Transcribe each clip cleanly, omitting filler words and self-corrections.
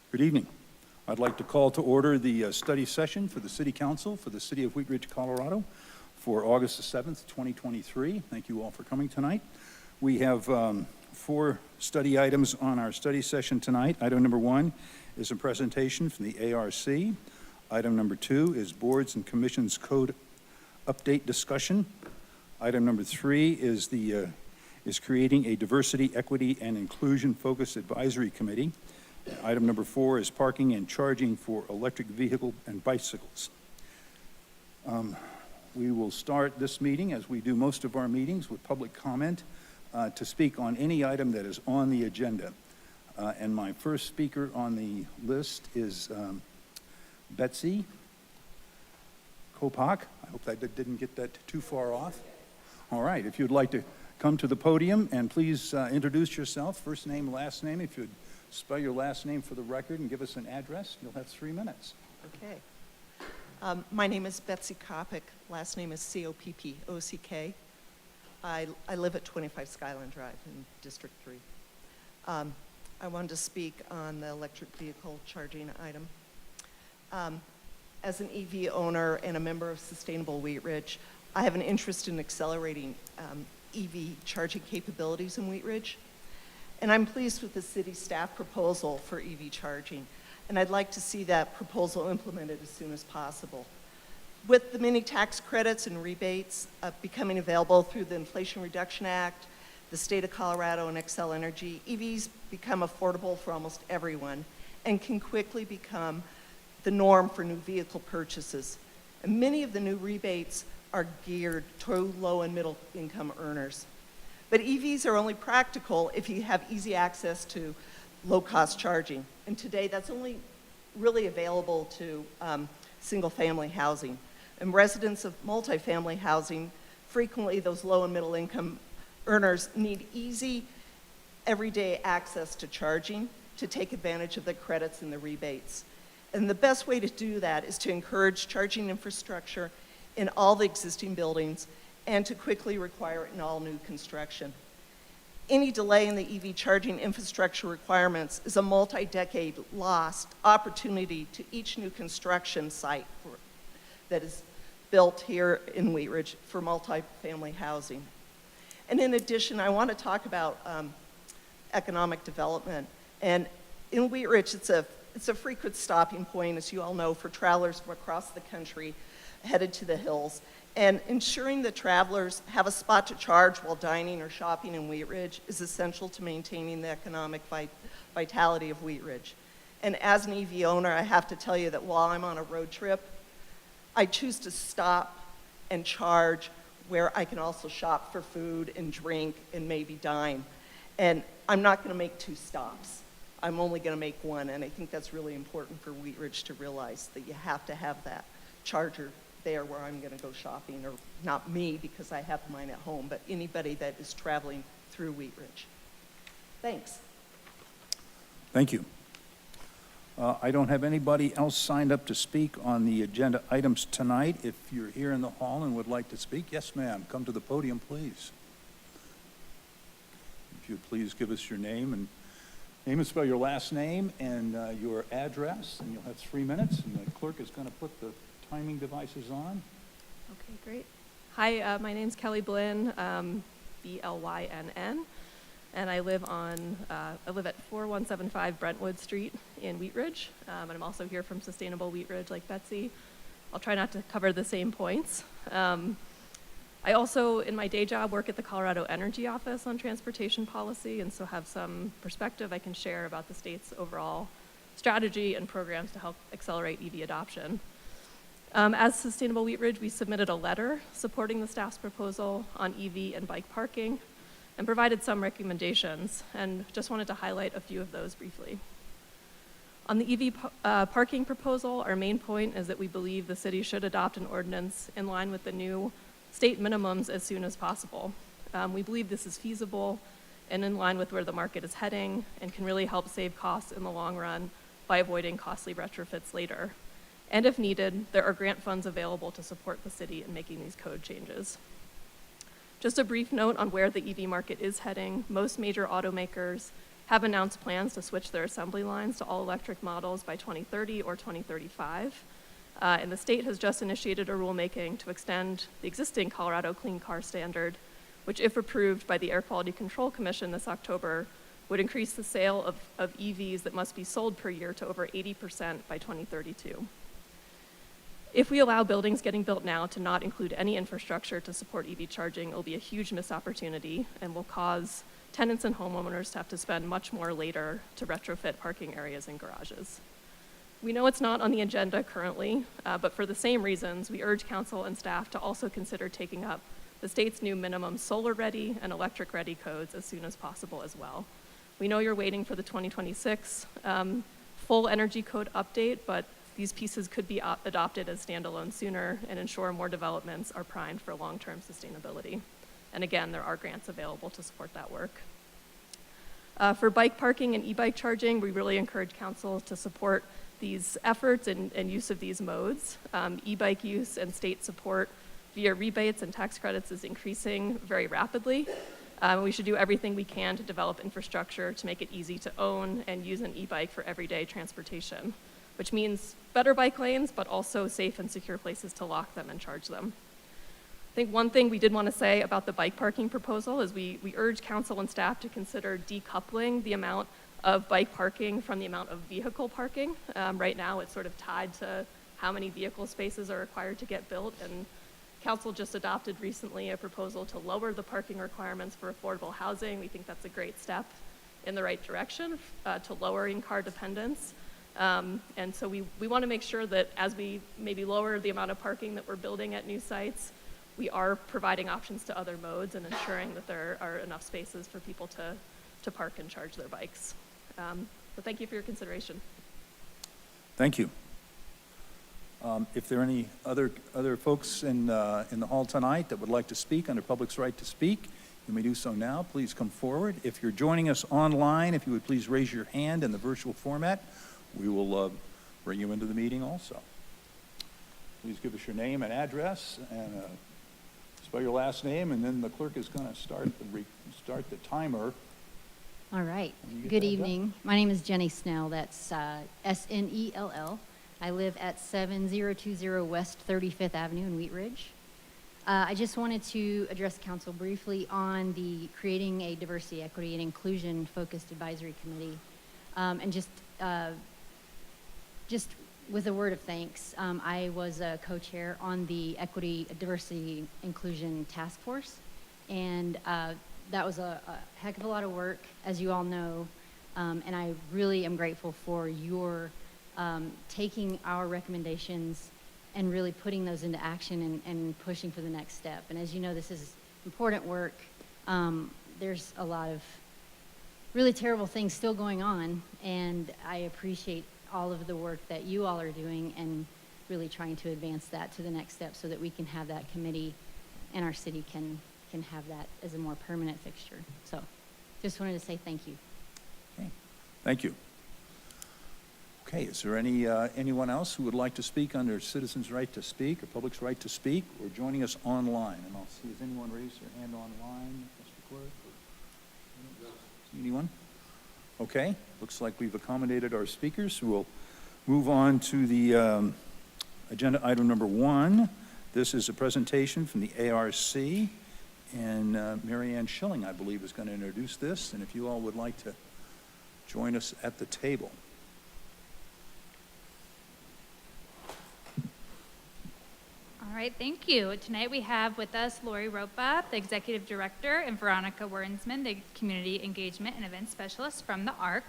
Good evening. I'd like to call to order the study session for the City Council for the City of Wheat Ridge, Colorado for August the 7th, 2023. Thank you all for coming tonight. We have 4 study items on our study session tonight. Item number 1 is a presentation from the ARC. Item number 2 is Boards and Commissions Code Update Discussion. Item number 3 is creating a Diversity, Equity, and Inclusion-Focused Advisory Committee. Item number 4 is parking and charging for electric vehicle and bicycles. We will start this meeting, as we do most of our meetings, with public comment to speak on any item that is on the agenda. And my first speaker on the list is Betsy Kopak. I hope that didn't get that too far off. All right, if you'd like to come to the podium and please introduce yourself, first name, last name. If you'd spell your last name for the record and give us an address, you'll have 3 minutes. Okay. My name is Betsy Kopak. Last name is Coppock. I live at 25 Skyline Drive in District 3. I wanted to speak on the electric vehicle charging item. As an EV owner and a member of Sustainable Wheat Ridge, I have an interest in accelerating EV charging capabilities in Wheat Ridge. And I'm pleased with the city staff proposal for EV charging. And I'd like to see that proposal implemented as soon as possible. With the many tax credits and rebates becoming available through the Inflation Reduction Act, the state of Colorado, and Xcel Energy, EVs become affordable for almost everyone and can quickly become the norm for new vehicle purchases. And many of the new rebates are geared to low and middle income earners. But EVs are only practical if you have easy access to low-cost charging. And today, that's only really available to single-family housing. And residents of multifamily housing, frequently those low and middle-income earners, need easy, everyday access to charging to take advantage of the credits and the rebates. And the best way to do that is to encourage charging infrastructure in all the existing buildings and to quickly require it in all new construction. Any delay in the EV charging infrastructure requirements is a multi-decade lost opportunity to each new construction site that is built here in Wheat Ridge for multifamily housing. And in addition, I want to talk about economic development. And in Wheat Ridge, it's a frequent stopping point, as you all know, for travelers from across the country headed to the hills. And ensuring that travelers have a spot to charge while dining or shopping in Wheat Ridge is essential to maintaining the economic vitality of Wheat Ridge. And as an EV owner, I have to tell you that while I'm on a road trip, I choose to stop and charge where I can also shop for food and drink and maybe dine. And I'm not going to make 2 stops. I'm only going to make 1, and I think that's really important for Wheat Ridge to realize that you have to have that charger there where I'm going to go shopping, or not me because I have mine at home, but anybody that is traveling through Wheat Ridge. Thanks. Thank you. I don't have anybody else signed up to speak on the agenda items tonight. If you're here in the hall and would like to speak, yes, ma'am, come to the podium, please. If you'd please give us your name and spell your last name and your address, and you'll have 3 minutes, and the clerk is going to put the timing devices on. Okay, great. Hi, my name's Kelly Blinn, B-L-Y-N-N, and I live at 4175 Brentwood Street in Wheat Ridge, and I'm also here from Sustainable Wheat Ridge, like Betsy. I'll try not to cover the same points. I also, in my day job, work at the Colorado Energy Office on transportation policy, and so have some perspective I can share about the state's overall strategy and programs to help accelerate EV adoption. As Sustainable Wheat Ridge, we submitted a letter supporting the staff's proposal on EV and bike parking and provided some recommendations, and just wanted to highlight a few of those briefly. On the EV parking proposal, our main point is that we believe the city should adopt an ordinance in line with the new state minimums as soon as possible. We believe this is feasible and in line with where the market is heading and can really help save costs in the long run by avoiding costly retrofits later. And if needed, there are grant funds available to support the city in making these code changes. Just a brief note on where the EV market is heading. Most major automakers have announced plans to switch their assembly lines to all-electric models by 2030 or 2035. And the state has just initiated a rulemaking to extend the existing Colorado Clean Car Standard, which, if approved by the Air Quality Control Commission this October, would increase the sale of EVs that must be sold per year to over 80% by 2032. If we allow buildings getting built now to not include any infrastructure to support EV charging, it will be a huge missed opportunity and will cause tenants and homeowners to have to spend much more later to retrofit parking areas and garages. We know it's not on the agenda currently, but for the same reasons, we urge council and staff to also consider taking up the state's new minimum solar-ready and electric-ready codes as soon as possible as well. We know you're waiting for the 2026 full energy code update, but these pieces could be adopted as standalone sooner and ensure more developments are primed for long-term sustainability. And again, there are grants available to support that work. For bike parking and e-bike charging, we really encourage council to support these efforts and use of these modes. E-bike use and state support via rebates and tax credits is increasing very rapidly. We should do everything we can to develop infrastructure to make it easy to own and use an e-bike for everyday transportation, which means better bike lanes, but also safe and secure places to lock them and charge them. I think one thing we did want to say about the bike parking proposal is we urge council and staff to consider decoupling the amount of bike parking from the amount of vehicle parking. Right now, it's sort of tied to how many vehicle spaces are required to get built, and council just adopted recently a proposal to lower the parking requirements for affordable housing. We think that's a great step in the right direction to lowering car dependence. And so we want to make sure that as we maybe lower the amount of parking that we're building at new sites, we are providing options to other modes and ensuring that there are enough spaces for people to park and charge their bikes. But thank you for your consideration. Thank you. If there are any other folks in the hall tonight that would like to speak under public's right to speak, you may do so now. Please come forward. If you're joining us online, if you would please raise your hand in the virtual format, we will bring you into the meeting also. Please give us your name and address and spell your last name, and then the clerk is going to start the timer. All right. When you get Good that evening. My name is Jenny Snell. That's S-N-E-L-L. I live at 7020 West 35th Avenue in Wheat Ridge. I just wanted to address council briefly on the creating a diversity, equity, and inclusion focused advisory committee. And just with a word of thanks, I was a co-chair on the Equity, Diversity, Inclusion Task Force, and that was a heck of a lot of work, as you all know, and I really am grateful for your taking our recommendations and really putting those into action and pushing for the next step. And as you know, this is important work. There's a lot of really terrible things still going on, and I appreciate all of the work that you all are doing and really trying to advance that to the next step so that we can have that committee and our city can have that as a more permanent fixture. So just wanted to say thank you. Okay. Thank you. Okay, is there anyone else who would like to speak under citizens' right to speak or public's right to speak or joining us online? And I'll see, has anyone raised their hand online, Mr. Clerk? Anyone? Okay, looks like we've accommodated our speakers, so we'll move on to the agenda item number 1. This is a presentation from the ARC, and Mary Ann Schilling, I believe, is going to introduce this, and if you all would like to join us at the table. All right, thank you. Tonight we have with us Lori Ropa, the Executive Director, and Veronica Wernsman, the Community Engagement and Event Specialist from the ARC.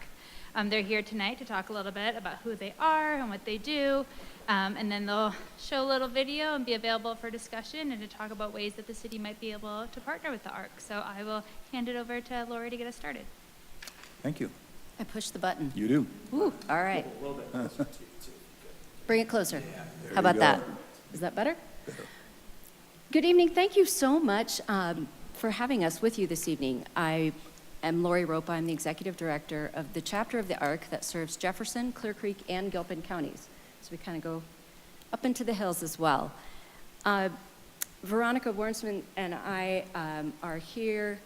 They're here tonight to talk a little bit about who they are and what they do, and then they'll show a little video and be available for discussion and to talk about ways that the city might be able to partner with the ARC. So I will hand it over to Lori to get us started. Thank you. I push the button. You do. Ooh, all right. Bring it closer. There How about you that? go. Is that better? Good evening. Thank you so much for having us with you this evening. I am Lori Ropa. I'm the Executive Director of the chapter of the ARC that serves Jefferson, Clear Creek, and Gilpin counties. So we kind of go up into the hills as well. Veronica Wernsman and I are here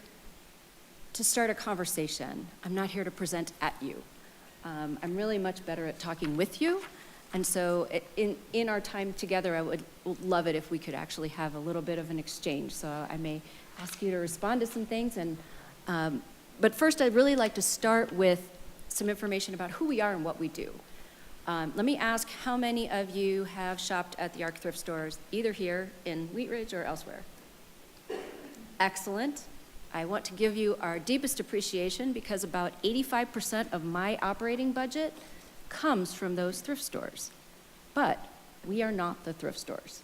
to start a conversation. I'm not here to present at you. I'm really much better at talking with you. And so in our time together, I would love it if we could actually have a little bit of an exchange. So I may ask you to respond to some things. But first, I'd really like to start with some information about who we are and what we do. Let me ask, how many of you have shopped at the ARC thrift stores, either here in Wheat Ridge or elsewhere? Excellent. I want to give you our deepest appreciation because about 85% of my operating budget comes from those thrift stores. But we are not the thrift stores.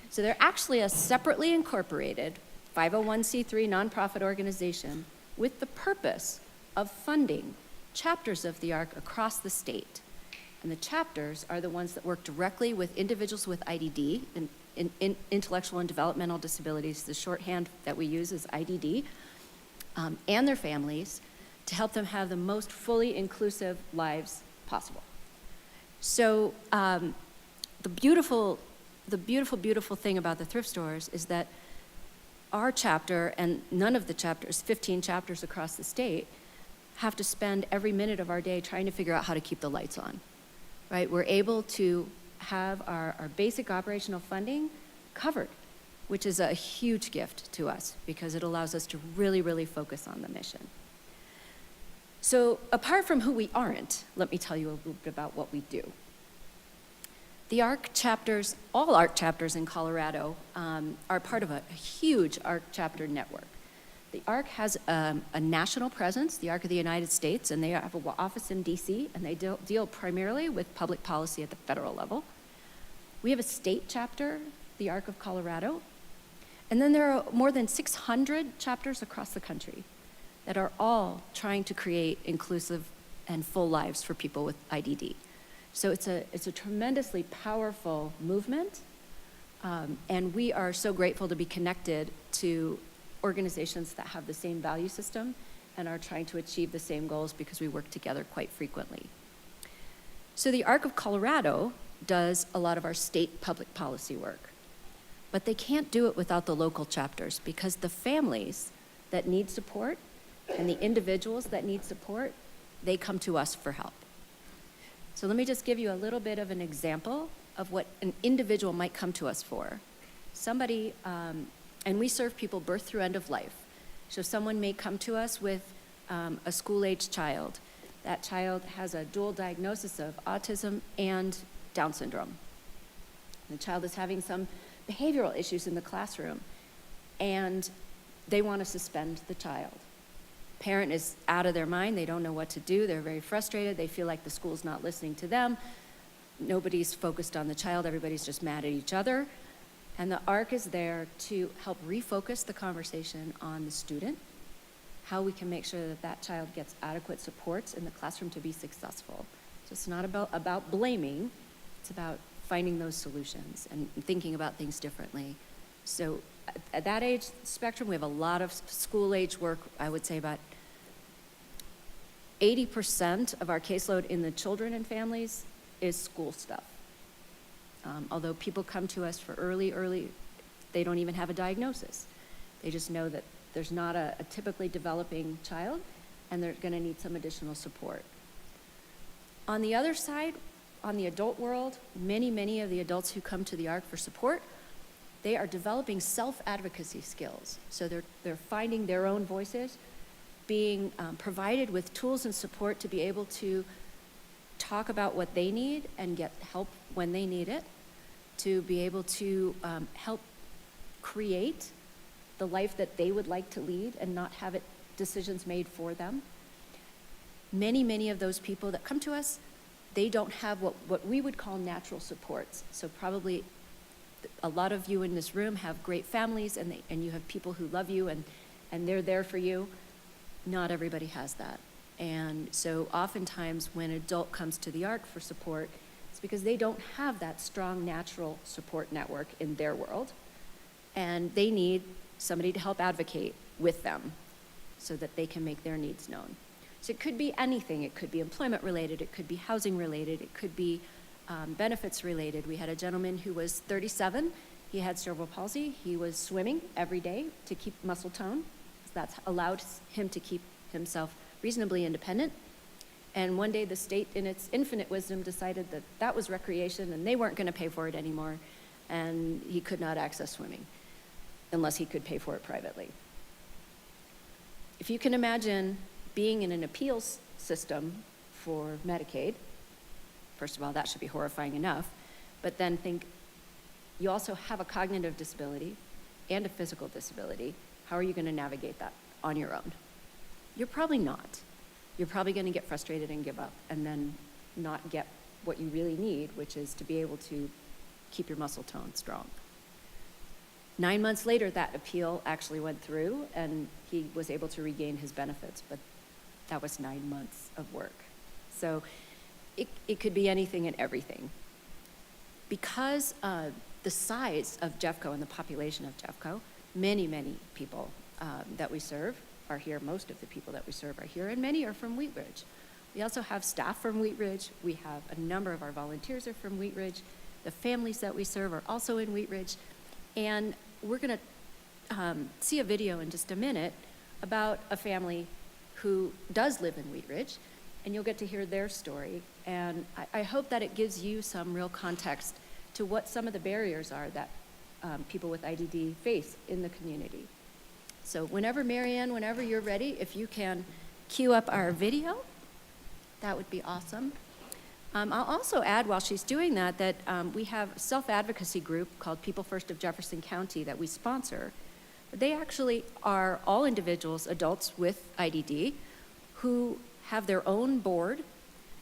So they're actually a separately incorporated 501c3 nonprofit organization with the purpose of funding chapters of the ARC across the state. And the chapters are the ones that work directly with individuals with IDD, in intellectual and developmental disabilities. The shorthand that we use is IDD, and their families to help them have the most fully inclusive lives possible. So the beautiful thing about the thrift stores is that our chapter, and none of the chapters, 15 chapters across the state, have to spend every minute of our day trying to figure out how to keep the lights on, right? We're able to have our basic operational funding covered, which is a huge gift to us because it allows us to really, really focus on the mission. So apart from who we aren't, let me tell you a little bit about what we do. The ARC chapters, all ARC chapters in Colorado, are part of a huge ARC chapter network. The ARC has a national presence, the ARC of the United States, and they have an office in DC, and they deal primarily with public policy at the federal level. We have a state chapter, the ARC of Colorado, and then there are more than 600 chapters across the country that are all trying to create inclusive and full lives for people with IDD. So it's a tremendously powerful movement, and we are so grateful to be connected to organizations that have the same value system and are trying to achieve the same goals because we work together quite frequently. So the ARC of Colorado does a lot of our state public policy work, but they can't do it without the local chapters because the families that need support and the individuals that need support, they come to us for help. So let me just give you a little bit of an example of what an individual might come to us for. Somebody, and we serve people birth through end of life. So someone may come to us with a school-aged child. That child has a dual diagnosis of autism and Down syndrome. The child is having some behavioral issues in the classroom, and they want to suspend the child. Parent is out of their mind. They don't know what to do. They're very frustrated. They feel like the school's not listening to them. Nobody's focused on the child. Everybody's just mad at each other. And the ARC is there to help refocus the conversation on the student, how we can make sure that that child gets adequate supports in the classroom to be successful. So it's not about blaming. It's about finding those solutions and thinking about things differently. So at that age spectrum, we have a lot of school-age work. I would say about 80% of our caseload in the children and families is school stuff. Although people come to us for early, they don't even have a diagnosis. They just know that there's not a typically developing child, and they're going to need some additional support. On the other side, on the adult world, many of the adults who come to the ARC for support, they are developing self-advocacy skills. So they're finding their own voices, being provided with tools and support to be able to talk about what they need and get help when they need it, to be able to help create the life that they would like to lead and not have it decisions made for them. Many of those people that come to us, they don't have what we would call natural supports. So probably a lot of you in this room have great families and you have people who love you and they're there for you. Not everybody has that. And so oftentimes when an adult comes to the ARC for support, it's because they don't have that strong natural support network in their world. And they need somebody to help advocate with them so that they can make their needs known. So it could be anything. It could be employment related, it could be housing related, it could be benefits related. We had a gentleman who was 37, he had cerebral palsy, he was swimming every day to keep muscle tone. That's allowed him to keep himself reasonably independent. And one day the state, in its infinite wisdom, decided that that was recreation and they weren't going to pay for it anymore, and he could not access swimming unless he could pay for it privately. If you can imagine being in an appeals system for Medicaid, first of all, that should be horrifying enough, but then think you also have a cognitive disability and a physical disability. How are you going to navigate that on your own? You're probably not. You're probably going to get frustrated and give up and then not get what you really need, which is to be able to keep your muscle tone strong. 9 months later, that appeal actually went through and he was able to regain his benefits, but that was 9 months of work. So it could be anything and everything. Because the size of Jeffco and the population of Jeffco, many, many people that we serve are here. Most of the people that we serve are here, and many are from Wheat Ridge. We also have staff from Wheat Ridge. We have a number of our volunteers are from Wheat Ridge. The families that we serve are also in Wheat Ridge. And we're going to see a video in just a minute about a family who does live in Wheat Ridge, and you'll get to hear their story. And I hope that it gives you some real context to what some of the barriers are that people with IDD face in the community. So whenever, Marianne, whenever you're ready, if you can cue up our video, that would be awesome. I'll also add, while she's doing that, that we have a self-advocacy group called People First of Jefferson County that we sponsor. They actually are all individuals, adults with IDD, who have their own board,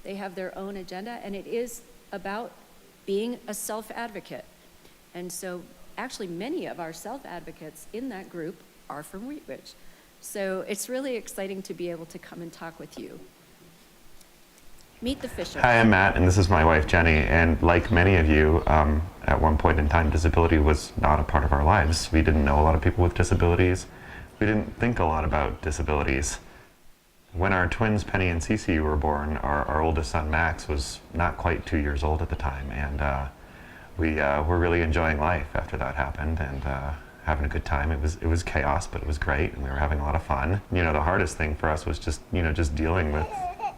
they have their own agenda, and it is about being a self-advocate. And so actually many of our self-advocates in that group are from Wheat Ridge. So it's really exciting to be able to come and talk with you. Meet the Fishers. Hi, I'm Matt, and this is my wife, Jenny. And like many of you, at one point in time, disability was not a part of our lives. We didn't know a lot of people with disabilities. We didn't think a lot about disabilities. When our twins, Penny and Cece, were born, our oldest son, Max, was not quite 2 years old at the time. And we were really enjoying life after that happened and having a good time. It was chaos, but it was great, and we were having a lot of fun. You know, the hardest thing for us was just dealing with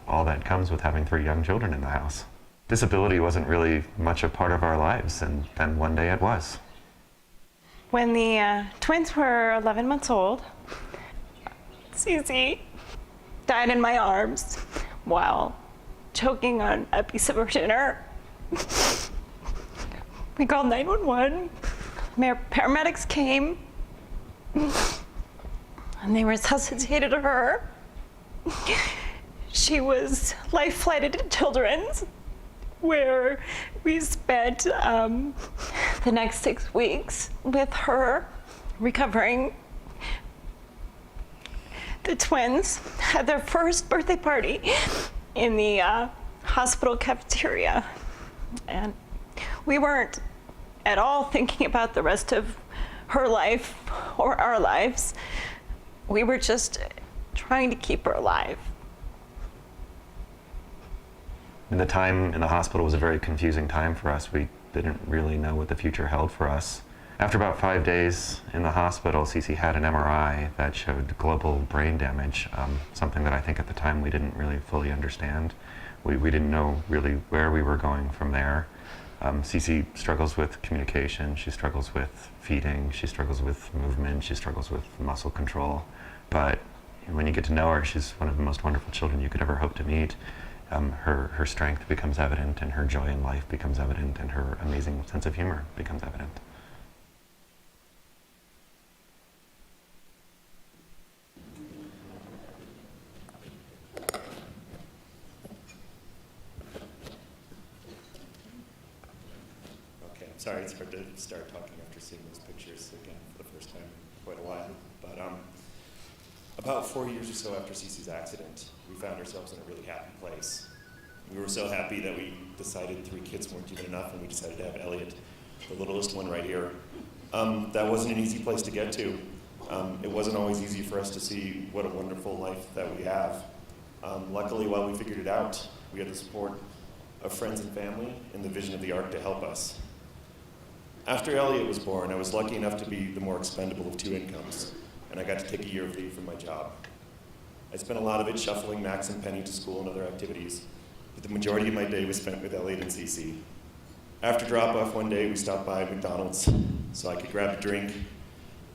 all that comes with having 3 young children in the house. Disability wasn't really much a part of our lives, and then one day it was. When the twins were 11 months old, Cece died in my arms while choking on a piece of her dinner. We called 911. Paramedics came, and they resuscitated her. She was life-flighted to Children's, where we spent the next 6 weeks with her recovering. The twins had their first birthday party in the hospital cafeteria, and we weren't at all thinking about the rest of her life or our lives. We were just trying to keep her alive. And the time in the hospital was a very confusing time for us. We didn't really know what the future held for us. After about 5 days in the hospital, Cece had an MRI that showed global brain damage, something that I think at the time we didn't really fully understand. We didn't know really where we were going from there. Cece struggles with communication, she struggles with feeding, she struggles with movement, she struggles with muscle control. But when you get to know her, she's one of the most wonderful children you could ever hope to meet. Her strength becomes evident, and her joy in life becomes evident, and her amazing sense of humor becomes evident. Okay, I'm sorry it's hard to start talking after seeing those pictures again for the first time in quite a while. But about 4 years or so after Cece's accident, we found ourselves in a really happy place. We were so happy that we decided 3 kids weren't even enough, and we decided to have Elliot, the littlest one right here. That wasn't an easy place to get to. It wasn't always easy for us to see what a wonderful life that we have. Luckily, while we figured it out, we had the support of friends and family and the vision of the ARC to help us. After Elliot was born, I was lucky enough to be the more expendable of 2 incomes. and I got to take a year of leave from my job. I spent a lot of it shuffling Max and Penny to school and other activities, but the majority of my day was spent with Elliot and Cece. After drop-off one day, we stopped by McDonald's so I could grab a drink.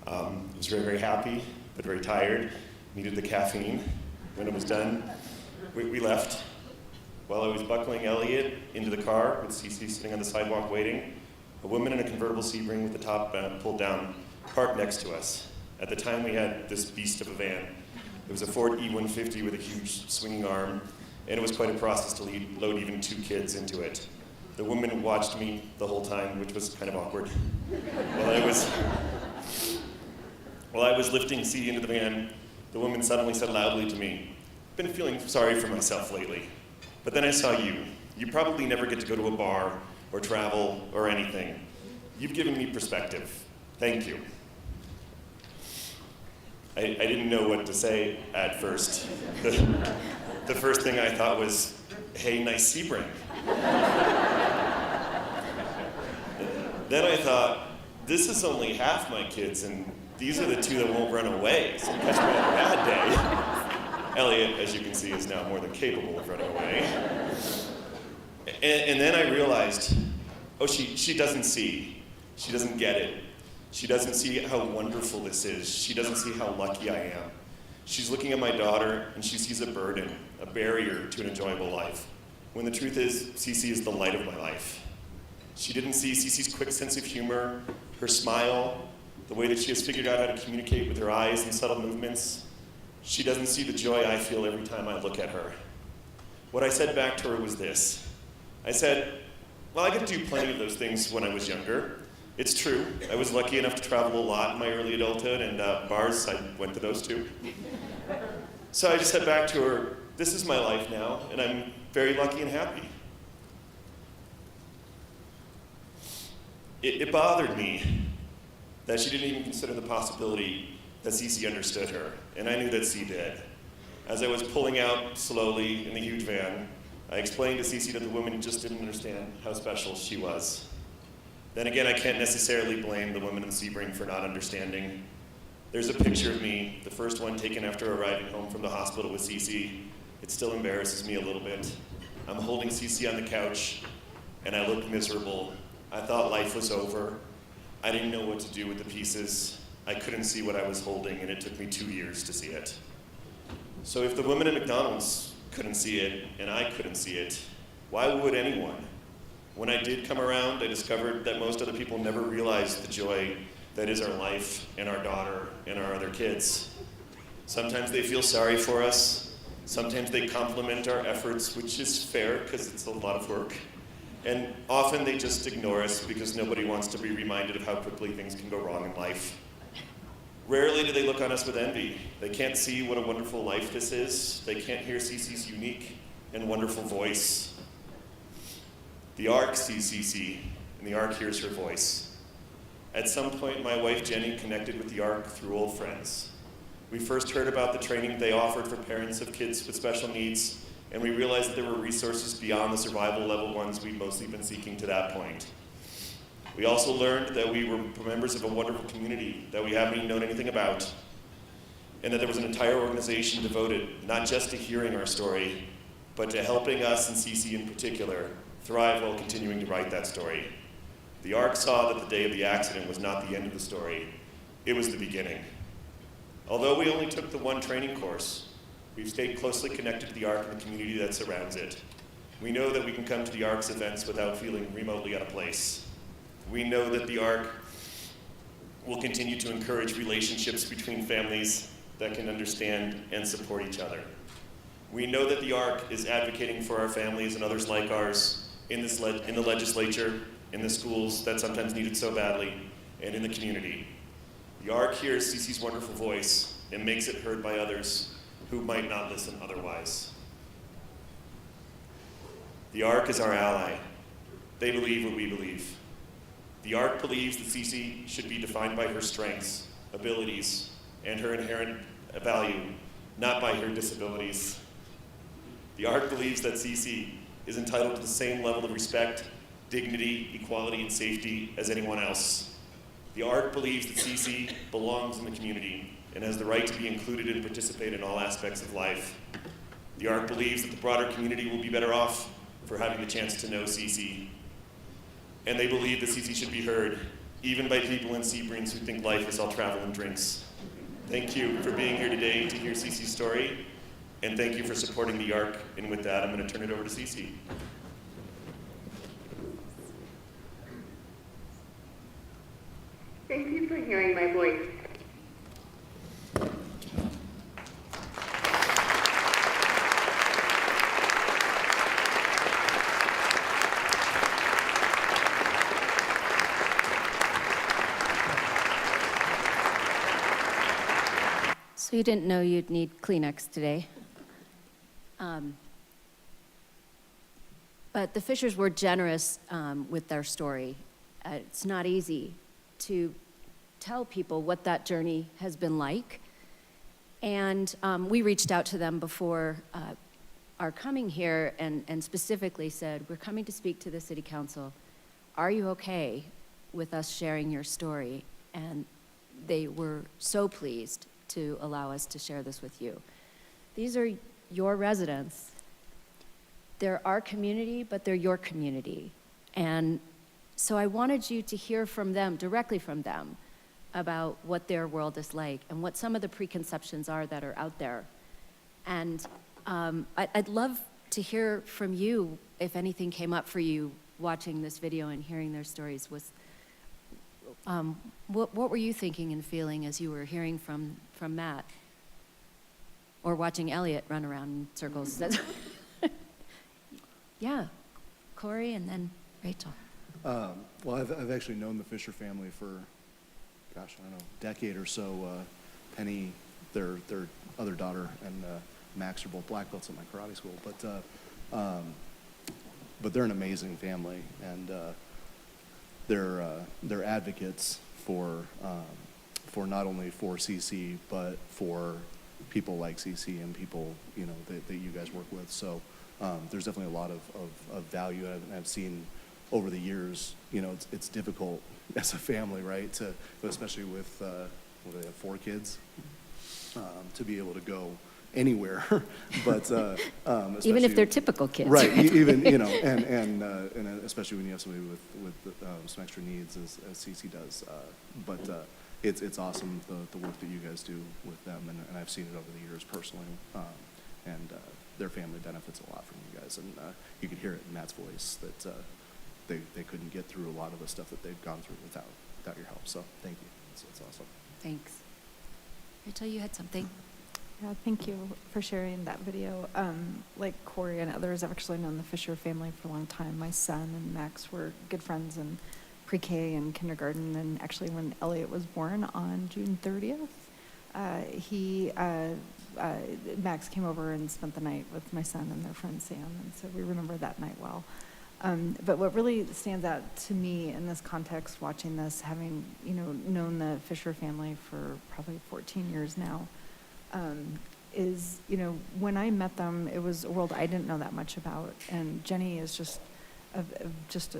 I was very, very happy, but very tired, needed the caffeine. When it was done, we left. While I was buckling Elliot into the car with Cece sitting on the sidewalk waiting, a woman in a convertible Sebring with the top pulled down parked next to us. At the time, we had this beast of a van. It was a Ford E150 with a huge swinging arm, and it was quite a process to load even 2 kids into it. The woman watched me the whole time, which was kind of awkward. While I was lifting C into the van, the woman suddenly said loudly to me, "I've been feeling sorry for myself lately. But then I saw you. You probably never get to go to a bar or travel or anything. You've given me perspective. Thank you." I didn't know what to say at first. The first thing I thought was, "Hey, nice Sebring." Then I thought, this is only half my kids, and these are the 2 that won't run away, so catch me on a bad day. Elliot, as you can see, is now more than capable of running away. And then I realized, she doesn't see. She doesn't get it. She doesn't see how wonderful this is. She doesn't see how lucky I am. She's looking at my daughter, and she sees a burden, a barrier to an enjoyable life, when the truth is, Cece is the light of my life. She didn't see Cece's quick sense of humor, her smile, the way that she has figured out how to communicate with her eyes and subtle movements. She doesn't see the joy I feel every time I look at her. What I said back to her was this. I said, well, I got to do plenty of those things when I was younger. It's true. I was lucky enough to travel a lot in my early adulthood, and bars, I went to those too. So I just said back to her, this is my life now, and I'm very lucky and happy. It bothered me that she didn't even consider the possibility that Cece understood her, and I knew that C did. As I was pulling out slowly in the huge van, I explained to Cece that the woman just didn't understand how special she was. Then again, I can't necessarily blame the woman in Sebring for not understanding. There's a picture of me, the first one taken after arriving home from the hospital with Cece. It still embarrasses me a little bit. I'm holding Cece on the couch, and I look miserable. I thought life was over. I didn't know what to do with the pieces. I couldn't see what I was holding, and it took me 2 years to see it. So if the woman at McDonald's couldn't see it, and I couldn't see it, why would anyone? When I did come around, I discovered that most other people never realized the joy that is our life, and our daughter, and our other kids. Sometimes they feel sorry for us. Sometimes they compliment our efforts, which is fair, because it's a lot of work. And often they just ignore us because nobody wants to be reminded of how quickly things can go wrong in life. Rarely do they look on us with envy. They can't see what a wonderful life this is. They can't hear Cece's unique and wonderful voice. The ARC sees Cece, and the ARC hears her voice. At some point, my wife Jenny connected with the ARC through old friends. We first heard about the training they offered for parents of kids with special needs, and we realized that there were resources beyond the survival level ones we'd mostly been seeking to that point. We also learned that we were members of a wonderful community that we haven't even known anything about, and that there was an entire organization devoted not just to hearing our story, but to helping us, and Cece in particular, thrive while continuing to write that story. The ARC saw that the day of the accident was not the end of the story, it was the beginning. Although we only took the one training course, we've stayed closely connected to the ARC and the community that surrounds it. We know that we can come to the ARC's events without feeling remotely out of place. We know that the ARC will continue to encourage relationships between families that can understand and support each other. We know that the ARC is advocating for our families and others like ours in the legislature, in the schools that sometimes need it so badly, and in the community. The ARC hears Cece's wonderful voice and makes it heard by others who might not listen otherwise. The ARC is our ally. They believe what we believe. The ARC believes that Cece should be defined by her strengths, abilities, and her inherent value, not by her disabilities. The ARC believes that Cece is entitled to the same level of respect, dignity, equality, and safety as anyone else. The ARC believes that Cece belongs in the community and has the right to be included and participate in all aspects of life. The ARC believes that the broader community will be better off for having the chance to know CC. And they believe that CC should be heard, even by people in Seabrings who think life is all travel and drinks. Thank you for being here today to hear CC's story, and thank you for supporting the ARC. And with that, I'm going to turn it over to CC. Thank you for hearing my voice. So you didn't know you'd need Kleenex today. But the Fishers were generous with their story. It's not easy to tell people what that journey has been like. And we reached out to them before our coming here and specifically said, we're coming to speak to the City Council. Are you okay with us sharing your story? And they were so pleased to allow us to share this with you. These are your residents. They're our community, but they're your community. And so I wanted you to hear from them, directly from them, about what their world is like and what some of the preconceptions are that are out there. And I'd love to hear from you if anything came up for you watching this video and hearing their stories. What were you thinking and feeling as you were hearing from Matt? Or watching Elliot run around in circles? Yeah, Corey and then Rachel. Well, I've actually known the Fisher family for, gosh, I don't know, a decade or so. Penny, their other daughter, and Max are both black belts at my karate school. But they're an amazing family, and they're advocates for not only for CC but for people like CC and people that you guys work with. So there's definitely a lot of value, and I've seen over the years. It's difficult as a family, right? But especially with they have 4 kids, to be able to go anywhere. But even if they're typical kids, right? Even and especially when you have somebody with some extra needs, as CC does. But it's awesome the work that you guys do with them, and I've seen it over the years personally. And their family benefits a lot from you guys, and you could hear it in Matt's voice that they couldn't get through a lot of the stuff that they've gone through without your help. So thank you. It's awesome. Thanks. Rachel, you had something. Yeah, thank you for sharing that video. Like Corey and others, I've actually known the Fisher family for a long time. My son and Max were good friends in pre-K and kindergarten, and actually when Elliot was born on June 30th, Max came over and spent the night with my son and their friend Sam, and so we remember that night well. But what really stands out to me in this context, watching this, having known the Fisher family for probably 14 years now, is when I met them, it was a world I didn't know that much about, and Jenny is just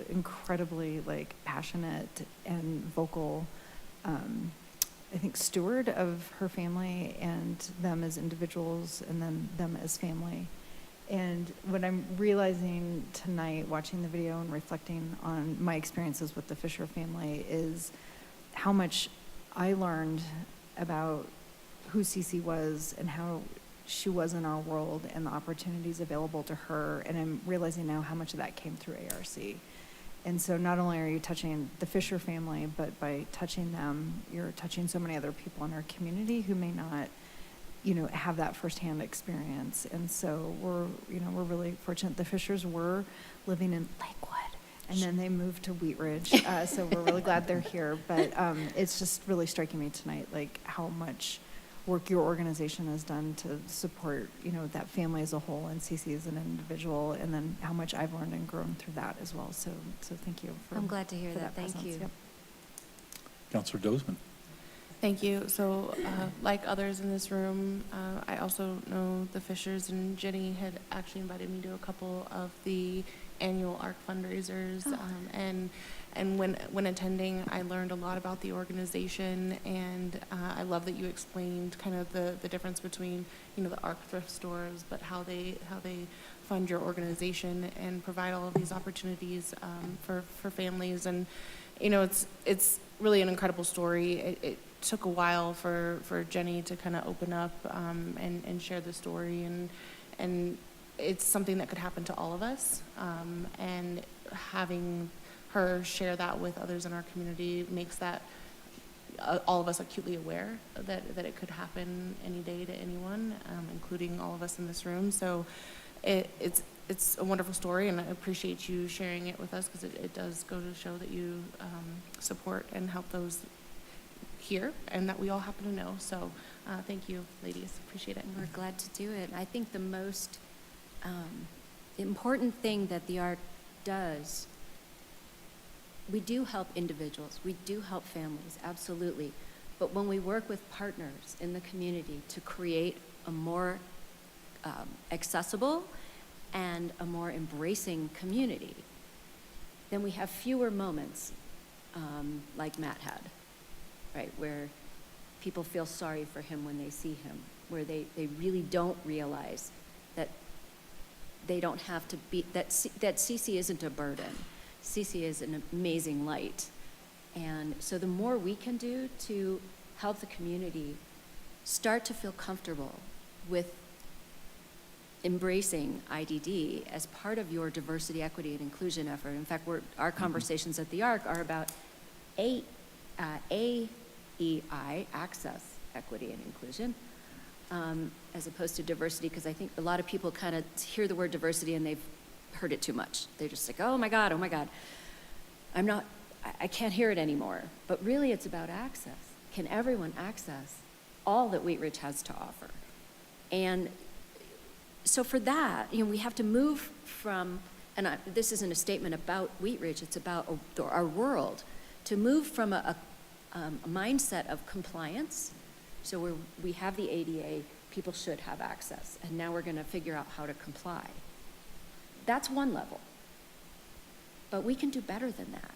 incredibly passionate and vocal. I think steward of her family and them as individuals, and then them as family. And what I'm realizing tonight, watching the video and reflecting on my experiences with the Fisher family, is how much I learned about who CC was and how she was in our world and the opportunities available to her. And I'm realizing now how much of that came through ARC. And so not only are you touching the Fisher family, but by touching them, you're touching so many other people in our community who may not have that firsthand experience. And so we're really fortunate. The Fishers were living in Lakewood, and then they moved to Wheat Ridge. So we're really glad they're here. But it's just really striking me tonight, how much work your organization has done to support, that family as a whole and CC as an individual, and then how much I've learned and grown through that as well. So thank you. I'm glad to hear that. Thank presence. you. Yep. Councilor Dozeman. Thank you. So, like others in this room, I also know the Fishers, and Jenny had actually invited me to a couple of the annual ARC fundraisers, and And when attending, I learned a lot about the organization, and I love that you explained kind of the difference between, you know, the ARC thrift stores, but how they fund your organization and provide all of these opportunities for families. And you know, it's really an incredible story. It took a while for Jenny to kind of open up and share the story, and it's something that could happen to all of us. And having her share that with others in our community makes that all of us acutely aware that it could happen any day to anyone, including all of us in this room. So it's a wonderful story, and I appreciate you sharing it with us, because it does go to show that you support and help those here, and that we all happen to know. So thank you, ladies. Appreciate it. We're glad to do it. I think the most important thing that the ARC does, we do help individuals, we do help families, absolutely. But when we work with partners in the community to create a more accessible and a more embracing community, then we have fewer moments like Matt had, right, where people feel sorry for him when they see him, where they really don't realize that they don't have to be, that CC isn't a burden. CC is an amazing light. And so the more we can do to help the community start to feel comfortable with embracing IDD as part of your diversity, equity, and inclusion effort. In fact, our conversations at the ARC are about AEI, access, equity, and inclusion, as opposed to diversity, because I think a lot of people kind of hear the word diversity and they've heard it too much. They're just like, oh my God, I can't hear it anymore. But really it's about access. Can everyone access all that Wheat Ridge has to offer? And so for that, you know, we have to move from, and this isn't a statement about Wheat Ridge, it's about our world, to move from a mindset of compliance. So we have the ADA, people should have access, and now we're going to figure out how to comply. That's one level. But we can do better than that.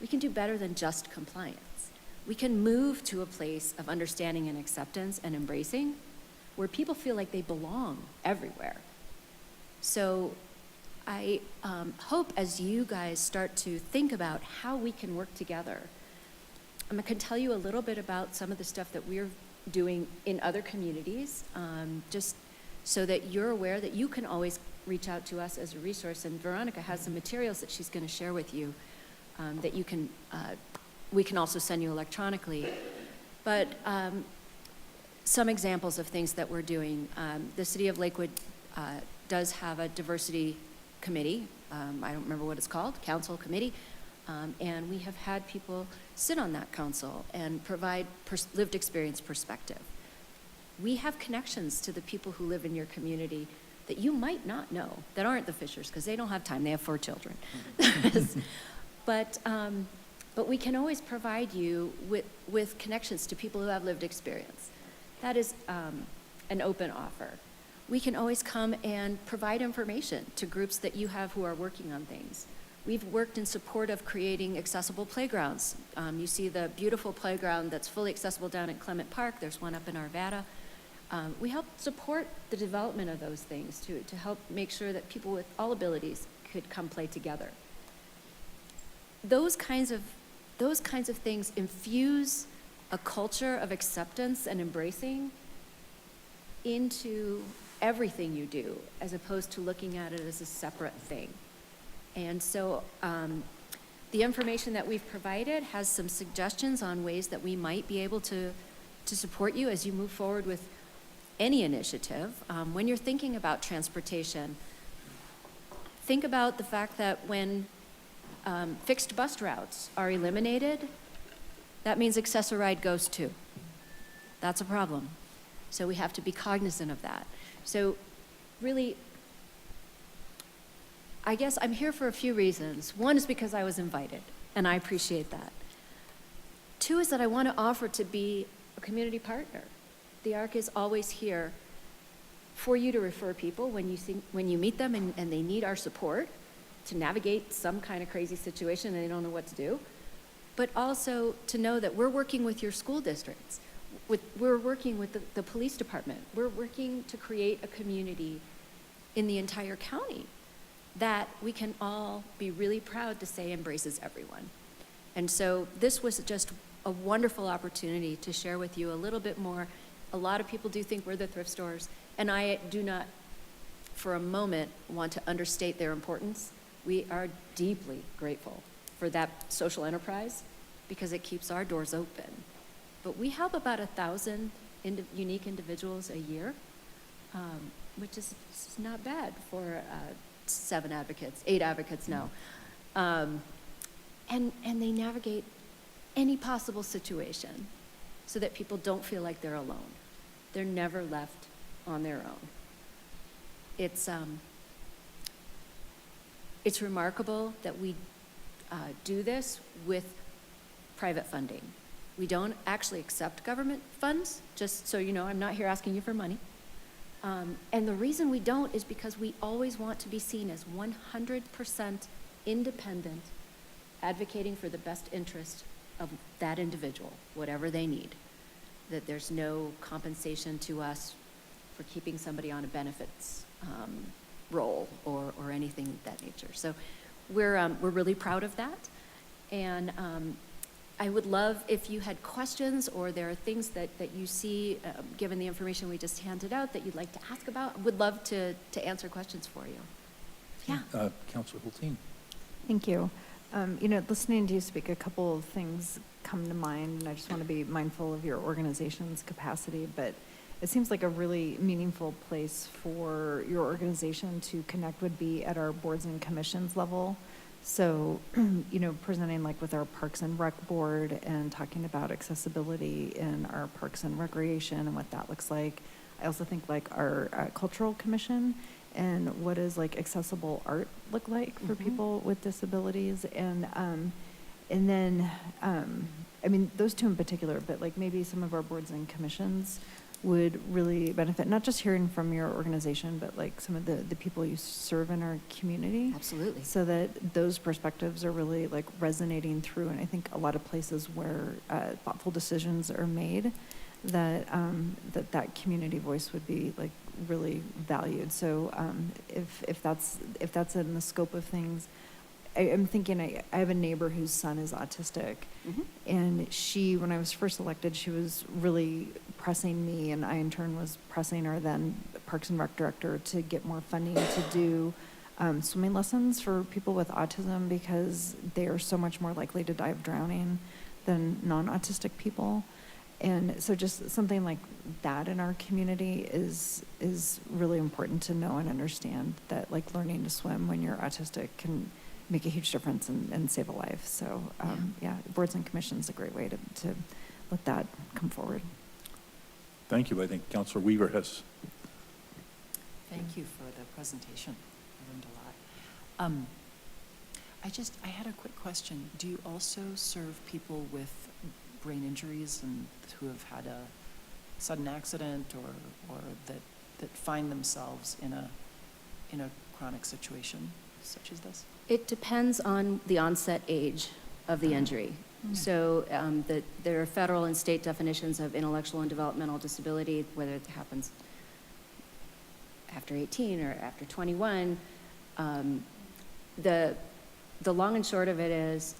We can do better than just compliance. We can move to a place of understanding and acceptance and embracing, where people feel like they belong everywhere. So I hope as you guys start to think about how we can work together, I can tell you a little bit about some of the stuff that we're doing in other communities, just so that you're aware that you can always reach out to us as a resource. And Veronica has some materials that she's going to share with you that you can, we can also send you electronically. But some examples of things that we're doing. The City of Lakewood does have a diversity committee. I don't remember what it's called, council committee. And we have had people sit on that council and provide lived experience perspective. We have connections to the people who live in your community that you might not know, that aren't the Fishers, because they don't have time, they have 4 children. But we can always provide you with connections to people who have lived experience. That is an open offer. We can always come and provide information to groups that you have who are working on things. We've worked in support of creating accessible playgrounds. You see the beautiful playground that's fully accessible down at Clement Park. There's one up in Arvada. We help support the development of those things to help make sure that people with all abilities could come play together. Those kinds of things infuse a culture of acceptance and embracing into everything you do, as opposed to looking at it as a separate thing. And so the information that we've provided has some suggestions on ways that we might be able to support you as you move forward with any initiative. When you're thinking about transportation, think about the fact that when fixed bus routes are eliminated, that means Access-a-Ride goes too. That's a problem. So we have to be cognizant of that. So really, I guess I'm here for a few reasons. One is because I was invited, and I appreciate that. 2 is that I want to offer to be a community partner. The ARC is always here for you to refer people when you meet them and they need our support. to navigate some kind of crazy situation and they don't know what to do, but also to know that we're working with your school districts. We're working with the police department. We're working to create a community in the entire county that we can all be really proud to say embraces everyone. And so this was just a wonderful opportunity to share with you a little bit more. A lot of people do think we're the thrift stores, and I do not for a moment want to understate their importance. We are deeply grateful for that social enterprise because it keeps our doors open. But we help about 1,000 unique individuals a year, which is not bad for 8 advocates now. And they navigate any possible situation so that people don't feel like they're alone. They're never left on their own. It's remarkable that we do this with private funding. We don't actually accept government funds, just so you know, I'm not here asking you for money. And the reason we don't is because we always want to be seen as 100% independent, advocating for the best interest of that individual, whatever they need. That there's no compensation to us for keeping somebody on a benefits role or anything of that nature. So we're really proud of that. And I would love if you had questions or there are things that you see, given the information we just handed out, that you'd like to ask about. I would love to answer questions for you. Yeah. Councilor Hulteen. Thank you. Listening to you speak, a couple of things come to mind, and I just want to be mindful of your organization's capacity, but it seems like a really meaningful place for your organization to connect would be at our boards and commissions level. So, presenting like with our Parks and Rec board and talking about accessibility in our Parks and Recreation and what that looks like. I also think like our Cultural Commission and what does like accessible art look like for people with disabilities. And then, those two in particular, but like maybe some of our boards and commissions would really benefit, not just hearing from your organization, but like some of the people you serve in our community. Absolutely. So that those perspectives are really like resonating through. And I think a lot of places where thoughtful decisions are made, that that community voice would be like really valued. So if that's in the scope of things, I'm thinking I have a neighbor whose son is autistic, and she, when I was first elected, she was really pressing me, and I in turn was pressing our then Parks and Rec director to get more funding to do swimming lessons for people with autism because they are so much more likely to die of drowning than non-autistic people. And so just something like that in our community is really important to know and understand, that like learning to swim when you're autistic can make a huge difference and save a life. So boards and commissions is a great way to let that come forward. Thank you. I think Councilor Weaver has. Thank you for the presentation. I learned a lot. I had a quick question. Do you also serve people with brain injuries and who have had a sudden accident or that find themselves in a chronic situation such as this? It depends on the onset age of the injury. So there are federal and state definitions of intellectual and developmental disability, whether it happens after 18 or after 21. The long and short of it is,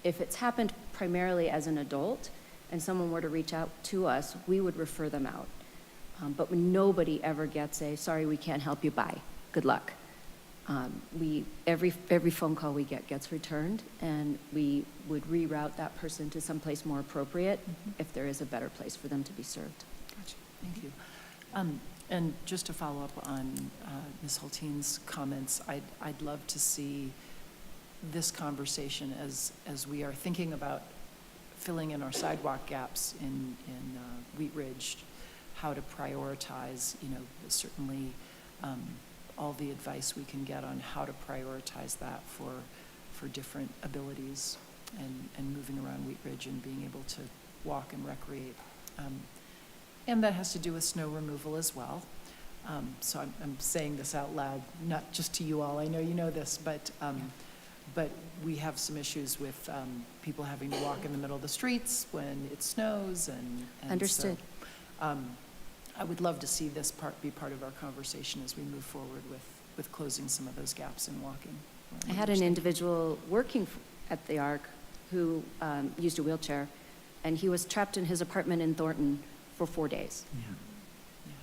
if it's happened primarily as an adult and someone were to reach out to us, we would refer them out. But nobody ever gets a, sorry, we can't help you, bye, good luck. Every phone call we get gets returned, and we would reroute that person to someplace more appropriate if there is a better place for them to be served. Gotcha. Thank you. And just to follow up on Ms. Hulteen's comments, I'd love to see this conversation as we are thinking about filling in our sidewalk gaps in Wheat Ridge, how to prioritize, certainly all the advice we can get on how to prioritize that for different abilities and moving around Wheat Ridge and being able to walk and recreate. And that has to do with snow removal as well. So I'm saying this out loud, not just to you all, I know you know this, but we have some issues with people having to walk in the middle of the streets when it snows and Understood. So, I would love to see this be part of our conversation as we move forward with closing some of those gaps in walking. I had an individual working at the ARC who used a wheelchair, and he was trapped in his apartment in Thornton for 4 days. Yeah.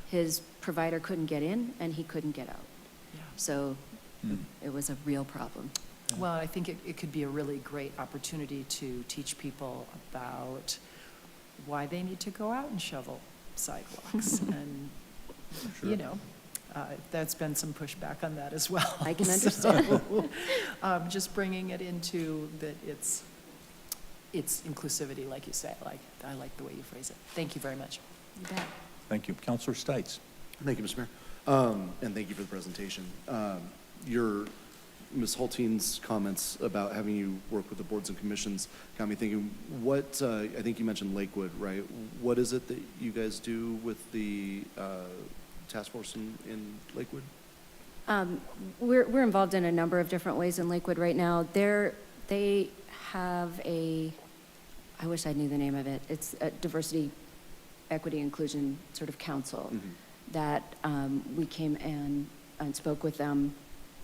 His provider couldn't get in, and he couldn't get out. Yeah. So it was a real problem. Well, I think it could be a really great opportunity to teach people about why they need to go out and shovel sidewalks. And, you know, that's been some pushback on that as well. I can understand. So, just bringing it into that it's inclusivity, like you say. I like the way you phrase it. Thank you very much. You bet. Thank you. Counselor Stites. Thank you, Mr. Mayor. And thank you for the presentation. Ms. Hulteen's comments about having you work with the boards and commissions got me thinking, what, I think you mentioned Lakewood, right? What is it that you guys do with the task force in Lakewood? We're involved in a number of different ways in Lakewood right now. They have I wish I knew the name of it. It's a diversity, equity, inclusion sort of council that we came and spoke with them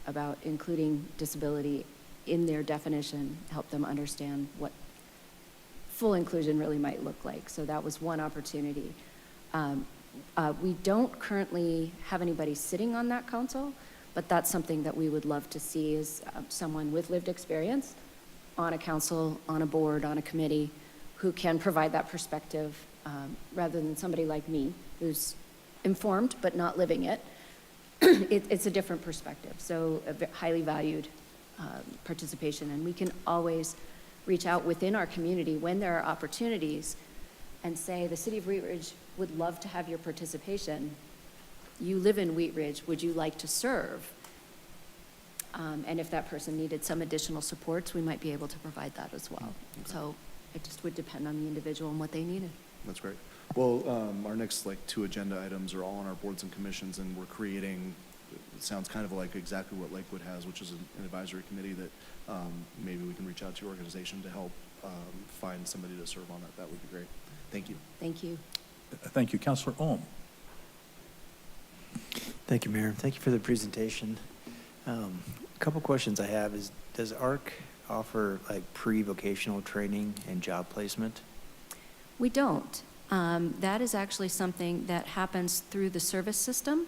about including disability in their definition, help them understand what full inclusion really might look like. So that was one opportunity. We don't currently have anybody sitting on that council, but that's something that we would love to see is someone with lived experience on a council, on a board, on a committee, who can provide that perspective rather than somebody like me who's informed but not living it. It's a different perspective, so a highly valued participation, and we can always reach out within our community when there are opportunities and say, the City of Wheat Ridge would love to have your participation. You live in Wheat Ridge, would you like to serve? And if that person needed some additional supports, we might be able to provide that as well. So it just would depend on the individual and what they needed. That's great. Well, our next 2 agenda items are all on our boards and commissions, and we're creating, it sounds kind of like exactly what Lakewood has, which is an advisory committee that maybe we can reach out to your organization to help find somebody to serve on that. That would be great. Thank you. Thank you. Thank you. Counselor Ohm. Thank you, Mayor. Thank you for the presentation. A couple questions I have is, does ARC offer pre-vocational training and job placement? We don't. That is actually something that happens through the service system.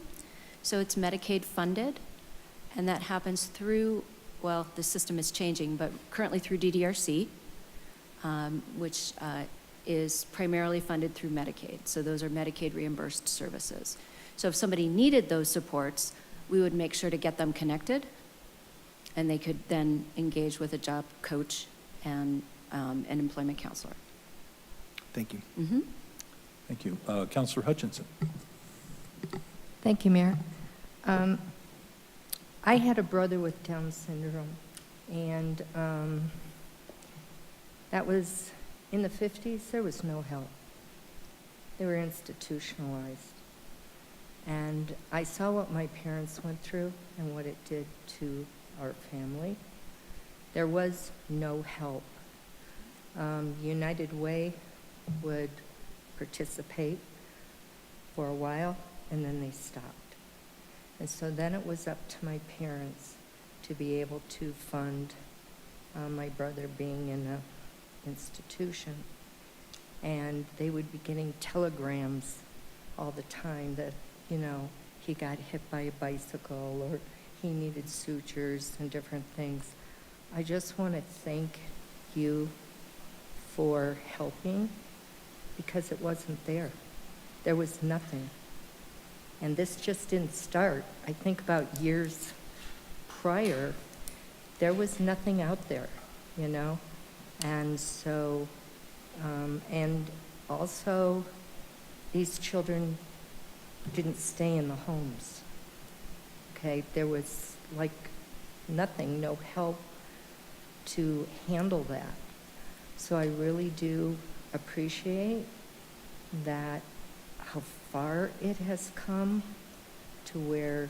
So it's Medicaid funded, and that happens through, well, the system is changing, but currently through DDRC, which is primarily funded through Medicaid. So those are Medicaid reimbursed services. So if somebody needed those supports, we would make sure to get them connected, and they could then engage with a job coach and an employment counselor. Thank you. Mm-hmm. Thank you. Counselor Hutchinson. Thank you, Mayor. I had a brother with Down syndrome, and that was in the 50s. There was no help. They were institutionalized. And I saw what my parents went through and what it did to our family. There was no help. United Way would participate for a while, and then they stopped. And so then it was up to my parents to be able to fund my brother being in an institution. And they would be getting telegrams all the time that, he got hit by a bicycle or he needed sutures and different things. I just want to thank you for helping, because it wasn't there. There was nothing. And this just didn't start. I think about years prior, there was nothing out there, And so, and also, these children didn't stay in the homes. Okay, there was nothing, no help to handle that. So I really do appreciate that, how far it has come, to where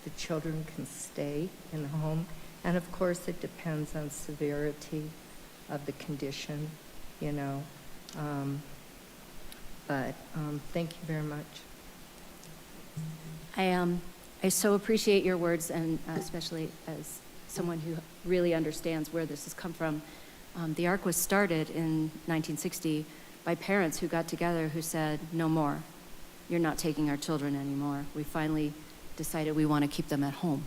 the children can stay in the home. And of course, it depends on severity of the condition, you know. But thank you very much. I so appreciate your words, and especially as someone who really understands where this has come from. The ARC was started in 1960 by parents who got together who said, no more. You're not taking our children anymore. We finally decided we want to keep them at home.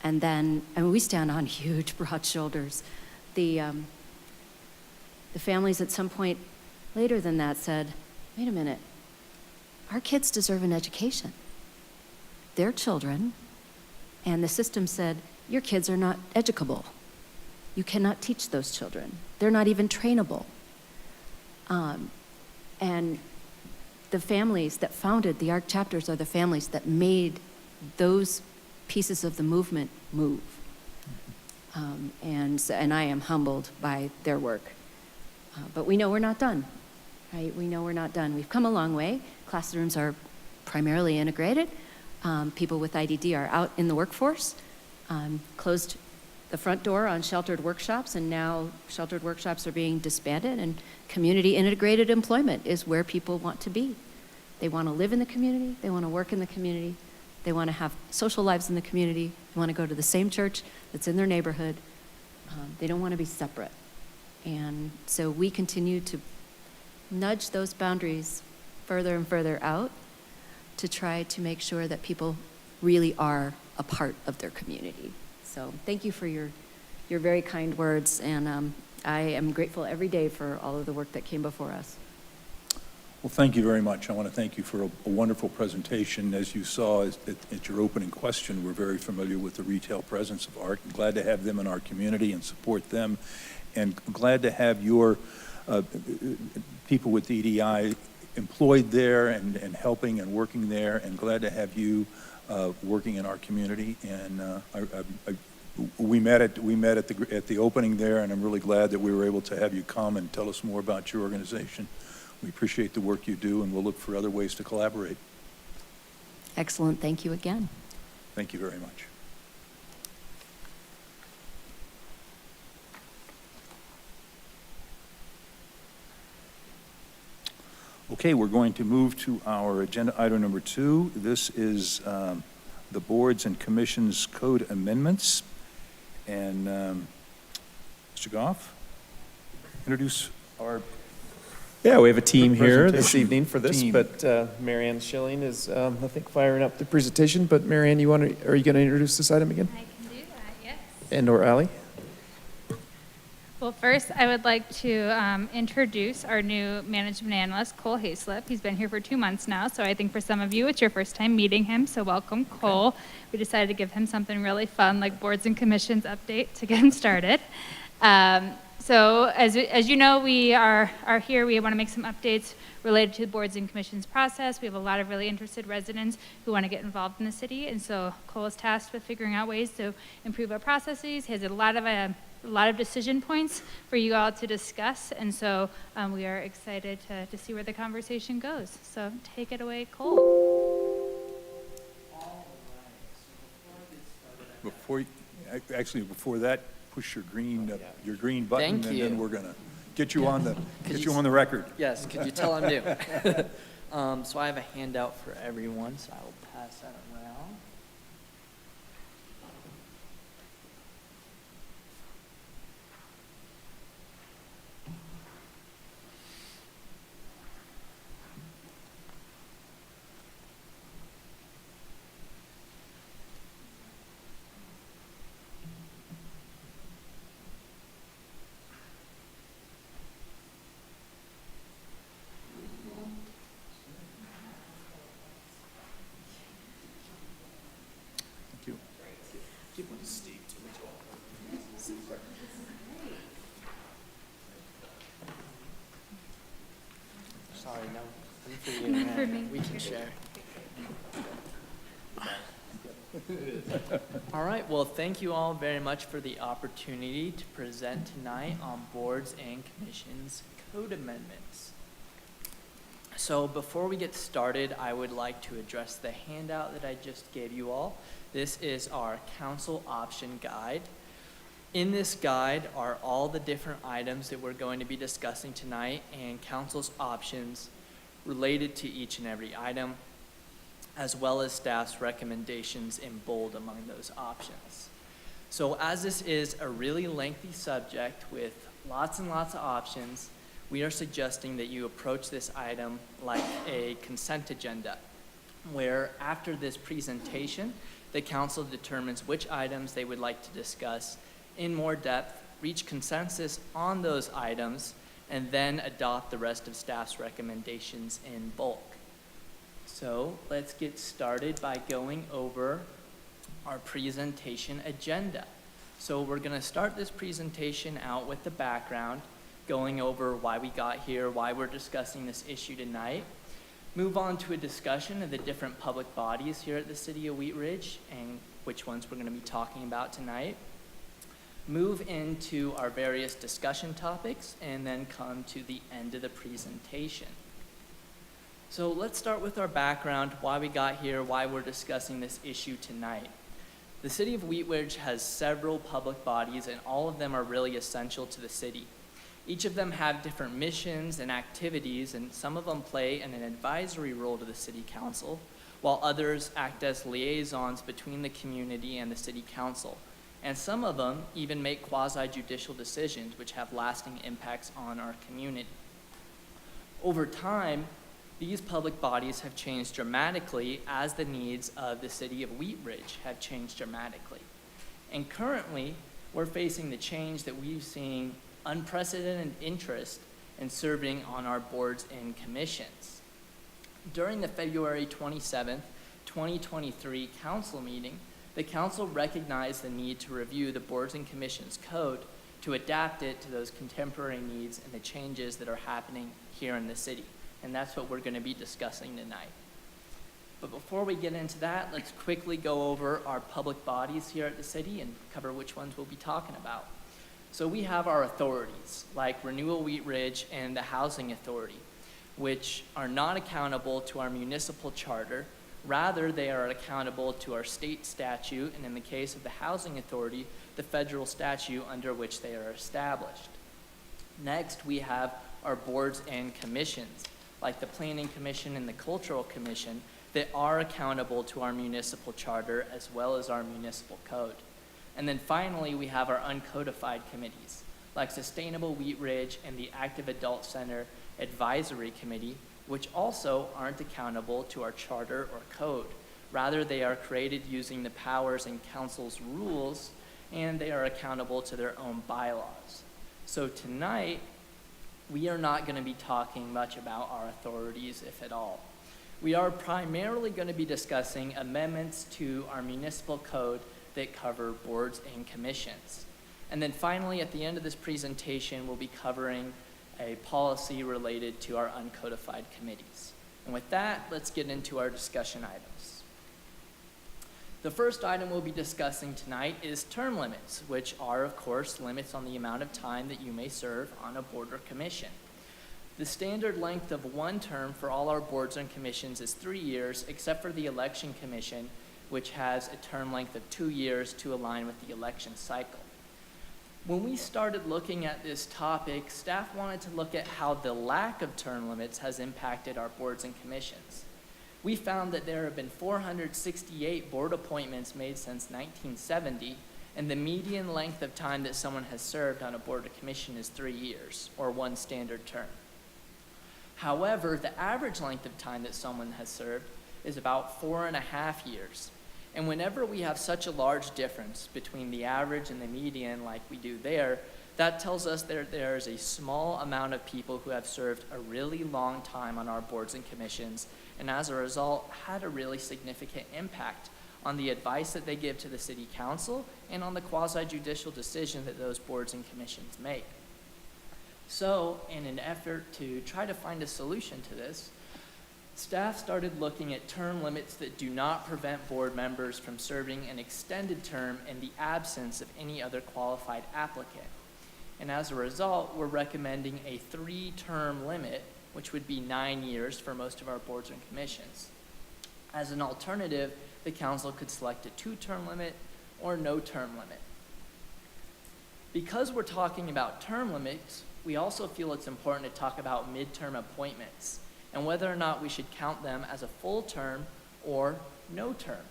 And then, I mean, we stand on huge, broad shoulders. The families at some point later than that said, wait a minute, our kids deserve an education. They're children, and the system said, your kids are not educable. You cannot teach those children. They're not even trainable. And the families that founded the ARC chapters are the families that made those pieces of the movement move. And I am humbled by their work. But we know we're not done, right? We know we're not done. We've come a long way. Classrooms are primarily integrated. People with IDD are out in the workforce. Closed the front door on sheltered workshops, and now sheltered workshops are being disbanded, and community integrated employment is where people want to be. They want to live in the community, they want to work in the community, they want to have social lives in the community, they want to go to the same church that's in their neighborhood. They don't want to be separate. And so we continue to nudge those boundaries further and further out to try to make sure that people really are a part of their community. So thank you for your very kind words, and I am grateful every day for all of the work that came before us. Well, thank you very much. I want to thank you for a wonderful presentation. As you saw at your opening question, we're very familiar with the retail presence of ARC. I'm glad to have them in our community and support them, and glad to have your people with EDI employed there and helping and working there, and glad to have you working in our community. And we met at the opening there, and I'm really glad that we were able to have you come and tell us more about your organization. We appreciate the work you do, and we'll look for other ways to collaborate. Excellent. Thank you again. Thank you very much. Okay, we're going to move to our agenda item number 2. This is the boards and commissions code amendments. And Mr. Goff, introduce our Yeah, we have a team here this presentation evening for this, team. but Marianne Schilling is, I think, firing up the presentation. But Marianne, are you going to introduce this item again? I can do that, yes. And/or Ally? Well, first, I would like to introduce our new management analyst, Cole Hayslip. He's been here for 2 months now, so I think for some of you, it's your first time meeting him, so welcome, Cole. We decided to give him something really fun, like boards and commissions update to get him started. So as you know, we are here. We want to make some updates related to the boards and commissions process. We have a lot of really interested residents who want to get involved in the city, and so Cole is tasked with figuring out ways to improve our processes. He has a lot of decision points for you all to discuss, and so we are excited to see where the conversation goes. So take it away, Cole. before that, push your green button, Thank and you. then we're gonna get you on the record. Yes, could you tell I'm new? So I have a handout for everyone, so I will pass that around. Thank you. Give one to Steve, too, as well. Sorry, no, none for you. None man. for me. We can share. All right, well, thank you all very much for the opportunity to present tonight on boards and commissions code amendments. So before we get started, I would like to address the handout that I just gave you all. This is our council option guide. In this guide are all the different items that we're going to be discussing tonight and council's options related to each and every item, as well as staff's recommendations in bold among those options. So as this is a really lengthy subject with lots and lots of options, we are suggesting that you approach this item like a consent agenda, where after this presentation, the council determines which items they would like to discuss in more depth, reach consensus on those items, and then adopt the rest of staff's recommendations in bulk. So let's get started by going over our presentation agenda. So we're going to start this presentation out with the background, going over why we got here, why we're discussing this issue tonight. Move on to a discussion of the different public bodies here at the City of Wheat Ridge and which ones we're going to be talking about tonight. Move into our various discussion topics and then come to the end of the presentation. So let's start with our background, why we got here, why we're discussing this issue tonight. The City of Wheat Ridge has several public bodies, and all of them are really essential to the city. Each of them have different missions and activities, and some of them play an advisory role to the City Council, while others act as liaisons between the community and the City Council. And some of them even make quasi-judicial decisions which have lasting impacts on our community. Over time, these public bodies have changed dramatically as the needs of the City of Wheat Ridge have changed dramatically. And currently, we're facing the change that we've seen unprecedented interest in serving on our boards and commissions. During the February 27th, 2023 council meeting, the council recognized the need to review the boards and commissions code to adapt it to those contemporary needs and the changes that are happening here in the city. And that's what we're going to be discussing tonight. But before we get into that, let's quickly go over our public bodies here at the city and cover which ones we'll be talking about. So we have our authorities, like Renewal Wheat Ridge and the Housing Authority, which are not accountable to our municipal charter. Rather, they are accountable to our state statute, and in the case of the Housing Authority, the federal statute under which they are established. Next, we have our boards and commissions, like the Planning Commission and the Cultural Commission, that are accountable to our municipal charter as well as our municipal code. And then finally, we have our uncodified committees, like Sustainable Wheat Ridge and the Active Adult Center Advisory Committee, which also aren't accountable to our charter or code. Rather, they are created using the powers in council's rules, and they are accountable to their own bylaws. So tonight, we are not going to be talking much about our authorities, if at all. We are primarily going to be discussing amendments to our municipal code that cover boards and commissions. And then finally, at the end of this presentation, we'll be covering a policy related to our uncodified committees. And with that, let's get into our discussion items. The first item we'll be discussing tonight is term limits, which are, of course, limits on the amount of time that you may serve on a board or commission. The standard length of one term for all our boards and commissions is 3 years, except for the Election Commission, which has a term length of 2 years to align with the election cycle. When we started looking at this topic, staff wanted to look at how the lack of term limits has impacted our boards and commissions. We found that there have been 468 board appointments made since 1970, and the median length of time that someone has served on a board or commission is 3 years, or one standard term. However, the average length of time that someone has served is about 4.5 years. And whenever we have such a large difference between the average and the median like we do there, that tells us that there is a small amount of people who have served a really long time on our boards and commissions, and as a result, had a really significant impact on the advice that they give to the city council and on the quasi-judicial decision that those boards and commissions make. So, in an effort to try to find a solution to this, staff started looking at term limits that do not prevent board members from serving an extended term in the absence of any other qualified applicant. And as a result, we're recommending a 3-term limit which would be 9 years for most of our boards and commissions. As an alternative, the council could select a 2-term limit or no term limit. Because we're talking about term limits, we also feel it's important to talk about midterm appointments and whether or not we should count them as a full term or no term.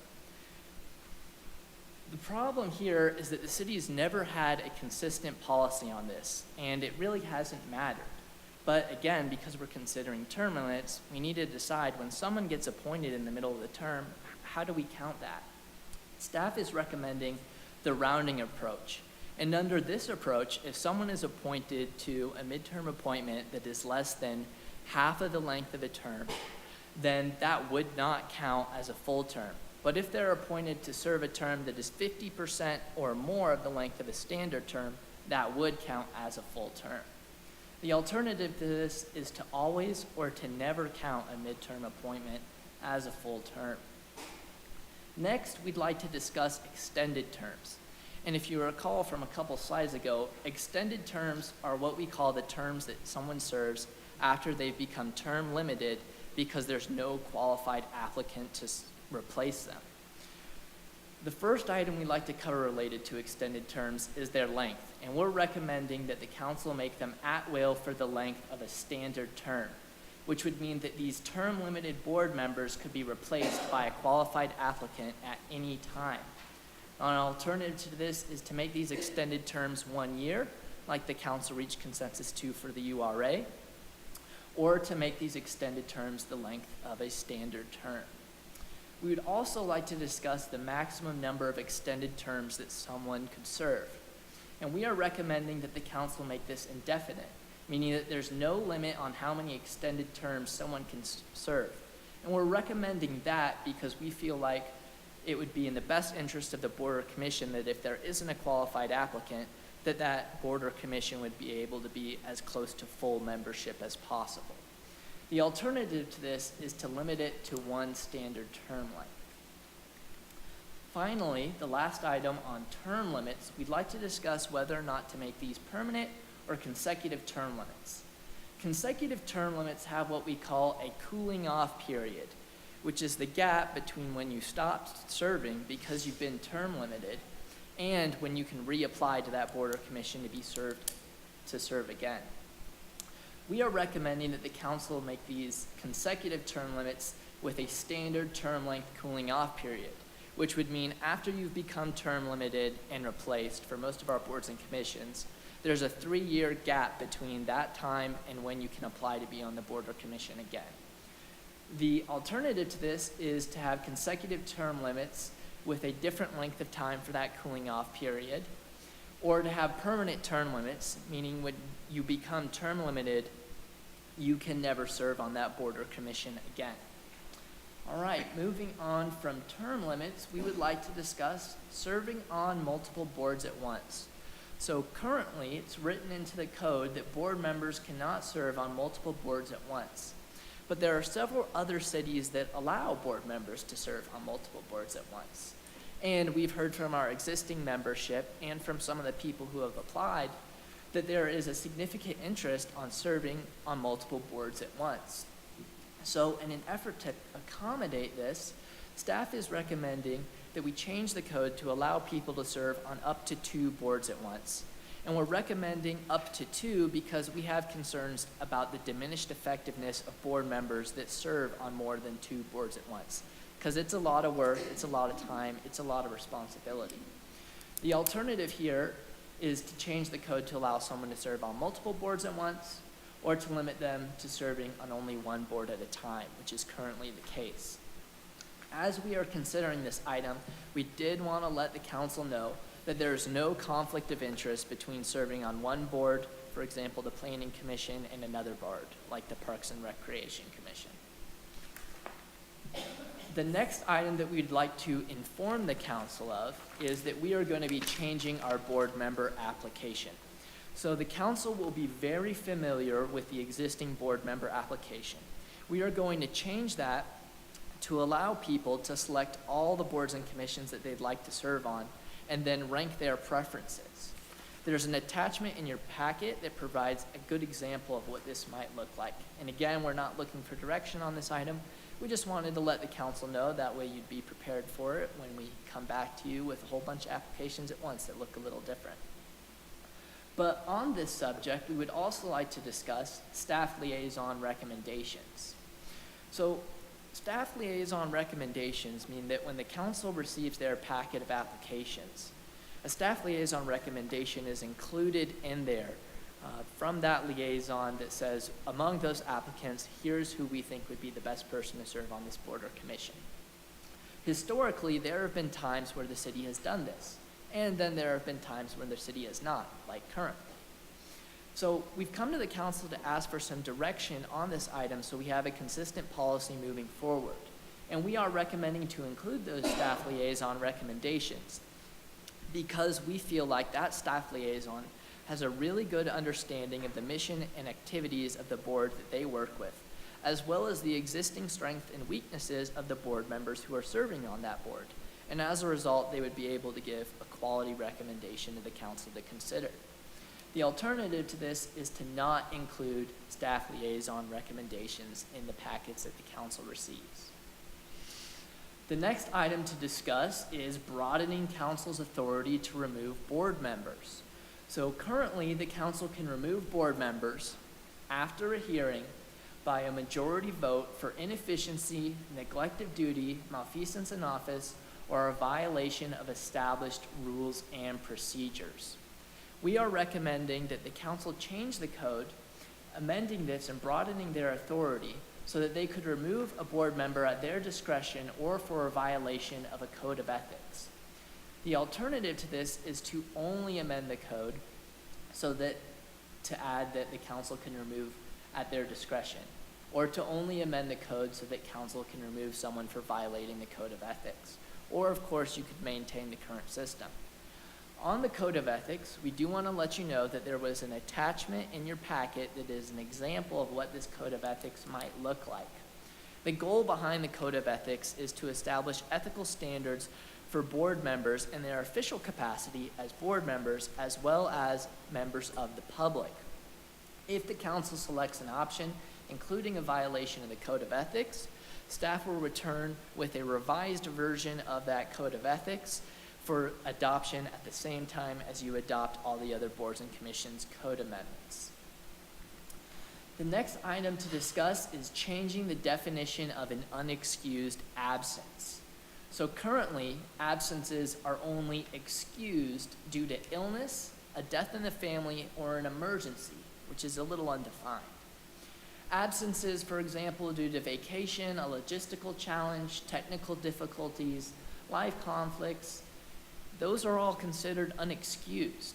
The problem here is that the city has never had a consistent policy on this, and it really hasn't mattered. But again, because we're considering term limits, we need to decide when someone gets appointed in the middle of the term, how do we count that? Staff is recommending the rounding approach. And under this approach, if someone is appointed to a midterm appointment that is less than half of the length of a term, then that would not count as a full term. But if they're appointed to serve a term that is 50% or more of the length of a standard term, that would count as a full term. The alternative to this is to always or to never count a midterm appointment as a full term. Next, we'd like to discuss extended terms. And if you recall from a couple slides ago, extended terms are what we call the terms that someone serves after they've become term limited because there's no qualified applicant to replace them. The first item we'd like to cover related to extended terms is their length, and we're recommending that the council make them at will for the length of a standard term, which would mean that these term-limited board members could be replaced by a qualified applicant at any time. An alternative to this is to make these extended terms 1 year, like the council reached consensus to for the URA, or to make these extended terms the length of a standard term. We would also like to discuss the maximum number of extended terms that someone could serve. And we are recommending that the council make this indefinite, meaning that there's no limit on how many extended terms someone can serve. And we're recommending that because we feel like it would be in the best interest of the board or commission that if there isn't a qualified applicant, that board or commission would be able to be as close to full membership as possible. The alternative to this is to limit it to 1 standard term length. Finally, the last item on term limits, we'd like to discuss whether or not to make these permanent or consecutive term limits. Consecutive term limits have what we call a cooling off period, which is the gap between when you stop serving because you've been term limited and when you can reapply to that board or commission to serve again. We are recommending that the council make these consecutive term limits with a standard term length cooling off period, which would mean after you've become term limited and replaced for most of our boards and commissions, there's a 3-year gap between that time and when you can apply to be on the board or commission again. The alternative to this is to have consecutive term limits with a different length of time for that cooling off period, or to have permanent term limits, meaning when you become term limited, you can never serve on that board or commission again. All right, moving on from term limits, we would like to discuss serving on multiple boards at once. So currently, it's written into the code that board members cannot serve on multiple boards at once. But there are several other cities that allow board members to serve on multiple boards at once. And we've heard from our existing membership and from some of the people who have applied that there is a significant interest on serving on multiple boards at once. So in an effort to accommodate this, staff is recommending that we change the code to allow people to serve on up to 2 boards at once. And we're recommending up to 2 because we have concerns about the diminished effectiveness of board members that serve on more than 2 boards at once. Because it's a lot of work, it's a lot of time, it's a lot of responsibility. The alternative here is to change the code to allow someone to serve on multiple boards at once, or to limit them to serving on only 1 board at a time, which is currently the case. As we are considering this item, we did want to let the council know that there is no conflict of interest between serving on 1 board, for example, the Planning Commission, and another board, like the Parks and Recreation Commission. The next item that we'd like to inform the council of is that we are going to be changing our board member application. So the council will be very familiar with the existing board member application. We are going to change that to allow people to select all the boards and commissions that they'd like to serve on and then rank their preferences. There's an attachment in your packet that provides a good example of what this might look like. And again, we're not looking for direction on this item. We just wanted to let the council know, that way you'd be prepared for it when we come back to you with a whole bunch of applications at once that look a little different. But on this subject, we would also like to discuss staff liaison recommendations. So staff liaison recommendations mean that when the council receives their packet of applications, a staff liaison recommendation is included in there from that liaison that says, among those applicants, here's who we think would be the best person to serve on this board or commission. Historically, there have been times where the city has done this, and then there have been times when the city has not, like currently. So we've come to the council to ask for some direction on this item so we have a consistent policy moving forward. And we are recommending to include those staff liaison recommendations because we feel like that staff liaison has a really good understanding of the mission and activities of the board that they work with, as well as the existing strengths and weaknesses of the board members who are serving on that board. And as a result, they would be able to give a quality recommendation to the council to consider. The alternative to this is to not include staff liaison recommendations in the packets that the council receives. The next item to discuss is broadening council's authority to remove board members. So currently, the council can remove board members after a hearing by a majority vote for inefficiency, neglect of duty, malfeasance in office, or a violation of established rules and procedures. We are recommending that the council change the code, amending this and broadening their authority so that they could remove a board member at their discretion or for a violation of a code of ethics. The alternative to this is to only amend the code so that to add that the council can remove at their discretion, or to only amend the code so that council can remove someone for violating the code of ethics. Or of course you could maintain the current system. On the code of ethics, we do want to let you know that there was an attachment in your packet that is an example of what this code of ethics might look like. The goal behind the code of ethics is to establish ethical standards for board members in their official capacity as board members, as well as members of the public. If the council selects an option, including a violation of the code of ethics, staff will return with a revised version of that code of ethics for adoption at the same time as you adopt all the other boards and commissions code amendments. The next item to discuss is changing the definition of an unexcused absence. So currently, absences are only excused due to illness, a death in the family, or an emergency, which is a little undefined. Absences, for example, due to vacation, a logistical challenge, technical difficulties, life conflicts, those are all considered unexcused.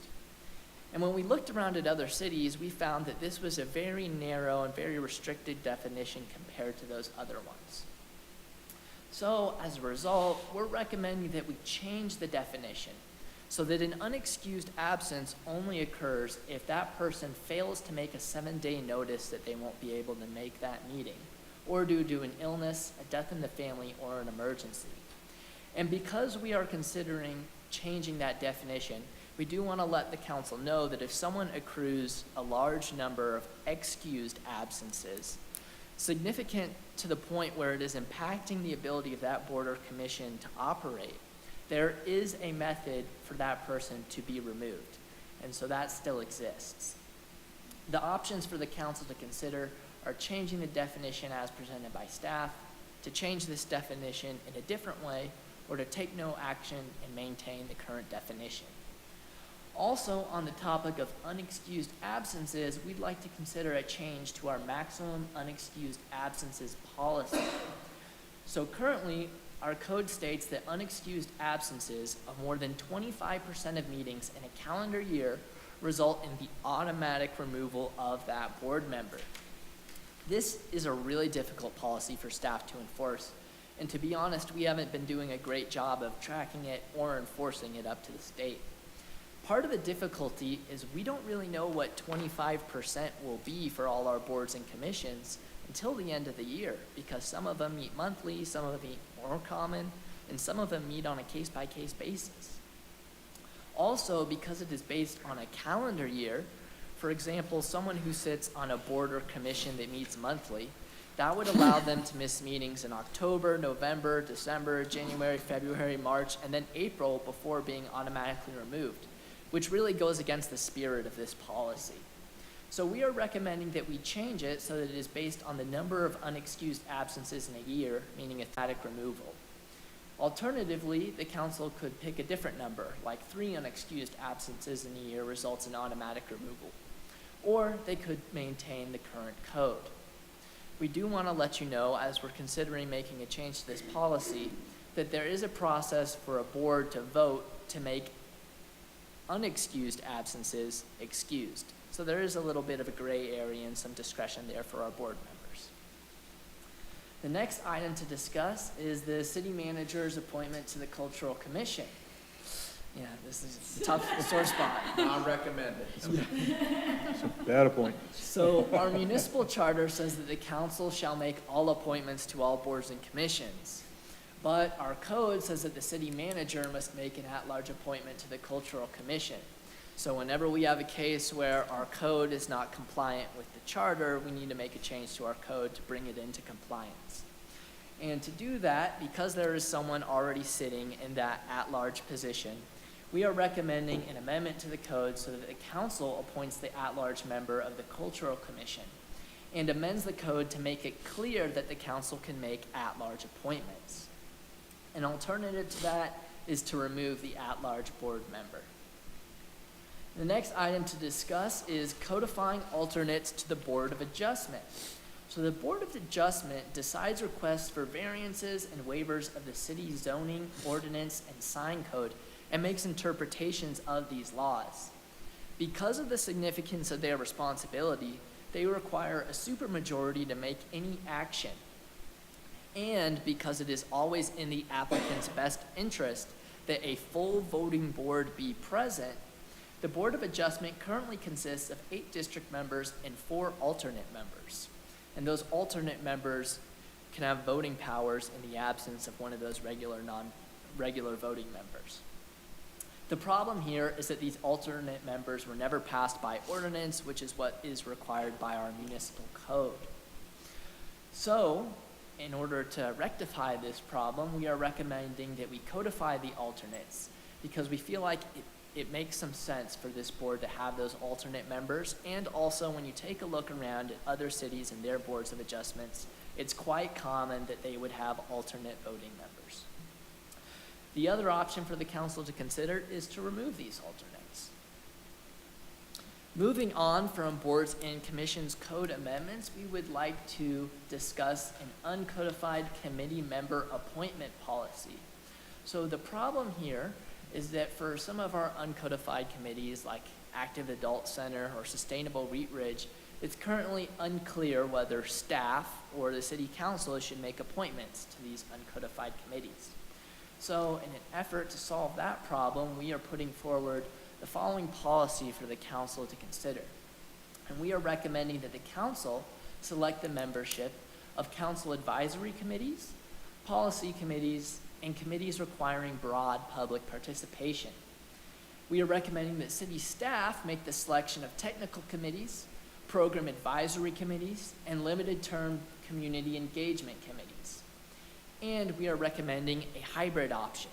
And when we looked around at other cities, we found that this was a very narrow and very restricted definition compared to those other ones. So as a result, we're recommending that we change the definition so that an unexcused absence only occurs if that person fails to make a 7-day notice that they won't be able to make that meeting, or due to an illness, a death in the family, or an emergency. And because we are considering changing that definition, we do want to let the council know that if someone accrues a large number of excused absences, significant to the point where it is impacting the ability of that board or commission to operate, there is a method for that person to be removed. And so that still exists. The options for the council to consider are changing the definition as presented by staff, to change this definition in a different way, or to take no action and maintain the current definition. Also, on the topic of unexcused absences, we'd like to consider a change to our maximum unexcused absences policy. So currently, our code states that unexcused absences of more than 25% of meetings in a calendar year result in the automatic removal of that board member. This is a really difficult policy for staff to enforce, and to be honest, we haven't been doing a great job of tracking it or enforcing it up to the state. Part of the difficulty is we don't really know what 25% will be for all our boards and commissions until the end of the year, because some of them meet monthly, some of them meet more common, and some of them meet on a case-by-case basis. Also, because it is based on a calendar year, for example, someone who sits on a board or commission that meets monthly, that would allow them to miss meetings in October, November, December, January, February, March, and then April before being automatically removed, which really goes against the spirit of this policy. So we are recommending that we change it so that it is based on the number of unexcused absences in a year, meaning a static removal. Alternatively, the council could pick a different number, like 3 unexcused absences in a year results in automatic removal. Or they could maintain the current code. We do want to let you know, as we're considering making a change to this policy, that there is a process for a board to vote to make unexcused absences excused. So there is a little bit of a gray area and some discretion there for our board members. The next item to discuss is the city manager's appointment to the Cultural Commission. Yeah, this is a tough sore spot. Not recommended. Bad appointment. So our municipal charter says that the council shall make all appointments to all boards and commissions. But our code says that the city manager must make an at-large appointment to the Cultural Commission. So whenever we have a case where our code is not compliant with the charter, we need to make a change to our code to bring it into compliance. And to do that, because there is someone already sitting in that at-large position, we are recommending an amendment to the code so that the council appoints the at-large member of the Cultural Commission and amends the code to make it clear that the council can make at-large appointments. An alternative to that is to remove the at-large board member. The next item to discuss is codifying alternates to the Board of Adjustment. So the Board of Adjustment decides requests for variances and waivers of the city's zoning, ordinance, and sign code and makes interpretations of these laws. Because of the significance of their responsibility, they require a supermajority to make any action. And because it is always in the applicant's best interest that a full voting board be present, the Board of Adjustment currently consists of 8 district members and 4 alternate members. And those alternate members can have voting powers in the absence of one of those regular voting members. The problem here is that these alternate members were never passed by ordinance, which is what is required by our municipal code. So, in order to rectify this problem, we are recommending that we codify the alternates because we feel like it makes some sense for this board to have those alternate members. And also, when you take a look around at other cities and their boards of adjustments, it's quite common that they would have alternate voting members. The other option for the council to consider is to remove these alternates. Moving on from boards and commissions code amendments, we would like to discuss an uncodified committee member appointment policy. So the problem here is that for some of our uncodified committees like Active Adult Center or Sustainable Wheat Ridge, it's currently unclear whether staff or the city council should make appointments to these uncodified committees. So in an effort to solve that problem, we are putting forward the following policy for the council to consider. And we are recommending that the council select the membership of council advisory committees, policy committees, and committees requiring broad public participation. We are recommending that city staff make the selection of technical committees, program advisory committees, and limited term community engagement committees. And we are recommending a hybrid option,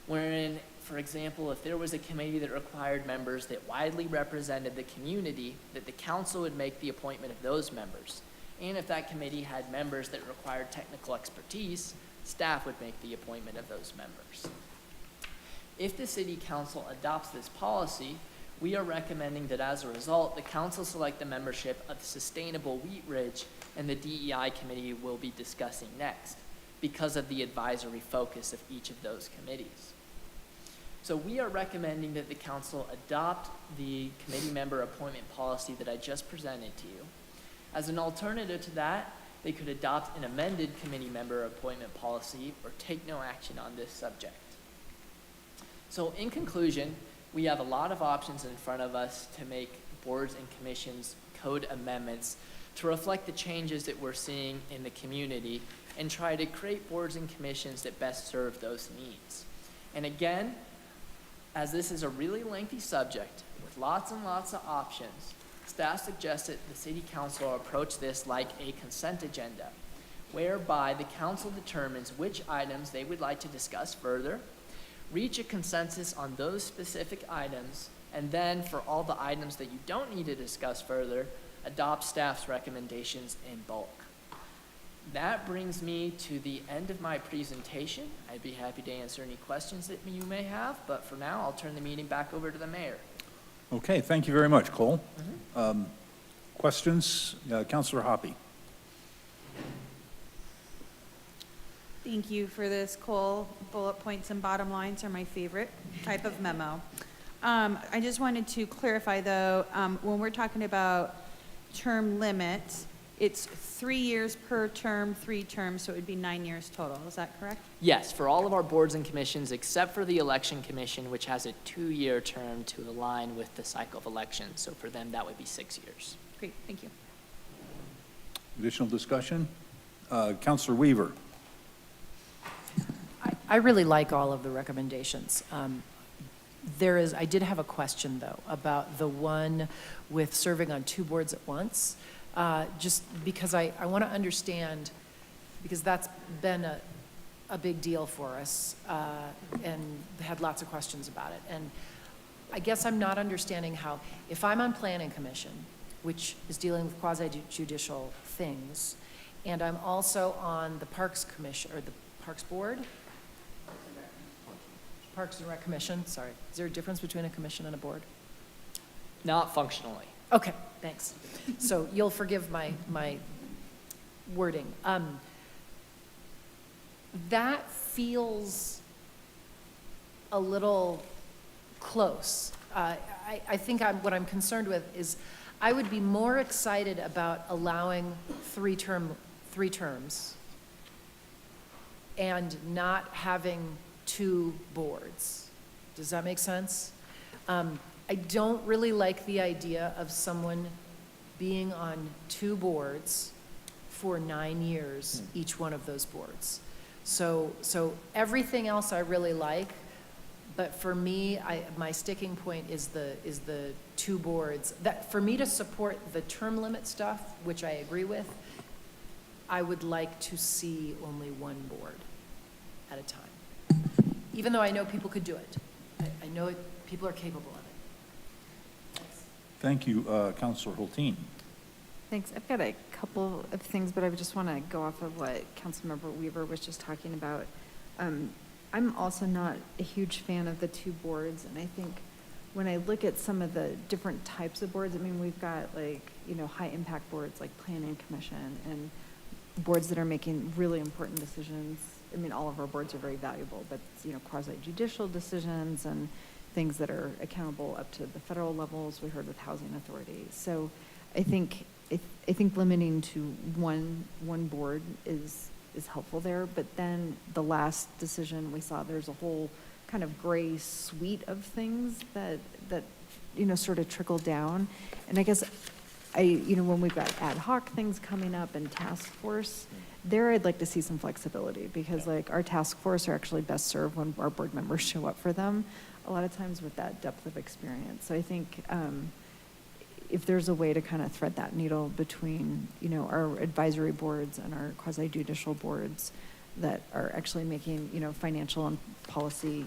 wherein, for example, if there was a committee that required members that widely represented the community, that the council would make the appointment of those members. And if that committee had members that required technical expertise, staff would make the appointment of those members. If the city council adopts this policy, we are recommending that as a result, the council select the membership of Sustainable Wheat Ridge and the DEI committee we'll be discussing next, because of the advisory focus of each of those committees. So we are recommending that the council adopt the committee member appointment policy that I just presented to you. As an alternative to that, they could adopt an amended committee member appointment policy or take no action on this subject. So in conclusion, we have a lot of options in front of us to make boards and commissions code amendments to reflect the changes that we're seeing in the community and try to create boards and commissions that best serve those needs. And again, As this is a really lengthy subject with lots and lots of options, staff suggested the city council approach this like a consent agenda, whereby the council determines which items they would like to discuss further, reach a consensus on those specific items, and then for all the items that you don't need to discuss further, adopt staff's recommendations in bulk. That brings me to the end of my presentation. I'd be happy to answer any questions that you may have, but for now, I'll turn the meeting back over to the mayor. Okay, thank you very much, Cole. Questions? Councilor Hoppe. Thank you for this, Cole. Bullet points and bottom lines are my favorite type of memo. I just wanted to clarify, though, when we're talking about term limits, it's 3 years per term, 3 terms, so it would be 9 years total. Is that correct? Yes, for all of our boards and commissions, except for the election commission, which has a 2-year term to align with the cycle of elections. So for them, that would be 6 years. Great, thank you. Additional discussion? Councilor Weaver. I really like all of the recommendations. I did have a question, though, about the one with serving on 2 boards at once. Just because I want to understand, because that's been a big deal for us, and had lots of questions about it. And I guess I'm not understanding how, if I'm on Planning Commission, which is dealing with quasi-judicial things, and I'm also on the Parks Commission, or the Parks Board? Parks and Rec Commission, sorry. Is there a difference between a commission and a board? Not functionally. Okay, thanks. So you'll forgive my wording. That feels a little close. I think what I'm concerned with is I would be more excited about allowing 3 terms and not having 2 boards. Does that make sense? I don't really like the idea of someone being on 2 boards for 9 years, each one of those boards. So everything else I really like, but for me, my sticking point is the 2 boards. That for me to support the term limit stuff, which I agree with, I would like to see only 1 board at a time. Even though I know people could do it. I know people are capable of it. Thank you, Councilor Hulteen. Thanks. I've got a couple of things, but I just want to go off of what Councilmember Weaver was just talking about. I'm also not a huge fan of the 2 boards, and I think when I look at some of the different types of boards, I mean, we've got high impact boards like Planning Commission and boards that are making really important decisions. I mean, all of our boards are very valuable, but quasi-judicial decisions and things that are accountable up to the federal levels. We heard with housing authorities. So I think limiting to one board is helpful there. But then the last decision we saw, there's a whole kind of gray suite of things that sort of trickle down. And I guess when we've got ad hoc things coming up and task force, there I'd like to see some flexibility, because our task force are actually best served when our board members show up for them, a lot of times with that depth of experience. So I think if there's a way to kind of thread that needle between our advisory boards and our quasi-judicial boards that are actually making financial and policy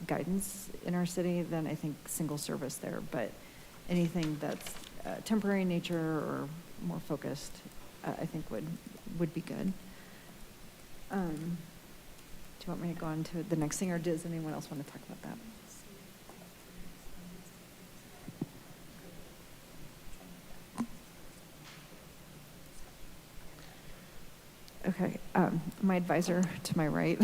guidance in our city, then I think single service there. But anything that's temporary in nature or more focused, I think would be good. Do you want me to go on to the next thing, or does anyone else want to talk about that? Okay, my advisor to my right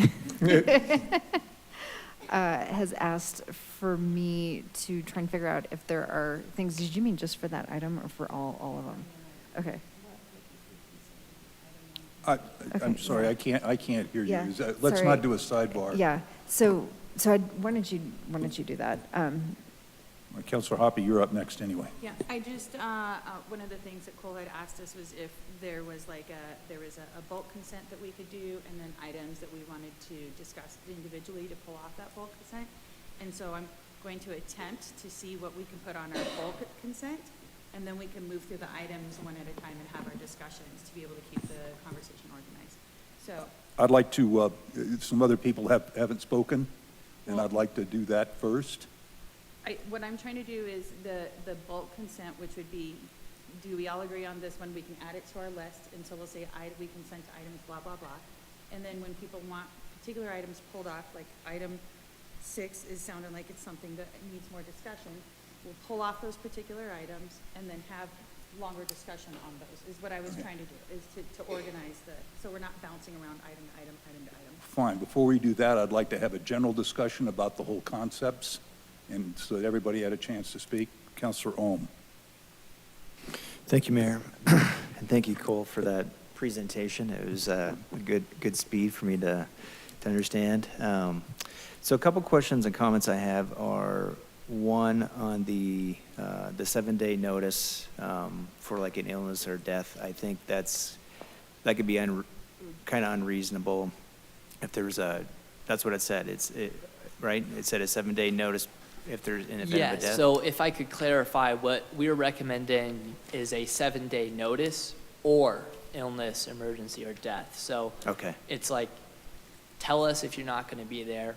has asked for me to try and figure out if there are things. Did you mean just for that item or for all of them? Okay. I'm sorry, I can't hear you. Yeah, Let's sorry. not do a sidebar. Yeah. So why don't you do that? Councilor Hoppe, you're up next anyway. Yeah, I just, one of the things that Cole had asked us was if there was a bulk consent that we could do, and then items that we wanted to discuss individually to pull off that bulk consent. And so I'm going to attempt to see what we can put on our bulk consent, and then we can move through the items one at a time and have our discussions to be able to keep the conversation organized. So, I'd like to, some other people haven't spoken, and I'd like to do that first. what I'm trying to do is the bulk consent, which would be, do we all agree on this one? We can add it to our list, and so we'll say, we consent to items, blah, blah, blah. And then when people want particular items pulled off, like item 6 is sounding like it's something that needs more discussion, we'll pull off those particular items and then have longer discussion on those, is what I was trying to do, is to organize so we're not bouncing around item to item, item to item. Fine. Before we do that, I'd like to have a general discussion about the whole concepts, and so that everybody had a chance to speak. Councilor Ohm. Thank you, Mayor. And thank you, Cole, for that presentation. It was a good speed for me to understand. So a couple questions and comments I have are, one, on the 7-day notice for like an illness or death. I think that could be kind of unreasonable. If there's that's what it said. Right? It said a 7-day notice if there's an event of a Yes, death. so if I could clarify, what we're recommending is a 7-day notice or illness, emergency, or death. So Okay. it's like, tell us if you're not going to be there,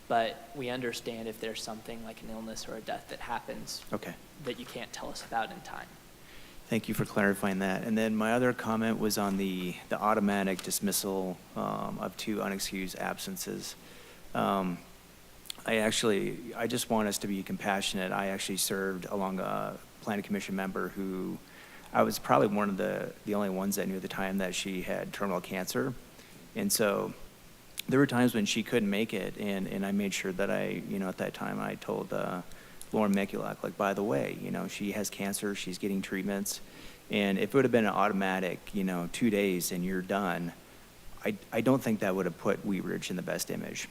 but we understand if there's something like an illness or a death that happens Okay. that you can't tell us about in time. Thank you for clarifying that. And then my other comment was on the automatic dismissal of 2 unexcused absences. I just want us to be compassionate. I actually served along a planning commission member who, I was probably one of the only ones that knew at the time that she had terminal cancer. And so there were times when she couldn't make it, and I made sure that at that time I told Lauren Mikulak, like, by the way, she has cancer, she's getting treatments, and if it would have been an automatic, 2 days and you're done, I don't think that would have put Wheat Ridge in the best image.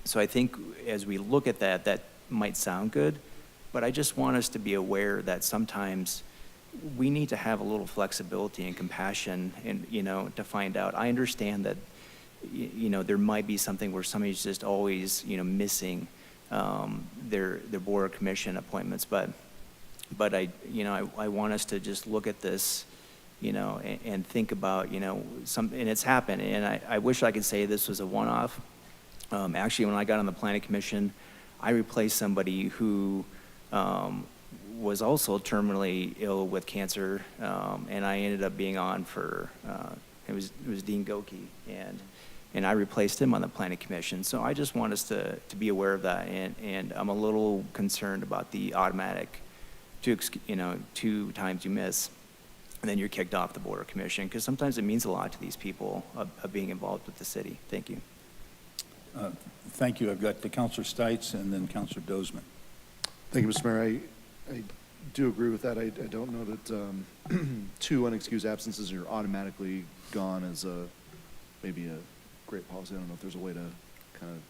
So I think as we look at that might sound good, but I just want us to be aware that sometimes we need to have a little flexibility and compassion and, to find out. I understand that, there might be something where somebody's just always, missing their board or commission appointments, but I want us to just look at this, and think about, and it's happened, and I wish I could say this was a one-off. Actually, when I got on the planning commission, I replaced somebody who was also terminally ill with cancer, and I ended up being on for, it was Dean Goki, and I replaced him on the planning commission. So I just want us to be aware of that, and I'm a little concerned about the automatic 2 times you miss, and then you're kicked off the board or commission, because sometimes it means a lot to these people of being involved with the city. Thank you. Thank you. I've got the Councilor Stites and then Councilor Dozman. Thank you, Mr. Mayor. I do agree with that. I don't know that 2 unexcused absences are automatically gone as maybe a great policy. I don't know if there's a way to kind of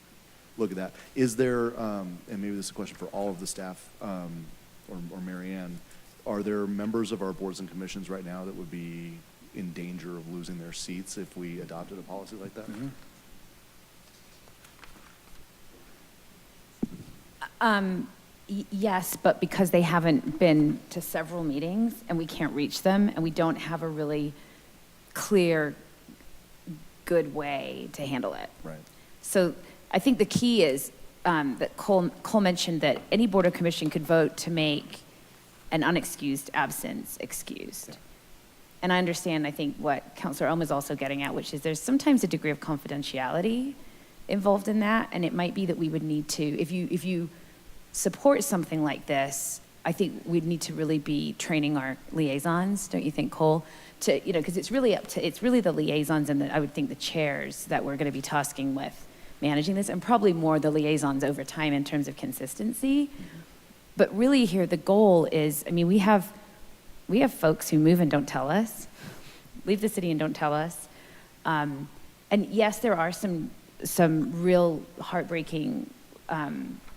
look at that. Is there, and maybe this is a question for all of the staff or Mary Ann, are there members of our boards and commissions right now that would be in danger of losing their seats if we adopted a policy like that? Mm-hmm. Yes, but because they haven't been to several meetings and we can't reach them and we don't have a really clear, good way to handle it. Right. So I think the key is that Cole mentioned that any board or commission could vote to make an unexcused absence excused. And I understand, I think, what Councilor Ohm is also getting at, which is there's sometimes a degree of confidentiality involved in that, and it might be that we would need to, if you support something like this, I think we'd need to really be training our liaisons, don't you think, Cole? To, because it's really the liaisons and I would think the chairs that we're going to be tasking with managing this, and probably more the liaisons over time in terms of consistency. But really here, the goal is, we have folks who move and don't tell us, leave the city and don't tell us. And yes, there are some real heartbreaking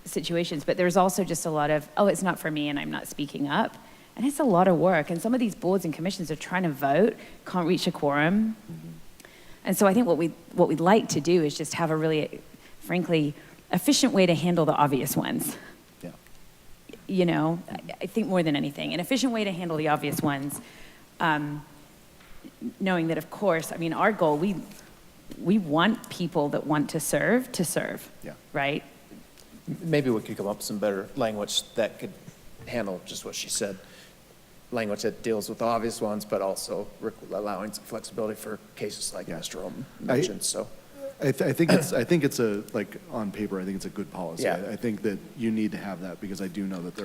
situations, but there's also just a lot of, it's not for me and I'm not speaking up. And it's a lot of work. And some of these boards and commissions are trying to vote, can't reach a quorum. And so I think what we'd like to do is just have a really, frankly, efficient way to handle the obvious ones. Yeah. You know, I think more than anything, an efficient way to handle the obvious ones, knowing that, of course, I mean, our goal, we want people that want to serve, Yeah. right? Maybe we could come up with some better language that could handle just what she said. Language that deals with the obvious ones, but also allowing some flexibility for cases like Mr. Ohm mentioned, so. I think it's a, like, on paper, I think it's a good policy. Yeah. I think that you need to have that because I do know that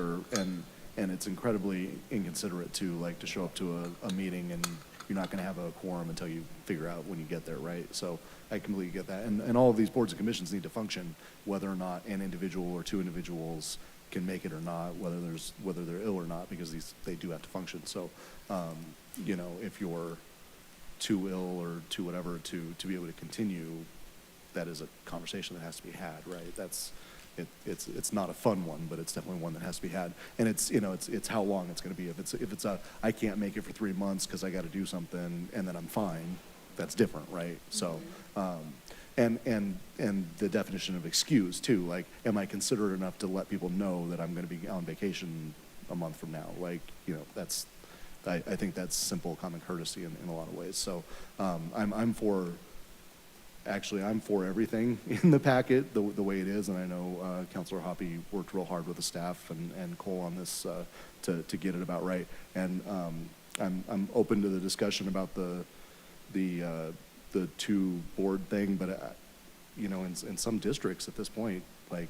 and it's incredibly inconsiderate to, like, to show up to a meeting and you're not going to have a quorum until you figure out when you get there, right? So I completely get that. And all of these boards and commissions need to function whether or not an individual or two individuals can make it or not, whether they're ill or not, because they do have to function. So, you know, if you're too ill or too whatever to be able to continue, that is a conversation that has to be had, right? It's not a fun one, but it's definitely one that has to be had. And it's, you know, it's how long it's going to be. If it's I can't make it for 3 months because I got to do something and then I'm fine, that's different, right? So, and the definition of excuse too, like, am I considerate enough to let people know that I'm going to be on vacation a month from now? Like, you know, I think that's simple common courtesy in a lot of ways. So, I'm for everything in the packet the way it is, and I know Councilor Hoppe worked real hard with the staff and Cole on this to get it about right. And I'm open to the discussion about the two board thing, but you know, in some districts at this point, like,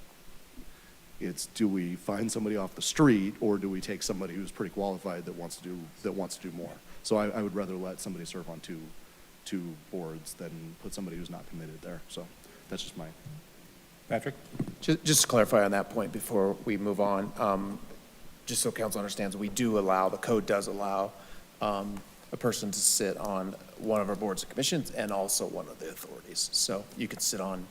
it's, do we find somebody off the street or do we take somebody who's pretty qualified that wants to do more? So I would rather let somebody serve on two boards than put somebody who's not committed there. So that's just my. Patrick? Just to clarify on that point before we move on, just so council understands, we do allow, the code does allow a person to sit on one of our boards and commissions and also one of the authorities. So you could sit on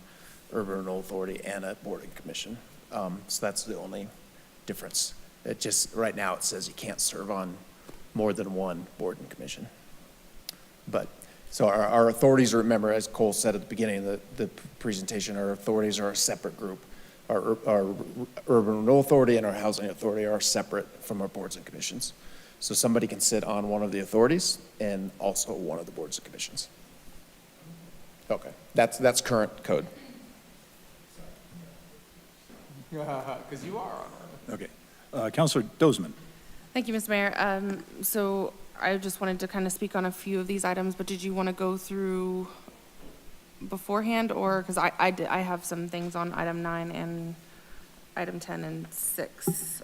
Urban Renewal Authority and a board and commission. So that's the only difference. It just, right now it says you can't serve on more than one board and commission. But, so our authorities, remember, as Cole said at the beginning of the presentation, our authorities are a separate group. Our Urban Renewal Authority and our Housing Authority are separate from our boards and commissions. So somebody can sit on one of the authorities and also one of the boards and commissions. Okay, that's current code. Because you are on Okay. Councilor Dozeman. Thank you, Mr. Mayor. So I just wanted to kind of speak on a few of these items, but did you want to go through beforehand, or, because I have some things on item 9 and item 10 and 6.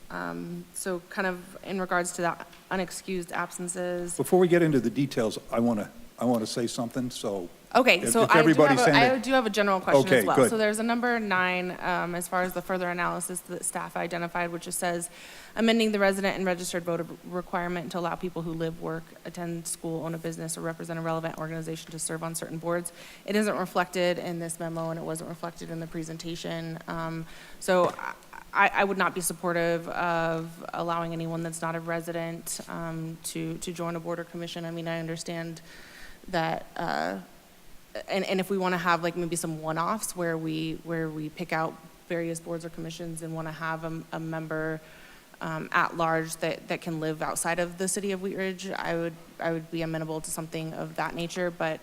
So kind of in regards to that unexcused absences. Before we get into the details, I want to say something, so. Okay, if so I everybody's do have a general question Okay, as well. good. So there's a number 9, as far as the further analysis that staff identified, which just says amending the resident and registered voter requirement to allow people who live, work, attend school, own a business, or represent a relevant organization to serve on certain boards. It isn't reflected in this memo, and it wasn't reflected in the presentation. So I would not be supportive of allowing anyone that's not a resident to join a board or commission. I mean, I understand that. And if we want to have like maybe some one-offs where we pick out various boards or commissions and want to have a member at large that can live outside of the city of Wheat Ridge, I would be amenable to something of that nature. But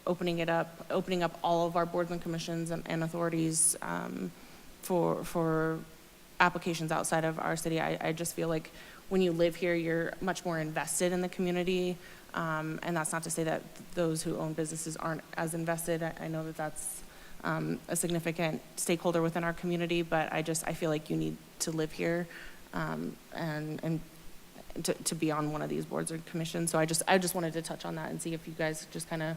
opening up all of our boards and commissions and authorities for applications outside of our city, I just feel like when you live here, you're much more invested in the community. And that's not to say that those who own businesses aren't as invested. I know that that's a significant stakeholder within our community, but I feel like you need to live here and to be on one of these boards or commissions. So I just wanted to touch on that and see if you guys just kind of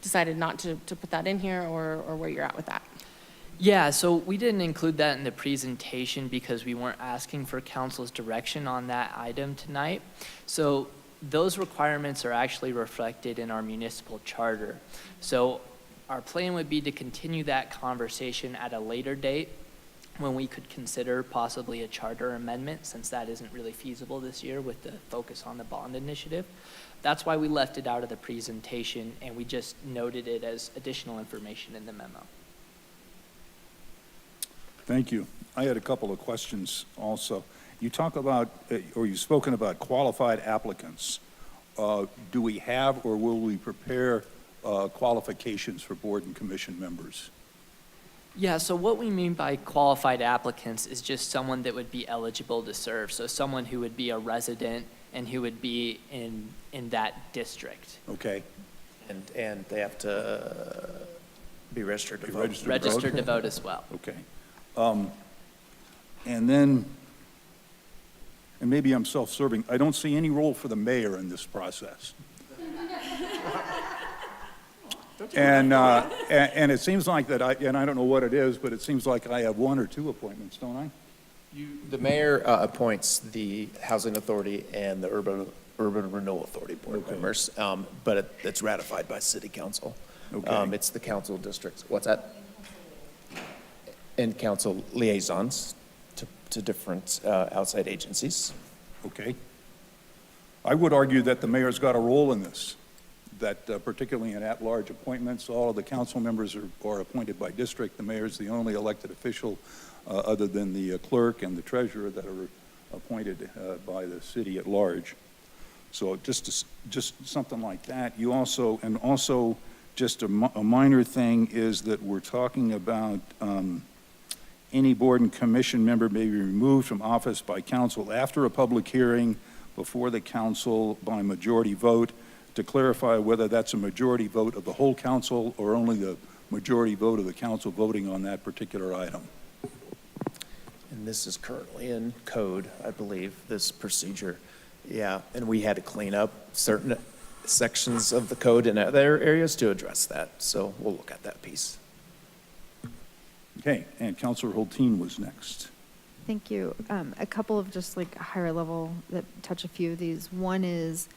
decided not to put that in here or where you're at with that. Yeah, so we didn't include that in the presentation because we weren't asking for council's direction on that item tonight. So those requirements are actually reflected in our municipal charter. So our plan would be to continue that conversation at a later date when we could consider possibly a charter amendment, since that isn't really feasible this year with the focus on the bond initiative. That's why we left it out of the presentation, and we just noted it as additional information in the memo. Thank you. I had a couple of questions also. You talk about, or you've spoken about qualified applicants. Do we have or will we prepare qualifications for board and commission members? Yeah, so what we mean by qualified applicants is just someone that would be eligible to serve. So someone who would be a resident and who would be in that district. Okay. And they have to be registered to vote. Registered to vote as well. Okay. And then, and maybe I'm self-serving, I don't see any role for the mayor in this process. And it seems like that and I don't know what it is, but it seems like I have 1 or 2 appointments, don't I? The mayor appoints the Housing Authority and the Urban Renewal Authority board members, but it's ratified by city council. Okay. It's the council districts. What's that? And council liaisons to different outside agencies. Okay. I would argue that the mayor's got a role in this, that particularly in at-large appointments, all of the council members are appointed by district. The mayor's the only elected official other than the clerk and the treasurer that are appointed by the city at large. So just something like that. You also, and also just a minor thing is that we're talking about any board and commission member may be removed from office by council after a public hearing before the council by majority vote, to clarify whether that's a majority vote of the whole council or only the majority vote of the council voting on that particular item. And this is currently in code, I believe, this procedure. Yeah, and we had to clean up certain sections of the code in other areas to address that. So we'll look at that piece. Okay, and Councilor Hulteen was next. Thank you. A couple of just like higher level that touch a few of these. One is,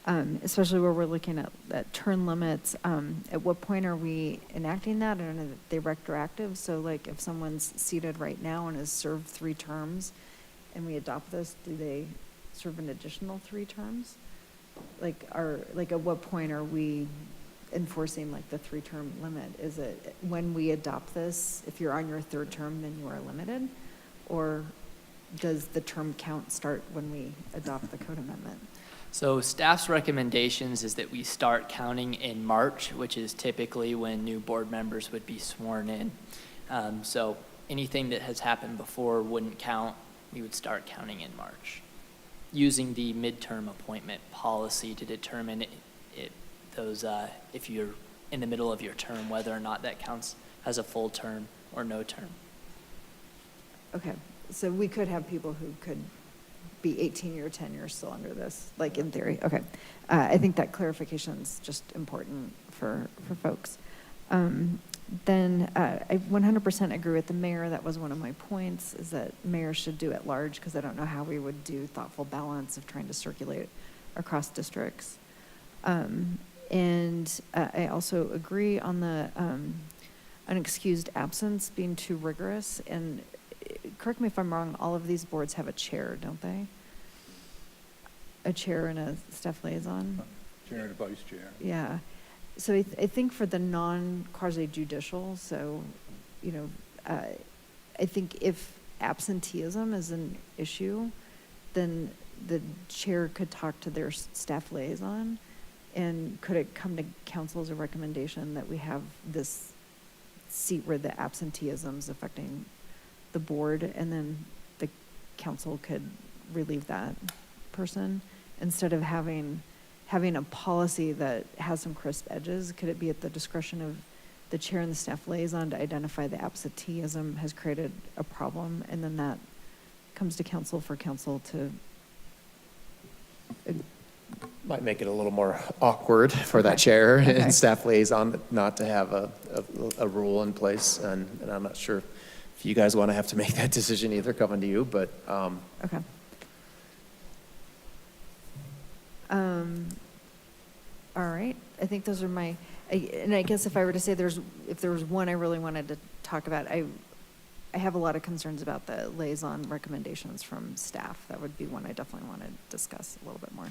especially where we're looking at term limits, at what point are we enacting that? I don't know that they're retroactive. So like if someone's seated right now and has served 3 terms and we adopt this, do they serve an additional 3 terms? Like at what point are we enforcing like the 3-term limit? Is it when we adopt this, if you're on your 3rd term, then you are limited? Or does the term count start when we adopt the code amendment? So staff's recommendations is that we start counting in March, which is typically when new board members would be sworn in. So anything that has happened before wouldn't count. We would start counting in March, using the midterm appointment policy to determine if you're in the middle of your term, whether or not that counts as a full term or no term. Okay, so we could have people who could be 18-year tenure still under this, like in theory. Okay, I think that clarification is just important for folks. Then I 100% agree with the mayor. That was one of my points, is that mayors should do at large, because I don't know how we would do thoughtful balance of trying to circulate across districts. And I also agree on the unexcused absence being too rigorous. And correct me if I'm wrong, all of these boards have a chair, don't they? A chair and a staff liaison? Chair and a vice chair. Yeah. So I think for the non-quasi judicial, so, you know, I think if absenteeism is an issue, then the chair could talk to their staff liaison. And could it come to council as a recommendation that we have this seat where the absenteeism is affecting the board, and then the council could relieve that person instead of having a policy that has some crisp edges? Could it be at the discretion of the chair and the staff liaison to identify the absenteeism has created a problem, and then that comes to council for council to Might make it a little more awkward for that chair and staff liaison not to have a rule in place. And I'm not sure if you guys want to have to make that decision either, coming to you, but. Okay. All right. I think those are my, and I guess if I were to say if there was one I really wanted to talk about, I have a lot of concerns about the liaison recommendations from staff. That would be one I definitely want to discuss a little bit more.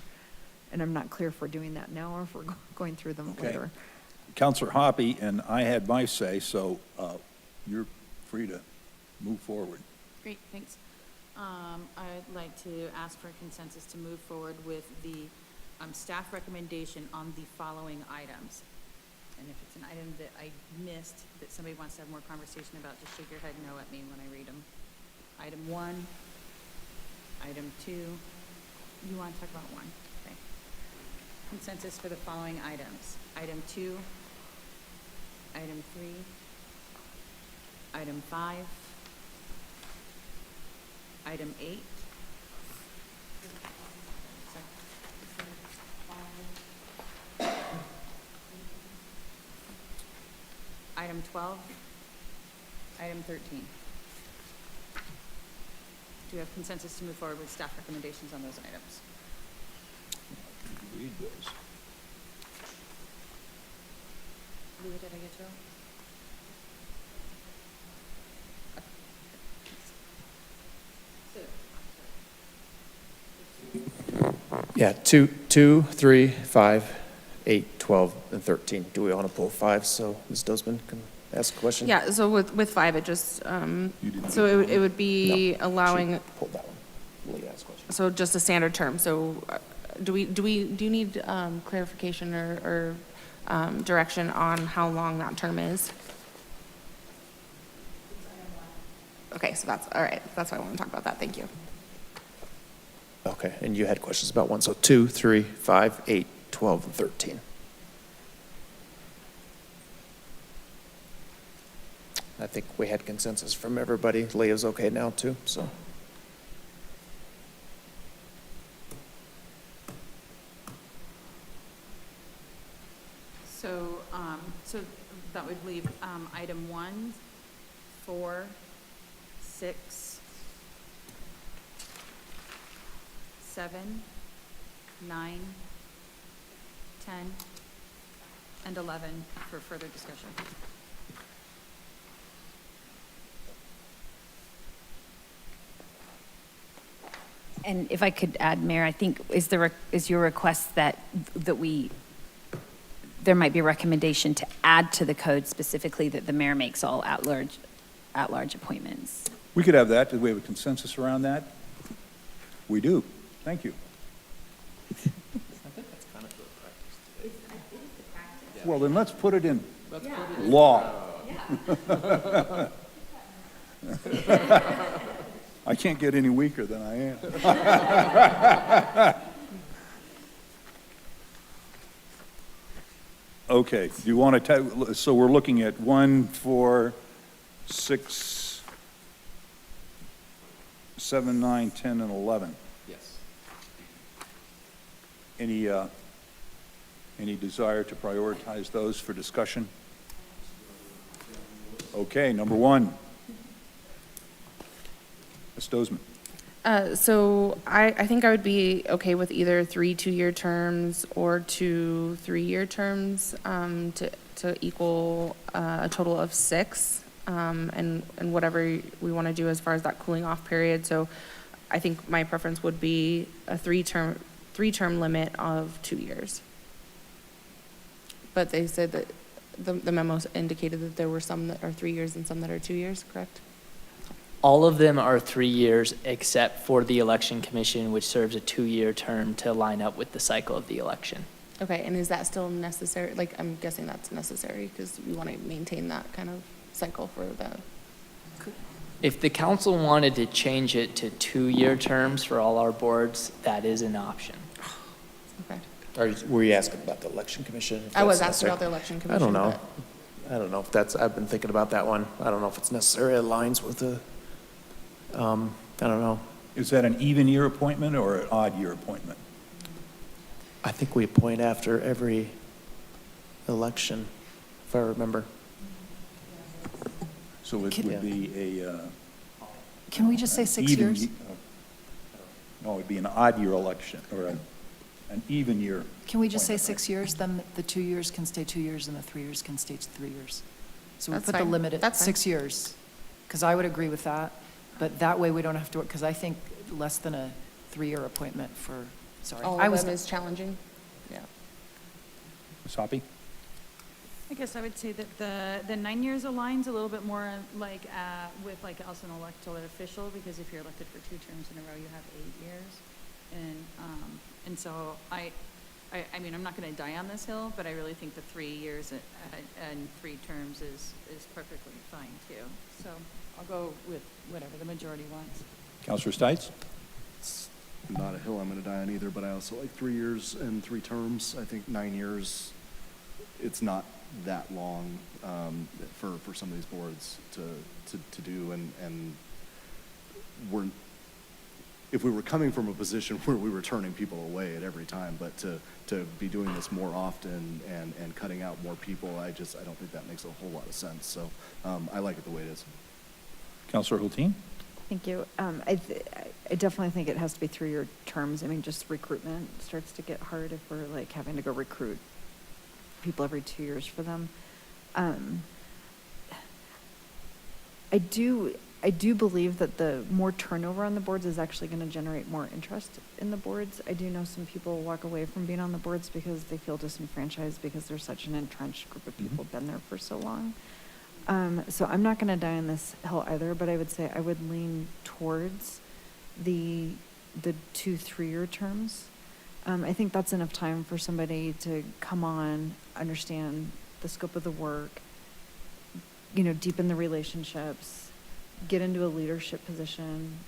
And I'm not clear if we're doing that now or if we're going through them later. Councilor Hoppy and I had my say, so you're free to move forward. Great, thanks. I'd like to ask for a consensus to move forward with the staff recommendation on the following items. And if it's an item that I missed, that somebody wants to have more conversation about, just shake your head no at me when I read them. Item 1, item 2, you want to talk about 1? Okay. Consensus for the following items. Item 2, item 3, item 5, item 8. Item 12, item 13. Do you have consensus to move forward with staff recommendations on those items? Read those. Leah, did I get you all? Yeah, 2, 3, 5, 8, 12, and 13. Do we want to pull 5 so Ms. Dosman can ask a question? Yeah, so with 5, it just, so it would be allowing, Pulled that one. Leah asked a question. so just a standard term. So do you need clarification or direction on how long that term is? Okay, so that's, all right, that's why I want to talk about that. Thank you. Okay, and you had questions about 1. So 2, 3, 5, 8, 12, and 13. I think we had consensus from everybody. Leah's okay now too, so. So that would leave item 1, 4, 6, 7, 9, 10, and 11 for further discussion. And if I could add, Mayor, I think is your request that there might be a recommendation to add to the code specifically that the mayor makes all at-large appointments. We could have that. Do we have a consensus around that? We do. Thank you. Well, then let's put it in law. I can't get any weaker than I am. Okay, do you want to, so we're looking at 1, 4, 6, 7, 9, 10, and 11. Yes. Any desire to prioritize those for discussion? Okay, number 1. Ms. Dosman. So I think I would be okay with either 3 2-year terms or 2 3-year terms to equal a total of 6, and whatever we want to do as far as that cooling off period. So I think my preference would be a 3-term limit of 2 years. But they said that the memo indicated that there were some that are 3 years and some that are 2 years, correct? All of them are 3 years except for the election commission, which serves a 2-year term to line up with the cycle of the election. Okay, and is that still necessary? Like, I'm guessing that's necessary because we want to maintain that kind of cycle for the. If the council wanted to change it to 2-year terms for all our boards, that is an option. Okay. Were you asking about the election commission? If I was that's asking about the necessary? election I commission. don't know. I don't know if that's, I've been thinking about that one. I don't know if it's necessary, it aligns with the, I don't know. Is that an even year appointment or an odd year appointment? I think we appoint after every election, if I remember. So it would be a. Can we just say 6 even years? ye- No, it'd be an odd year election, or an even year. Can we just say 6 years, then the 2 years can stay 2 years and the 3 years can stay 3 years? So we That's put the fine. limit at That's fine. 6 years, because I would agree with that, but that way we don't have to, because I think less than a 3-year appointment for, sorry. All I of was them is challenging? Yeah. Ms. Hoppe? I guess I would say that the 9 years aligns a little bit more like with like also an elected official, because if you're elected for 2 terms in a row, you have 8 years. And so I mean, I'm not going to die on this hill, but I really think the 3 years and 3 terms is perfectly fine too. So I'll go with whatever the majority wants. Councilor Stites? It's not a hill I'm going to die on either, but I also like 3 years and 3 terms. I think 9 years, it's not that long for some of these boards to do, and if we were coming from a position where we were turning people away at every time, but to be doing this more often and cutting out more people, I don't think that makes a whole lot of sense. So I like it the way it is. Councilor Hulteen? Thank you. I definitely think it has to be 3-year terms. I mean, just recruitment starts to get hard if we're like having to go recruit people every 2 years for them. I do believe that the more turnover on the boards is actually going to generate more interest in the boards. I do know some people walk away from being on the boards because they feel disenfranchised because there's such an entrenched group of people been there for so long. So I'm not going to die on this hill either, but I would say I would lean towards the 2 3-year terms. I think that's enough time for somebody to come on, understand the scope of the work, deepen the relationships, get into a leadership position,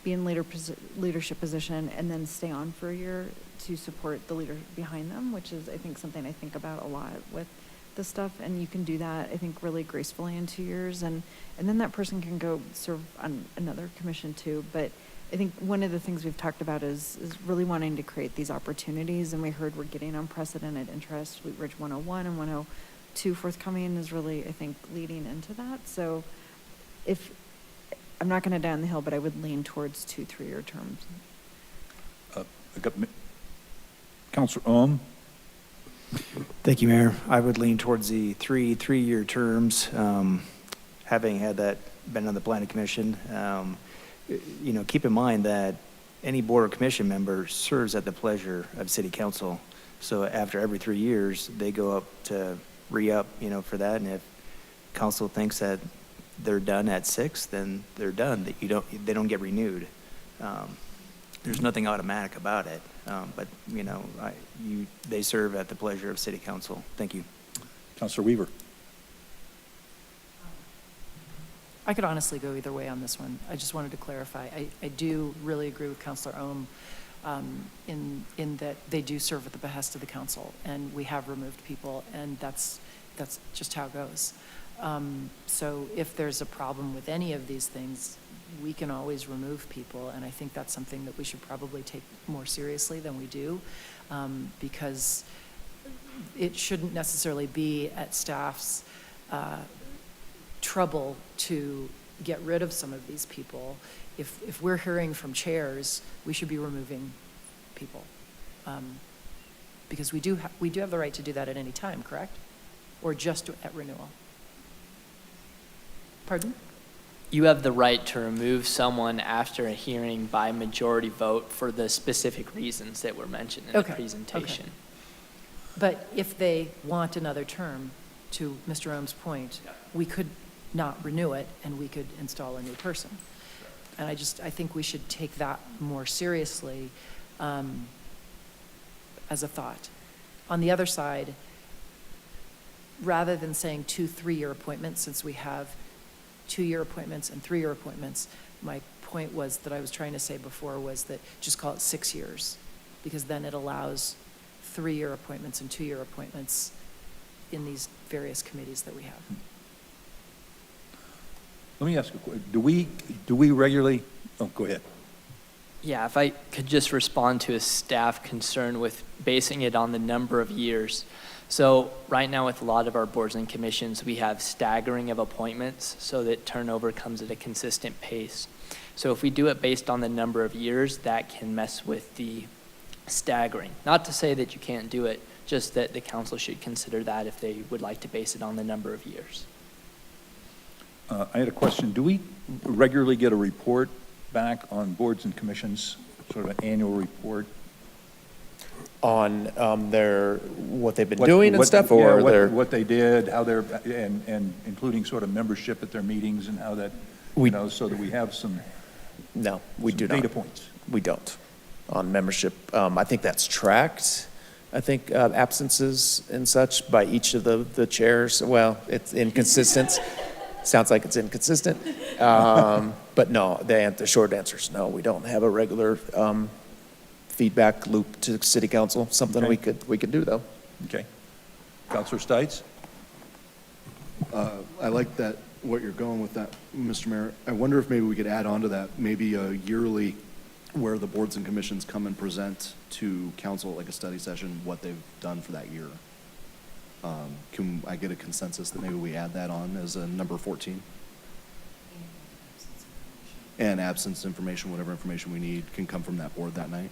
be in leadership position, and then stay on for a year to support the leader behind them, which is, I think, something I think about a lot with this stuff. And you can do that, I think, really gracefully in 2 years. And then that person can go serve on another commission too. But I think one of the things we've talked about is really wanting to create these opportunities. And we heard we're getting unprecedented interest. Wheat Ridge 101 and 102 forthcoming is really, I think, leading into that. So if I'm not going to die on the hill, but I would lean towards 2 3-year terms. Councilor Ohm? Thank you, Mayor. I would lean towards the three-year terms. Having had that been on the planning commission, keep in mind that any board or commission member serves at the pleasure of city council. So after every 3 years, they go up to re-up, for that. And if council thinks that they're done at 6, then they're done. They don't get renewed. There's nothing automatic about it. But they serve at the pleasure of city council. Thank you. Councilor Weaver? I could honestly go either way on this one. I just wanted to clarify. I do really agree with Councilor Ohm in that they do serve at the behest of the council, and we have removed people, and that's just how it goes. So if there's a problem with any of these things, we can always remove people, and I think that's something that we should probably take more seriously than we do, because it shouldn't necessarily be at staff's trouble to get rid of some of these people. If we're hearing from chairs, we should be removing people, because we do have the right to do that at any time, correct? Or just at renewal? Pardon? You have the right to remove someone after a hearing by majority vote for the specific reasons that were mentioned in the presentation. Okay. But if they want another term, to Mr. Ohm's point, we could not renew it and we could install a new person. And I think we should take that more seriously as a thought. On the other side, rather than saying 2 3-year appointments, since we have 2-year appointments and 3-year appointments, my point was that I was trying to say before was that just call it 6 years, because then it allows 3-year appointments and 2-year appointments in these various committees that we have. Let me ask a question. Do we regularly, go ahead. Yeah, if I could just respond to a staff concern with basing it on the number of years. So right now with a lot of our boards and commissions, we have staggering of appointments so that turnover comes at a consistent pace. So if we do it based on the number of years, that can mess with the staggering. Not to say that you can't do it, just that the council should consider that if they would like to base it on the number of years. I had a question. Do we regularly get a report back on boards and commissions, sort of an annual report? On what they've been What- doing and what- stuff, yeah, or what- their? What they did, how they're, and including sort of membership at their meetings and how that, you know, so that we have some. No, we some do not. Data points. We don't. On membership, I think that's tracked. I think absences and such by each of the chairs. Well, it's inconsistent. Sounds like it's inconsistent. But no, the short answer is no. We don't have a regular feedback loop to city council. Something we could do though. Okay. Counselor Stites? I like that, what you're going with that, Mr. Mayor. I wonder if maybe we could add on to that, maybe a yearly, where the boards and commissions come and present to council, like a study session, what they've done for that year. Can I get a consensus that maybe we add that on as a number 14? And absence information, whatever information we need can come from that board that night?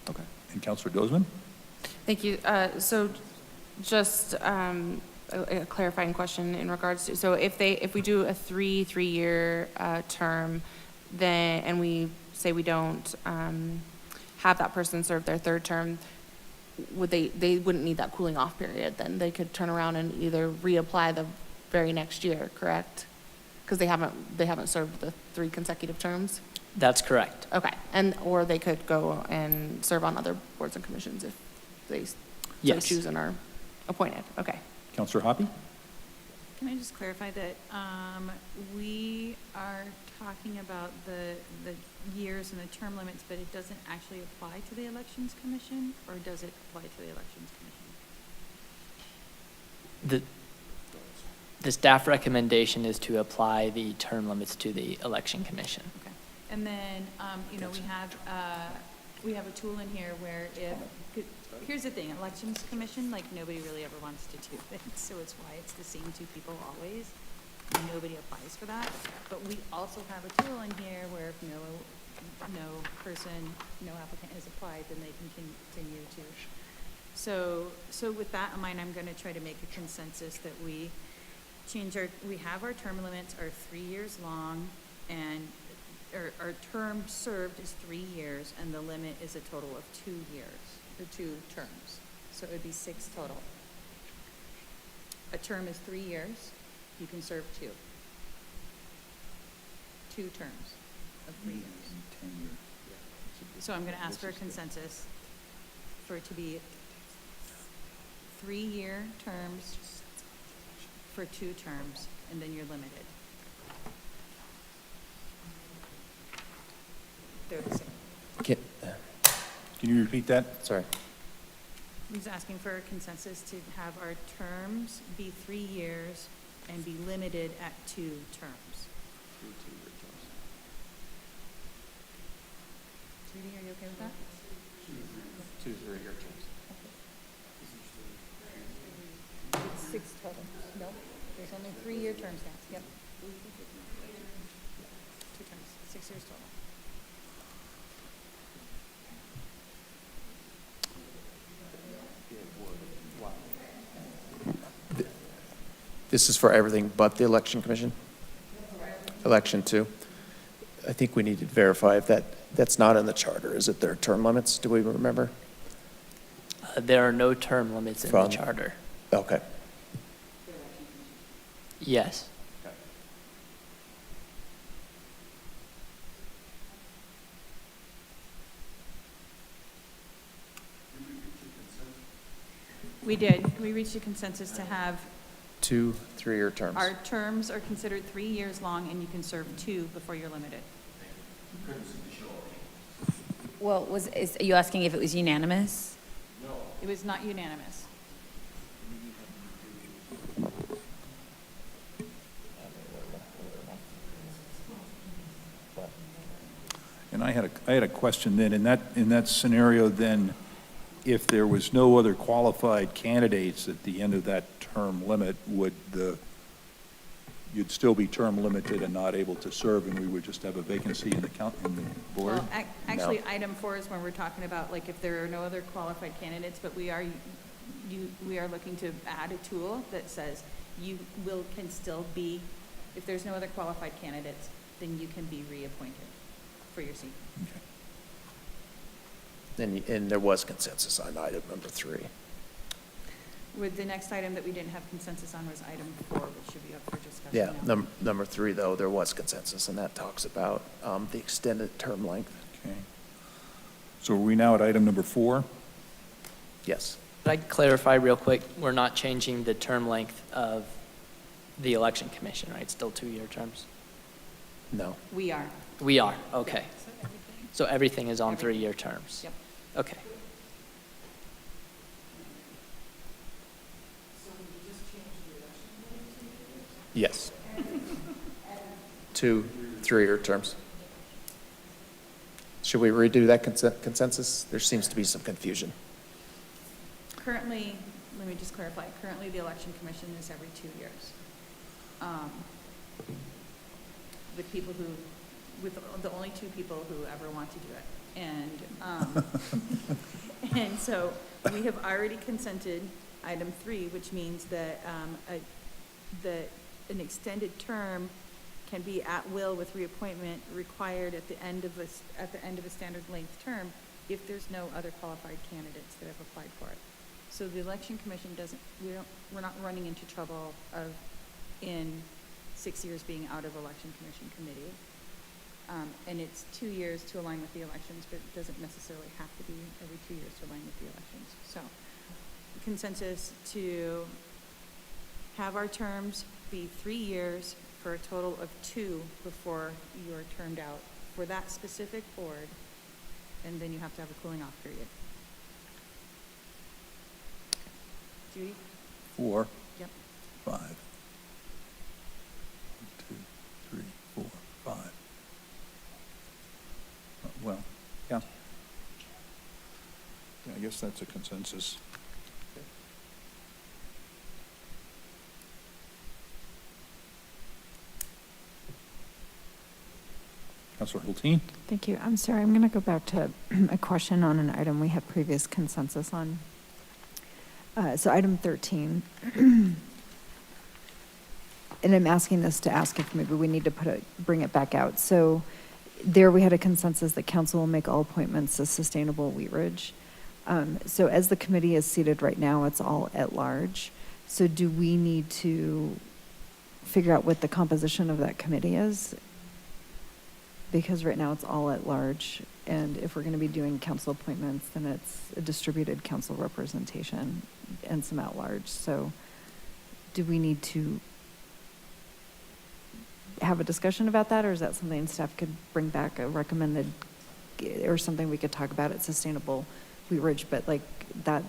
Okay. And Counselor Dozman? Thank you. So just a clarifying question in regards to, so if we do a three-year term, then, and we say we don't have that person serve their third term, they wouldn't need that cooling off period then? They could turn around and either reapply the very next year, correct? Because they haven't served the 3 consecutive terms? That's correct. Okay, or they could go and serve on other boards and commissions if they so Yes. choose and are appointed. Okay. Counselor Hoppy? Can I just clarify that we are talking about the years and the term limits, but it doesn't actually apply to the Elections Commission, or does it apply to the Elections Commission? The staff recommendation is to apply the term limits to the Election Commission. Okay. And then, we have a tool in here where here's the thing, Elections Commission, like, nobody really ever wants to do it, so it's why it's the same 2 people always. Nobody applies for that. But we also have a tool in here where if no applicant has applied, then they can continue to. So with that in mind, I'm going to try to make a consensus that we have our term limits are 3 years long, and our term served is 3 years, and the limit is a total of 2 years, or 2 terms. So it would be 6 total. A term is 3 years, you can serve 2. 2 terms of 3 years. So I'm going to ask for a consensus for it to be 3-year terms for 2 terms, and then you're limited. They're the same. Can you repeat that? Sorry. I'm just asking for a consensus to have our terms be 3 years and be limited at 2 terms. Judy, are you okay with that? 2 3-year terms. It's 6 total. Nope, there's only 3-year terms now. Yep. 2 terms, 6 years total. This is for everything but the Election Commission? Election too? I think we need to verify if that's not in the charter. Is it their term limits? Do we remember? There are no term limits in the charter. Okay. Yes. We did. We reached a consensus to have 2 3-year terms. our terms are considered 3 years long, and you can serve 2 before you're limited. Well, are you asking if it was unanimous? It was not unanimous. And I had a question then, in that scenario then, if there was no other qualified candidates at the end of that term limit, you'd still be term limited and not able to serve, and we would just have a vacancy in the board? Well, actually, item 4 is when we're talking about, like, if there are no other qualified candidates, but we are looking to add a tool that says can still be, if there's no other qualified candidates, then you can be reappointed for your seat. And there was consensus on item number 3. With the next item that we didn't have consensus on was item 4, which should be up for discussion Yeah, now. number 3, though, there was consensus, and that talks about the extended term length. Okay. So are we now at item number 4? Yes. Could I clarify real quick? We're not changing the term length of the election commission, right? Still 2-year terms? No. We are. We are, okay. So everything is on 3-year terms? Yep. Okay. Yes. 2 3-year terms. Should we redo that consensus? There seems to be some confusion. Currently, let me just clarify, currently the election commission is every 2 years. With people who, with the only 2 people who ever want to do it. And, and so we have already consented item 3, which means that, that an extended term can be at will with reappointment required at the end of a standard length term if there's no other qualified candidates that have applied for it. So the election commission we're not running into trouble of in 6 years being out of election commission committee. And it's 2 years to align with the elections, but it doesn't necessarily have to be every 2 years to align with the elections. So consensus to have our terms be 3 years for a total of 2 before you're turned out for that specific board, and then you have to have a cooling off period. Judy? 4. Yep. 5. 1, 2, 3, 4, 5. Well, yeah. Yeah, I guess that's a consensus. Councilor Hulteen? Thank you. I'm sorry, I'm going to go back to a question on an item we had previous consensus on. So item 13. And I'm asking this to ask if maybe we need to bring it back out. So there we had a consensus that council will make all appointments as Sustainable Wheat Ridge. So as the committee is seated right now, it's all at large. So do we need to figure out what the composition of that committee is? Because right now it's all at large, and if we're going to be doing council appointments, then it's a distributed council representation and some at large. So do we need to have a discussion about that, or is that something staff could bring back a recommended, or something we could talk about at Sustainable Wheat Ridge? But like that,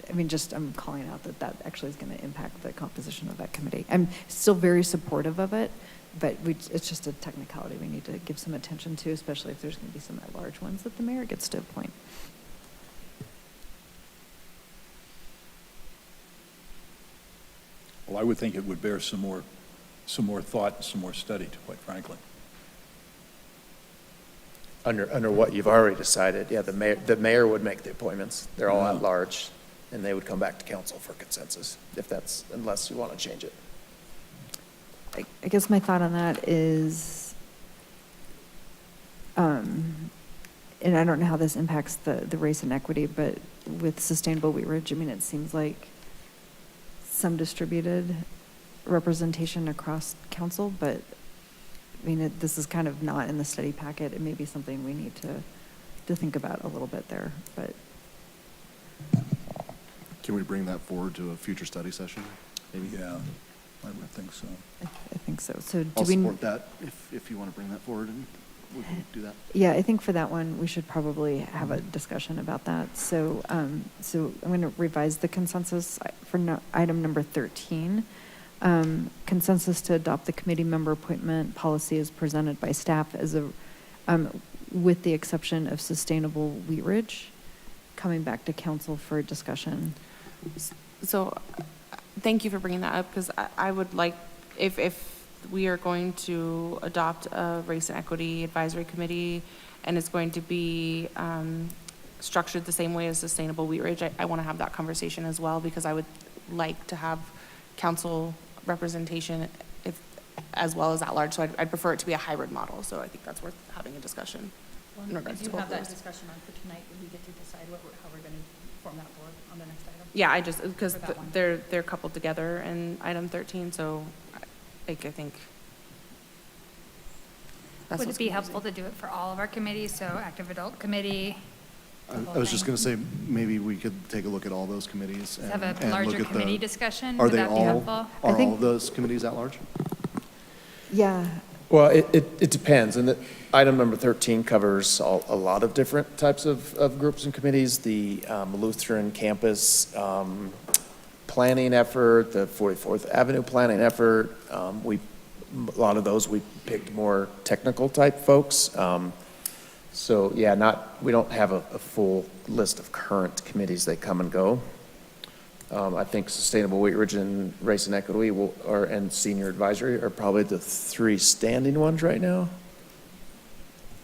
I mean, just I'm calling out that actually is going to impact the composition of that committee. I'm still very supportive of it, but it's just a technicality we need to give some attention to, especially if there's going to be some at-large ones that the mayor gets to appoint. Well, I would think it would bear some more thought, some more study, quite frankly. Under what you've already decided, yeah, the mayor would make the appointments. They're all at large, and they would come back to council for consensus, unless you want to change it. I guess my thought on that is, and I don't know how this impacts the race and equity, but with Sustainable Wheat Ridge, I mean, it seems like some distributed representation across council, but I mean, this is kind of not in the study packet. It may be something we need to think about a little bit there, but. Can we bring that forward to a future study session, maybe? Yeah, I would think so. I think so. So do I'll we support that if you want to bring that forward, and we can do that. Yeah, I think for that one, we should probably have a discussion about that. So, so I'm going to revise the consensus for item number 13. Consensus to adopt the committee member appointment policy as presented by staff with the exception of Sustainable Wheat Ridge, coming back to council for discussion. So thank you for bringing that up, because I would like, if we are going to adopt a race and equity advisory committee and it's going to be structured the same way as Sustainable Wheat Ridge, I want to have that conversation as well, because I would like to have council representation as well as at large. So I'd prefer it to be a hybrid model. So I think that's worth having a discussion. Well, in regards I to do both have of that those. discussion on for tonight, when we get to decide how we're going to form that board on the next item. Yeah, I just, because For that one. they're coupled together in item 13, so I think. that's Would what's it be confusing. helpful to do it for all of our committees, so active adult committee? I was just going to say, maybe we could take a look at all those committees and Have a and larger look at committee the. discussion? Are Would they that be all, helpful? are I all think- of those committees at large? Yeah, Well, it depends, and item number 13 covers a lot of different types of groups and committees, the Lutheran campus planning effort, the 44th Avenue planning effort. A lot of those, we picked more technical type folks. So, yeah, we don't have a full list of current committees. They come and go. I think Sustainable Wheat Ridge and Race and Equity and Senior Advisory are probably the 3 standing ones right now.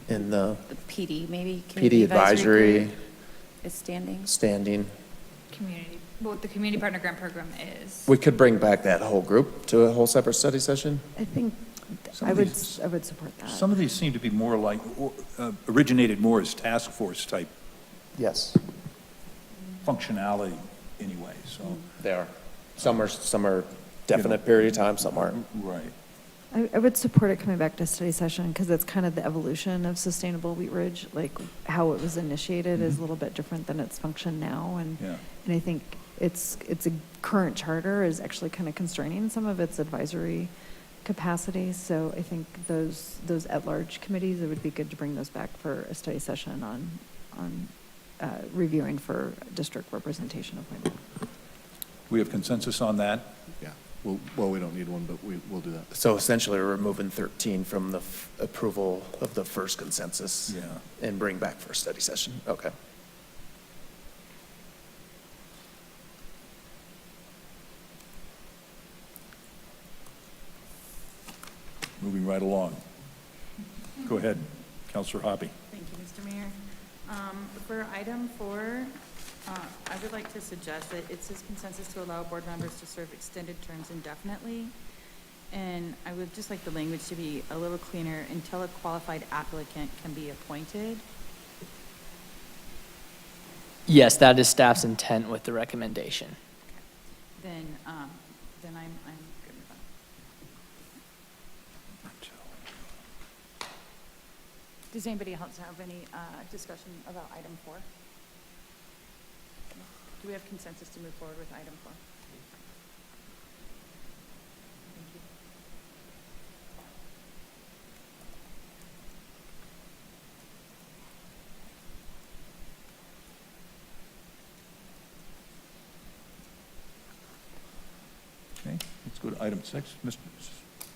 In the The PD, maybe? PD Community Advisory, Group is standing. standing. What the community partner grant program is. We could bring back that whole group to a whole separate study session. I think Some I of would, these- I would support that. Some of these seem to be more like, originated more as task force type Yes, functionality anyway, so. they are. Some are definite period of time, some aren't. Right. I would support it coming back to study session because it's kind of the evolution of Sustainable Wheat Ridge, like how it was initiated is a little bit different than its function now. Yeah. And I think its a current charter is actually kind of constraining some of its advisory capacities. So I think those at-large committees, it would be good to bring those back for a study session on reviewing for district representation appointment. We have consensus on that? Yeah. Well, we don't need one, but we'll do that. So essentially, we're removing 13 from the approval of the first consensus. Yeah. And bring back for a study session. Okay. Moving right along. Go ahead, Counselor Hoppy. Thank you, Mr. Mayor. For item 4, I would like to suggest that it says consensus to allow board members to serve extended terms indefinitely. And I would just like the language to be a little cleaner, until a qualified applicant can be appointed. Yes, that is staff's intent with the recommendation. Then I'm good with that. Does anybody else have any discussion about item 4? Do we have consensus to move forward with item 4? Thank you. Okay, let's go to item 6. Mrs.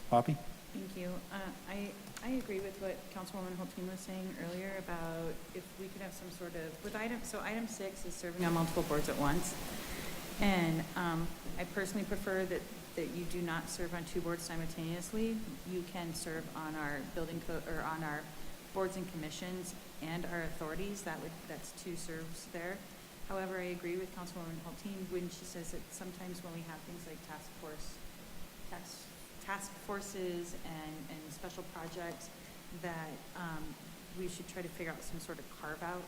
Hoppy? Thank you. I agree with what Councilwoman Hulteen was saying earlier about if we could have some sort of, so item 6 is serving on multiple boards at once. And I personally prefer that you do not serve on 2 boards simultaneously. You can serve on our building code, or on our boards and commissions and our authorities. That's 2 serves there. However, I agree with Councilwoman Hulteen when she says that sometimes when we have things like task forces and special projects, that we should try to figure out some sort of carve out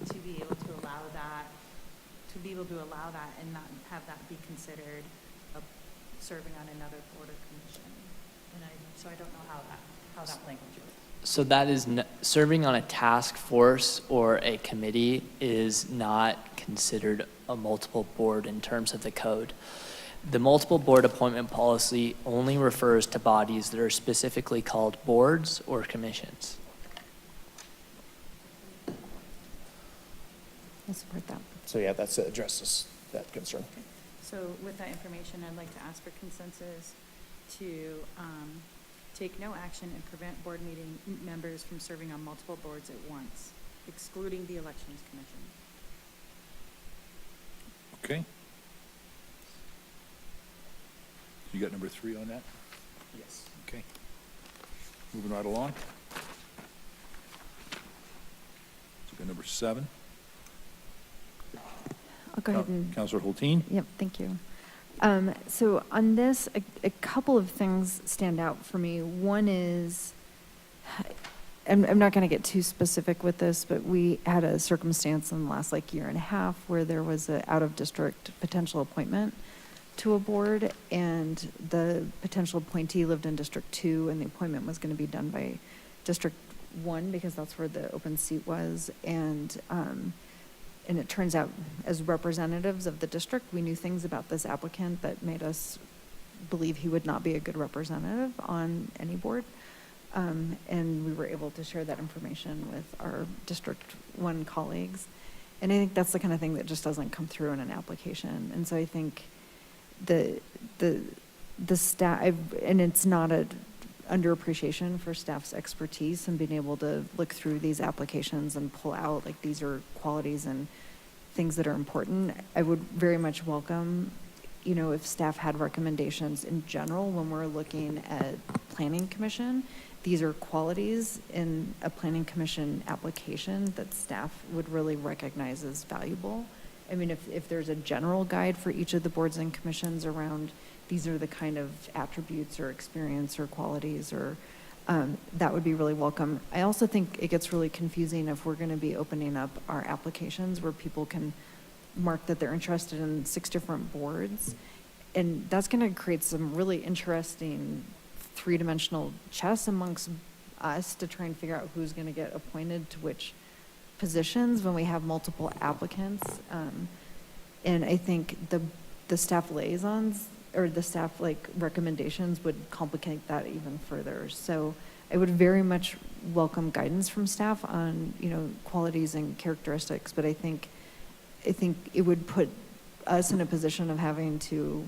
to be able to allow that, and not have that be considered serving on another board or commission. So I don't know how that language is. So that is, serving on a task force or a committee is not considered a multiple board in terms of the code. The multiple board appointment policy only refers to bodies that are specifically called boards or commissions. I'll support that. So yeah, that addresses that concern. So with that information, I'd like to ask for consensus to take no action and prevent board meeting members from serving on multiple boards at once, excluding the Elections Commission. Okay. You got number 3 on that? Yes. Okay. Moving right along. So we got number 7. I'll go ahead and. Counselor Hulteen? Yep, thank you. So on this, a couple of things stand out for me. One is, I'm not going to get too specific with this, but we had a circumstance in the last like year and a half where there was an out-of-district potential appointment to a board, and the potential appointee lived in District 2, and the appointment was going to be done by District 1 because that's where the open seat was. And it turns out, as representatives of the district, we knew things about this applicant that made us believe he would not be a good representative on any board. And we were able to share that information with our District 1 colleagues. And I think that's the kind of thing that just doesn't come through in an application. And so I think the staff, and it's not a underappreciation for staff's expertise and being able to look through these applications and pull out, like, these are qualities and things that are important. I would very much welcome, you know, if staff had recommendations in general when we're looking at planning commission. These are qualities in a planning commission application that staff would really recognize as valuable. I mean, if there's a general guide for each of the boards and commissions around these are the kind of attributes or experience or qualities, or that would be really welcome. I also think it gets really confusing if we're going to be opening up our applications where people can mark that they're interested in 6 different boards. And that's going to create some really interesting three-dimensional chess amongst us to try and figure out who's going to get appointed to which positions when we have multiple applicants. And I think the staff liaisons or the staff like recommendations would complicate that even further. So I would very much welcome guidance from staff on, you know, qualities and characteristics, but I think it would put us in a position of having to,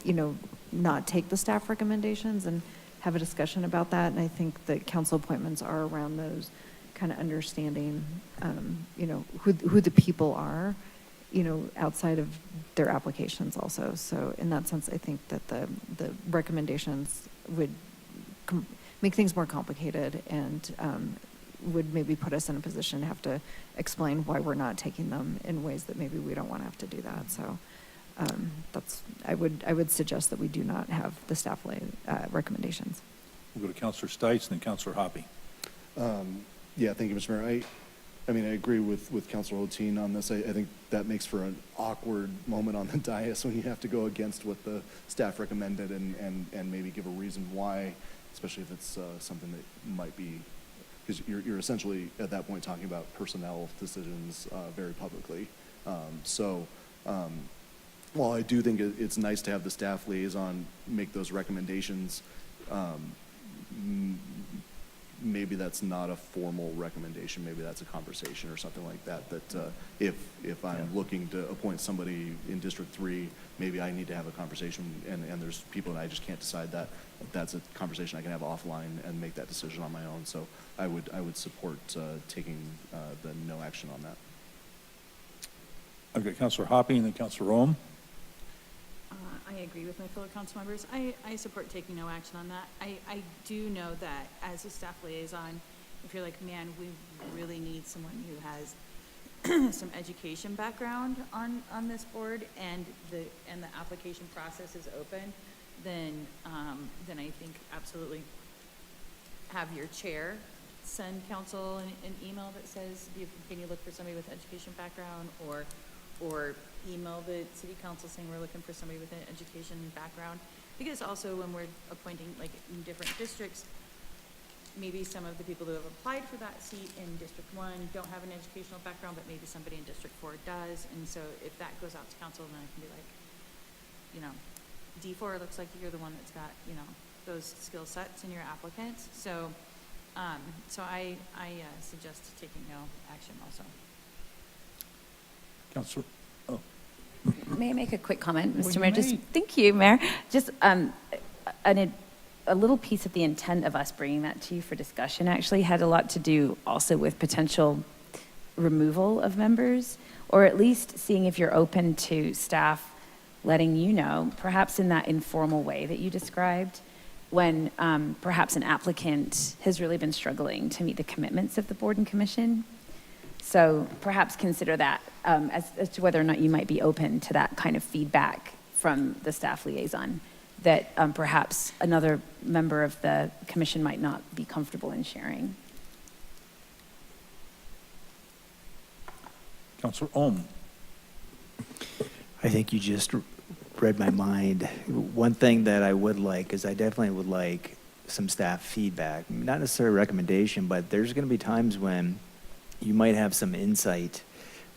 you know, not take the staff recommendations and have a discussion about that. And I think that council appointments are around those kind of understanding, you know, who the people are, you know, outside of their applications also. So in that sense, I think that the recommendations would make things more complicated and would maybe put us in a position to have to explain why we're not taking them in ways that maybe we don't want to have to do that. So I would suggest that we do not have the staff recommendations. We'll go to Councilor Stites and then Councilor Hoppe. Yeah, thank you, Mr. Mayor. I mean, I agree with Councilor Otine on this. I think that makes for an awkward moment on the dais when you have to go against what the staff recommended and maybe give a reason why, especially if it's something that might be, because you're essentially at that point talking about personnel decisions very publicly. While I do think it's nice to have the staff liaison make those recommendations, maybe that's not a formal recommendation. Maybe that's a conversation or something like that. That if I'm looking to appoint somebody in District 3, maybe I need to have a conversation, and there's people and I just can't decide that. That's a conversation I can have offline and make that decision on my own. So I would support taking the no action on that. I've got Councilor Hoppe and then Councilor Rome. I agree with my fellow council members. I support taking no action on that. I do know that as a staff liaison, if you're like, man, we really need someone who has some education background on this board and the application process is open, then I think absolutely have your chair send council an email that says, can you look for somebody with education background, or email the city council saying we're looking for somebody with an education background. Because also when we're appointing, like, in different districts, maybe some of the people who have applied for that seat in District 1 don't have an educational background, but maybe somebody in District 4 does. And so if that goes out to council, then I can be like, you know, D4 looks like you're the one that's got, you know, those skill sets in your applicants. So I suggest taking no action also. Councilor. May I make a quick comment, Mr. Well, Mayor? Just thank you, Mayor. Just a little piece of the intent of us bringing that to you for discussion actually had a lot to do also with potential removal of members, or at least seeing if you're open to staff letting you know, perhaps in that informal way that you described, when perhaps an applicant has really been struggling to meet the commitments of the board and commission. So perhaps consider that as to whether or not you might be open to that kind of feedback from the staff liaison that perhaps another member of the commission might not be comfortable in sharing. Councilor Ohm. I think you just read my mind. One thing that I would like is I definitely would like some staff feedback, not necessarily a recommendation, but there's going to be times when you might have some insight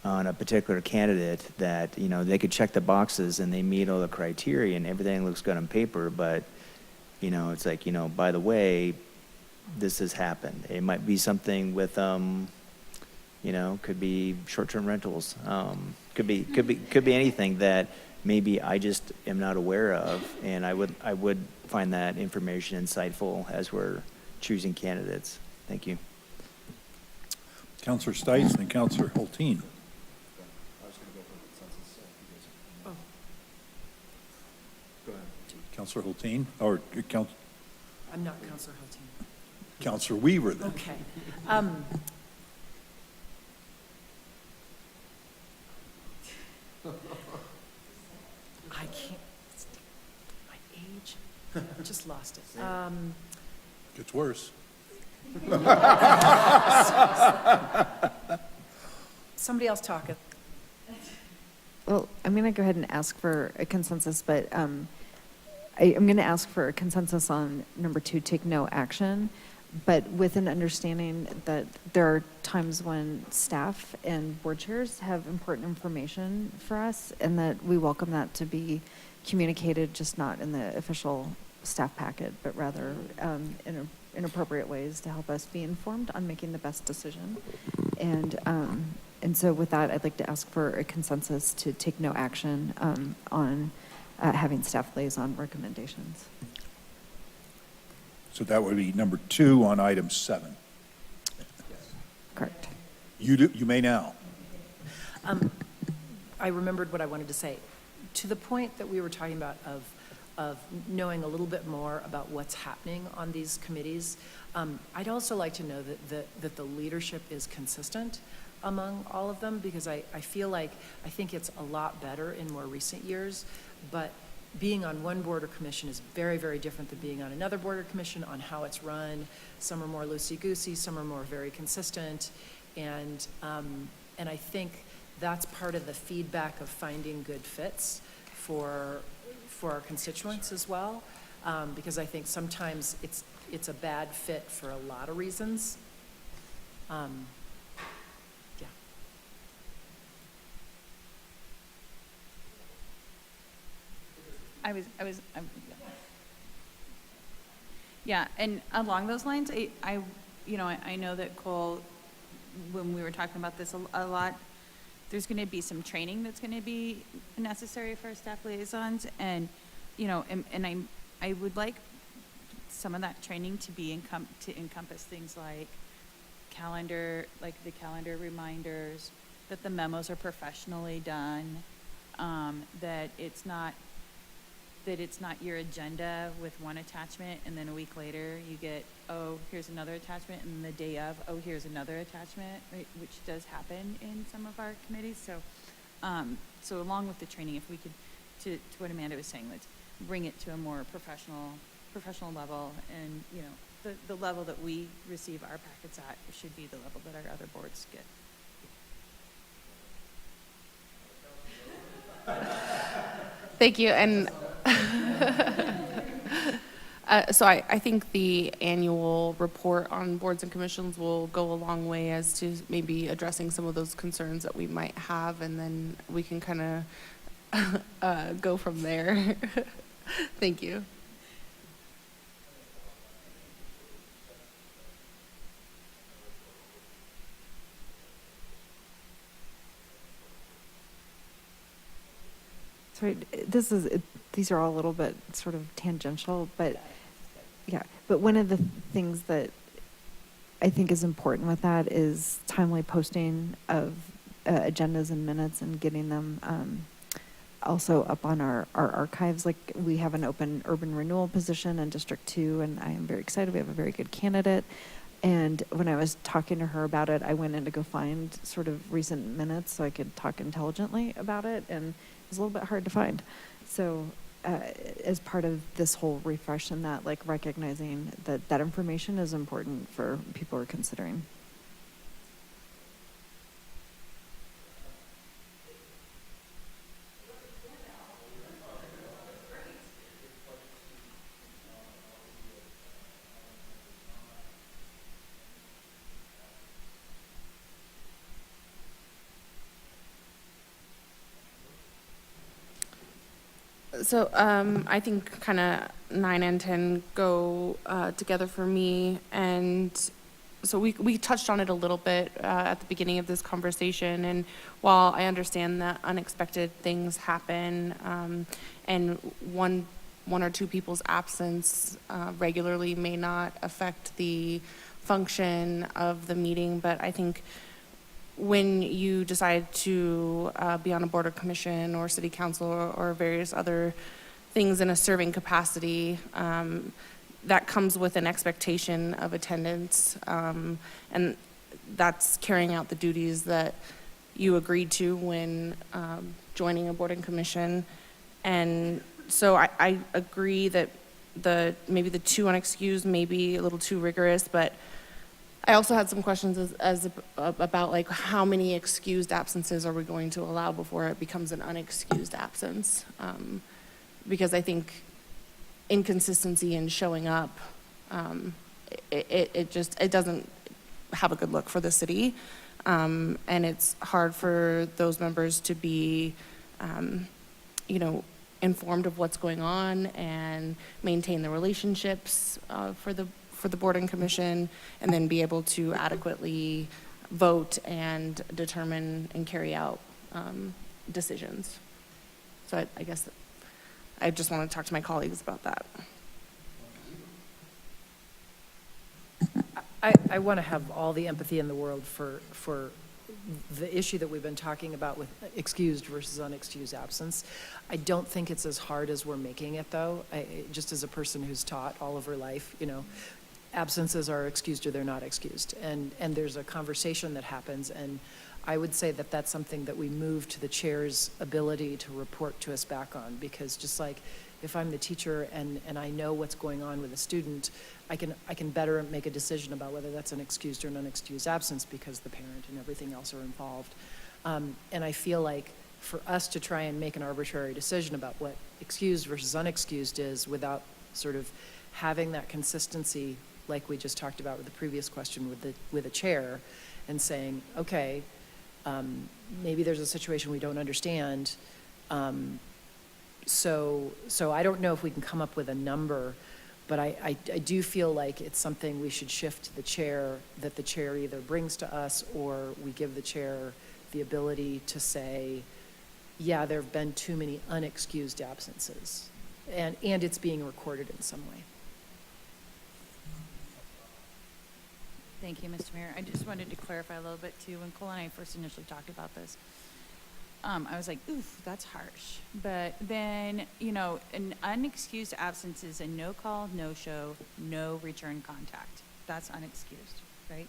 on a particular candidate that, you know, they could check the boxes and they meet all the criteria and everything looks good on paper, but, you know, it's like, you know, by the way, this has happened. It might be something with, you know, could be short-term rentals, could be anything that maybe I just am not aware of, and I would find that information insightful as we're choosing candidates. Thank you. Councilor Stites and Councilor Hulteen. Councilor Hulteen, or I'm not Councilor Hulteen. Councilor Weaver then. Okay. I can't, my age, I just lost it. Gets worse. Somebody else talk it. Well, I'm going to go ahead and ask for a consensus, but I'm going to ask for a consensus on number 2, take no action, but with an understanding that there are times when staff and board chairs have important information for us, and that we welcome that to be communicated, just not in the official staff packet, but rather in appropriate ways to help us be informed on making the best decision. And so with that, I'd like to ask for a consensus to take no action on having staff liaison recommendations. So that would be number 2 on item 7. Correct. You may now. I remembered what I wanted to say. To the point that we were talking about of knowing a little bit more about what's happening on these committees, I'd also like to know that the leadership is consistent among all of them, because I feel like, I think it's a lot better in more recent years, but being on one board or commission is very, very different than being on another board or commission on how it's run. Some are more loosey-goosey, some are more very consistent, and I think that's part of the feedback of finding good fits for our constituents as well, because I think sometimes it's a bad fit for a lot of reasons. Yeah. Yeah, and along those lines, I know that Cole, when we were talking about this a lot, there's going to be some training that's going to be necessary for staff liaisons, and I would like some of that training to be to encompass things like the calendar reminders, that the memos are professionally done, that it's not your agenda with one attachment and then a week later you get, oh, here's another attachment, and the day of, oh, here's another attachment, right, which does happen in some of our committees. So along with the training, if we could, to what Amanda was saying, let's bring it to a more professional level, and the level that we receive our packets at should be the level that our other boards get. Thank you. And so I think the annual report on boards and commissions will go a long way as to maybe addressing some of those concerns that we might have, and then we can kind of go from there. Thank you. Sorry, these are all a little bit sort of tangential, but yeah. But one of the things that I think is important with that is timely posting of agendas and minutes, and getting them also up on our archives. Like, we have an open urban renewal position in District 2, and I am very excited. We have a very good candidate. And when I was talking to her about it, I went in to go find sort of recent minutes so I could talk intelligently about it, and it was a little bit hard to find. So as part of this whole refresh and that, like, recognizing that that information is important for people who are considering. So I think kind of 9 and 10 go together for me. And so we touched on it a little bit at the beginning of this conversation. And while I understand that unexpected things happen and one or two people's absence regularly may not affect the function of the meeting, but I think when you decide to be on a board or commission or city council or various other things in a serving capacity, that comes with an expectation of attendance, and that's carrying out the duties that you agreed to when joining a board and commission. And so I agree that maybe the 2 unexcused may be a little too rigorous, but I also had some questions about like how many excused absences are we going to allow before it becomes an unexcused absence? Because I think inconsistency in showing up, it doesn't have a good look for the city, and it's hard for those members to be, informed of what's going on and maintain the relationships for the board and commission, and then be able to adequately vote and determine and carry out decisions. So I guess I just want to talk to my colleagues about that. I want to have all the empathy in the world for the issue that we've been talking about with excused versus unexcused absence. I don't think it's as hard as we're making it, though. Just as a person who's taught all of her life, absences are excused or they're not excused. And there's a conversation that happens, and I would say that that's something that we move to the chair's ability to report to us back on, because just like if I'm the teacher and I know what's going on with a student, I can better make a decision about whether that's an excused or an unexcused absence because the parent and everything else are involved. And I feel like for us to try and make an arbitrary decision about what excused versus unexcused is without sort of having that consistency, like we just talked about with the previous question with the chair, and saying, okay, maybe there's a situation we don't understand. So I don't know if we can come up with a number, but I do feel like it's something we should shift to the chair, that the chair either brings to us or we give the chair the ability to say, yeah, there have been too many unexcused absences, and it's being recorded in some way. Thank you, Mr. Mayor. I just wanted to clarify a little bit too. When Cole and I first initially talked about this, I was like, oof, that's harsh. But then, an unexcused absence is a no call, no show, no return contact. That's unexcused, right?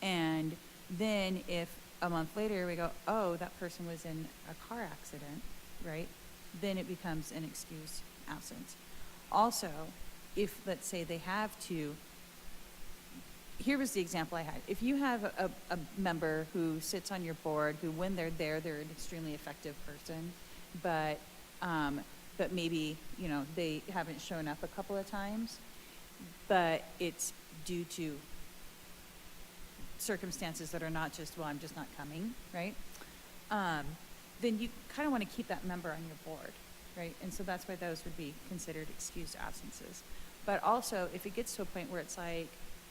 And then if a month later we go, oh, that person was in a car accident, right? Then it becomes an excused absence. Also, if, let's say, they have to, here was the example I had. If you have a member who sits on your board, who when they're there, they're an extremely effective person, but maybe, they haven't shown up a couple of times, but it's due to circumstances that are not just, well, I'm just not coming, right? Then you kind of want to keep that member on your board, right? And so that's why those would be considered excused absences. But also, if it gets to a point where it's like,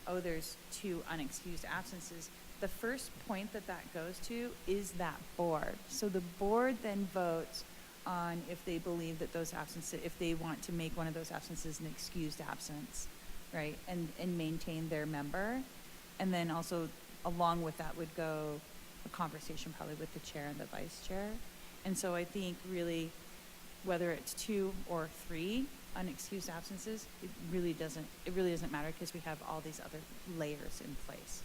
oh, there's 2 unexcused absences, the first point that goes to is that board. So the board then votes on if they believe that those absences, if they want to make one of those absences an excused absence, right? And maintain their member. And then also along with that would go a conversation probably with the chair and the vice chair. And so I think really, whether it's 2 or 3 unexcused absences, it really doesn't matter because we have all these other layers in place.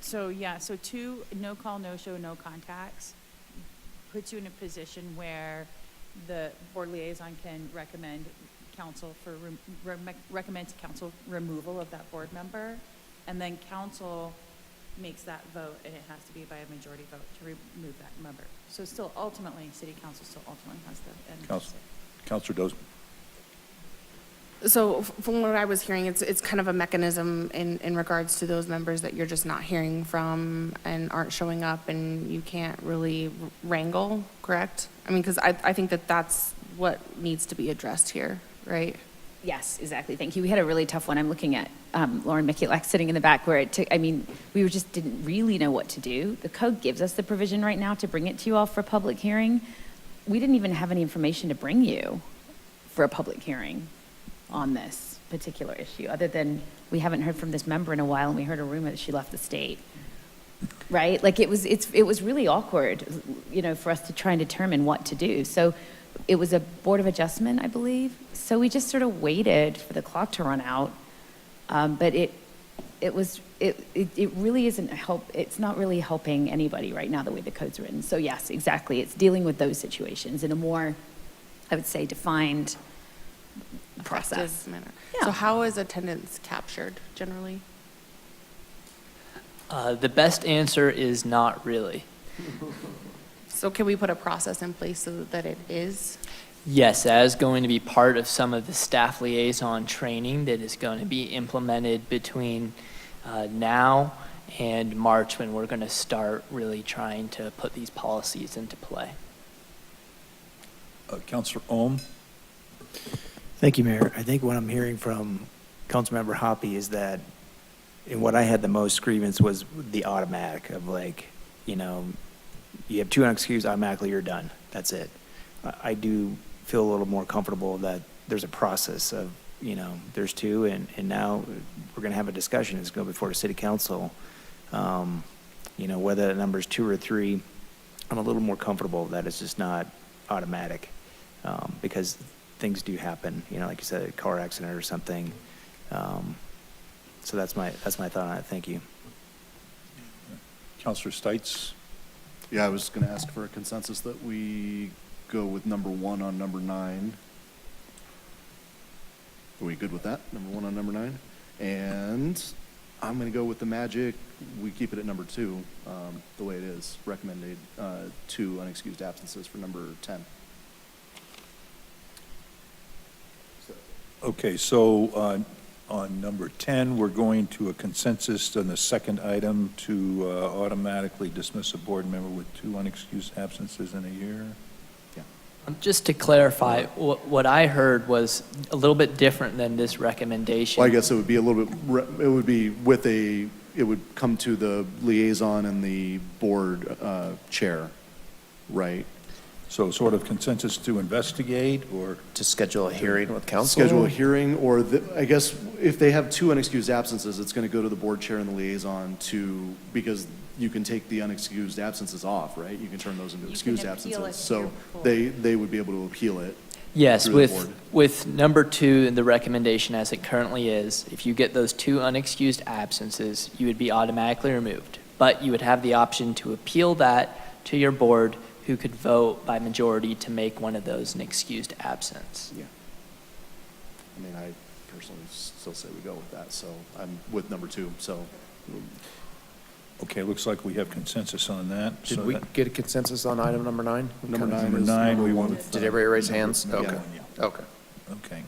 So, yeah, so 2 no call, no show, no contacts puts you in a position where the board liaison can recommend recommend to council removal of that board member, and then council makes that vote, and it has to be by a majority vote to remove that member. So still ultimately, city council still ultimately has the end say. Counselor Dozier. So from what I was hearing, it's kind of a mechanism in regards to those members that you're just not hearing from and aren't showing up and you can't really wrangle, correct? I mean, because I think that that's what needs to be addressed here, right? Yes, exactly. Thank you. We had a really tough one. I'm looking at Lauren Mikulak sitting in the back where it took, I mean, we just didn't really know what to do. The code gives us the provision right now to bring it to you all for public hearing. We didn't even have any information to bring you for a public hearing on this particular issue, other than we haven't heard from this member in a while and we heard a rumor that she left the state. Right? Like it was really awkward, you know, for us to try and determine what to do. So it was a board of adjustment, I believe. So we just sort of waited for the clock to run out. But it really isn't it's not really helping anybody right now the way the code's written. So yes, exactly. It's dealing with those situations in a more, I would say, defined process. Manner. Yeah. So how is attendance captured generally? The best answer is not really. So can we put a process in place so that it is? Yes, that is going to be part of some of the staff liaison training that is going to be implemented between now and March, when we're going to start really trying to put these policies into play. Counselor Ohm. Thank you, Mayor. I think what I'm hearing from Councilmember Hoppy is that, and what I had the most grievance was the automatic of, like, you know, you have 2 unexcused, automatically you're done. That's it. I do feel a little more comfortable that there's a process of, you know, there's 2, and now we're going to have a discussion. It's going to go before the city council. You know, whether the number's 2 or 3, I'm a little more comfortable that it's just not automatic, because things do happen, you know, like you said, a car accident or something. So that's my thought on it. Thank you. Counselor Stites. Yeah, I was going to ask for a consensus that we go with number 1 on number 9. Are we good with that? Number 1 on number 9? And I'm going to go with the magic. We keep it at number 2, the way it is. Recommended 2 unexcused absences for number 10. Okay, so on number 10, we're going to a consensus on the second item to automatically dismiss a board member with 2 unexcused absences in a year. Just to clarify, what I heard was a little bit different than this recommendation. Well, I guess it would be a little bit, it would be with it would come to the liaison and the board chair, right? So sort of consensus to investigate, or to schedule a hearing with council? Schedule a hearing, or I guess if they have 2 unexcused absences, it's going to go to the board chair and the liaison because you can take the unexcused absences off, right? You can turn those into excused absences. So they would be able to appeal it. Yes, through the board. with number 2, the recommendation as it currently is, if you get those 2 unexcused absences, you would be automatically removed. But you would have the option to appeal that to your board, who could vote by majority to make one of those an excused absence. Yeah. I mean, I personally still say we go with that, so I'm with number 2, so. Okay, looks like we have consensus on that. Did So we that- get a consensus on item number 9? Number 9 Number is 9, we number want. one. Did everybody raise hands? Yeah. Okay. Okay. Okay.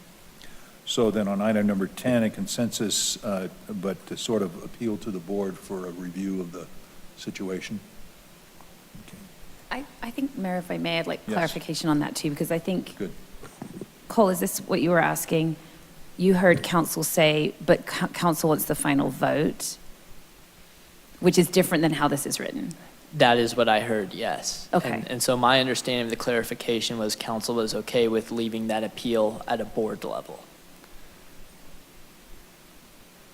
So then on item number 10, a consensus, but to sort of appeal to the board for a review of the situation. I think, Mayor, if I may, I'd like Yes. clarification on that too, because I think, Good. Cole, is this what you were asking? You heard council say, but council wants the final vote, which is different than how this is written. That is what I heard, yes. Okay. And so my understanding of the clarification was council was okay with leaving that appeal at a board level.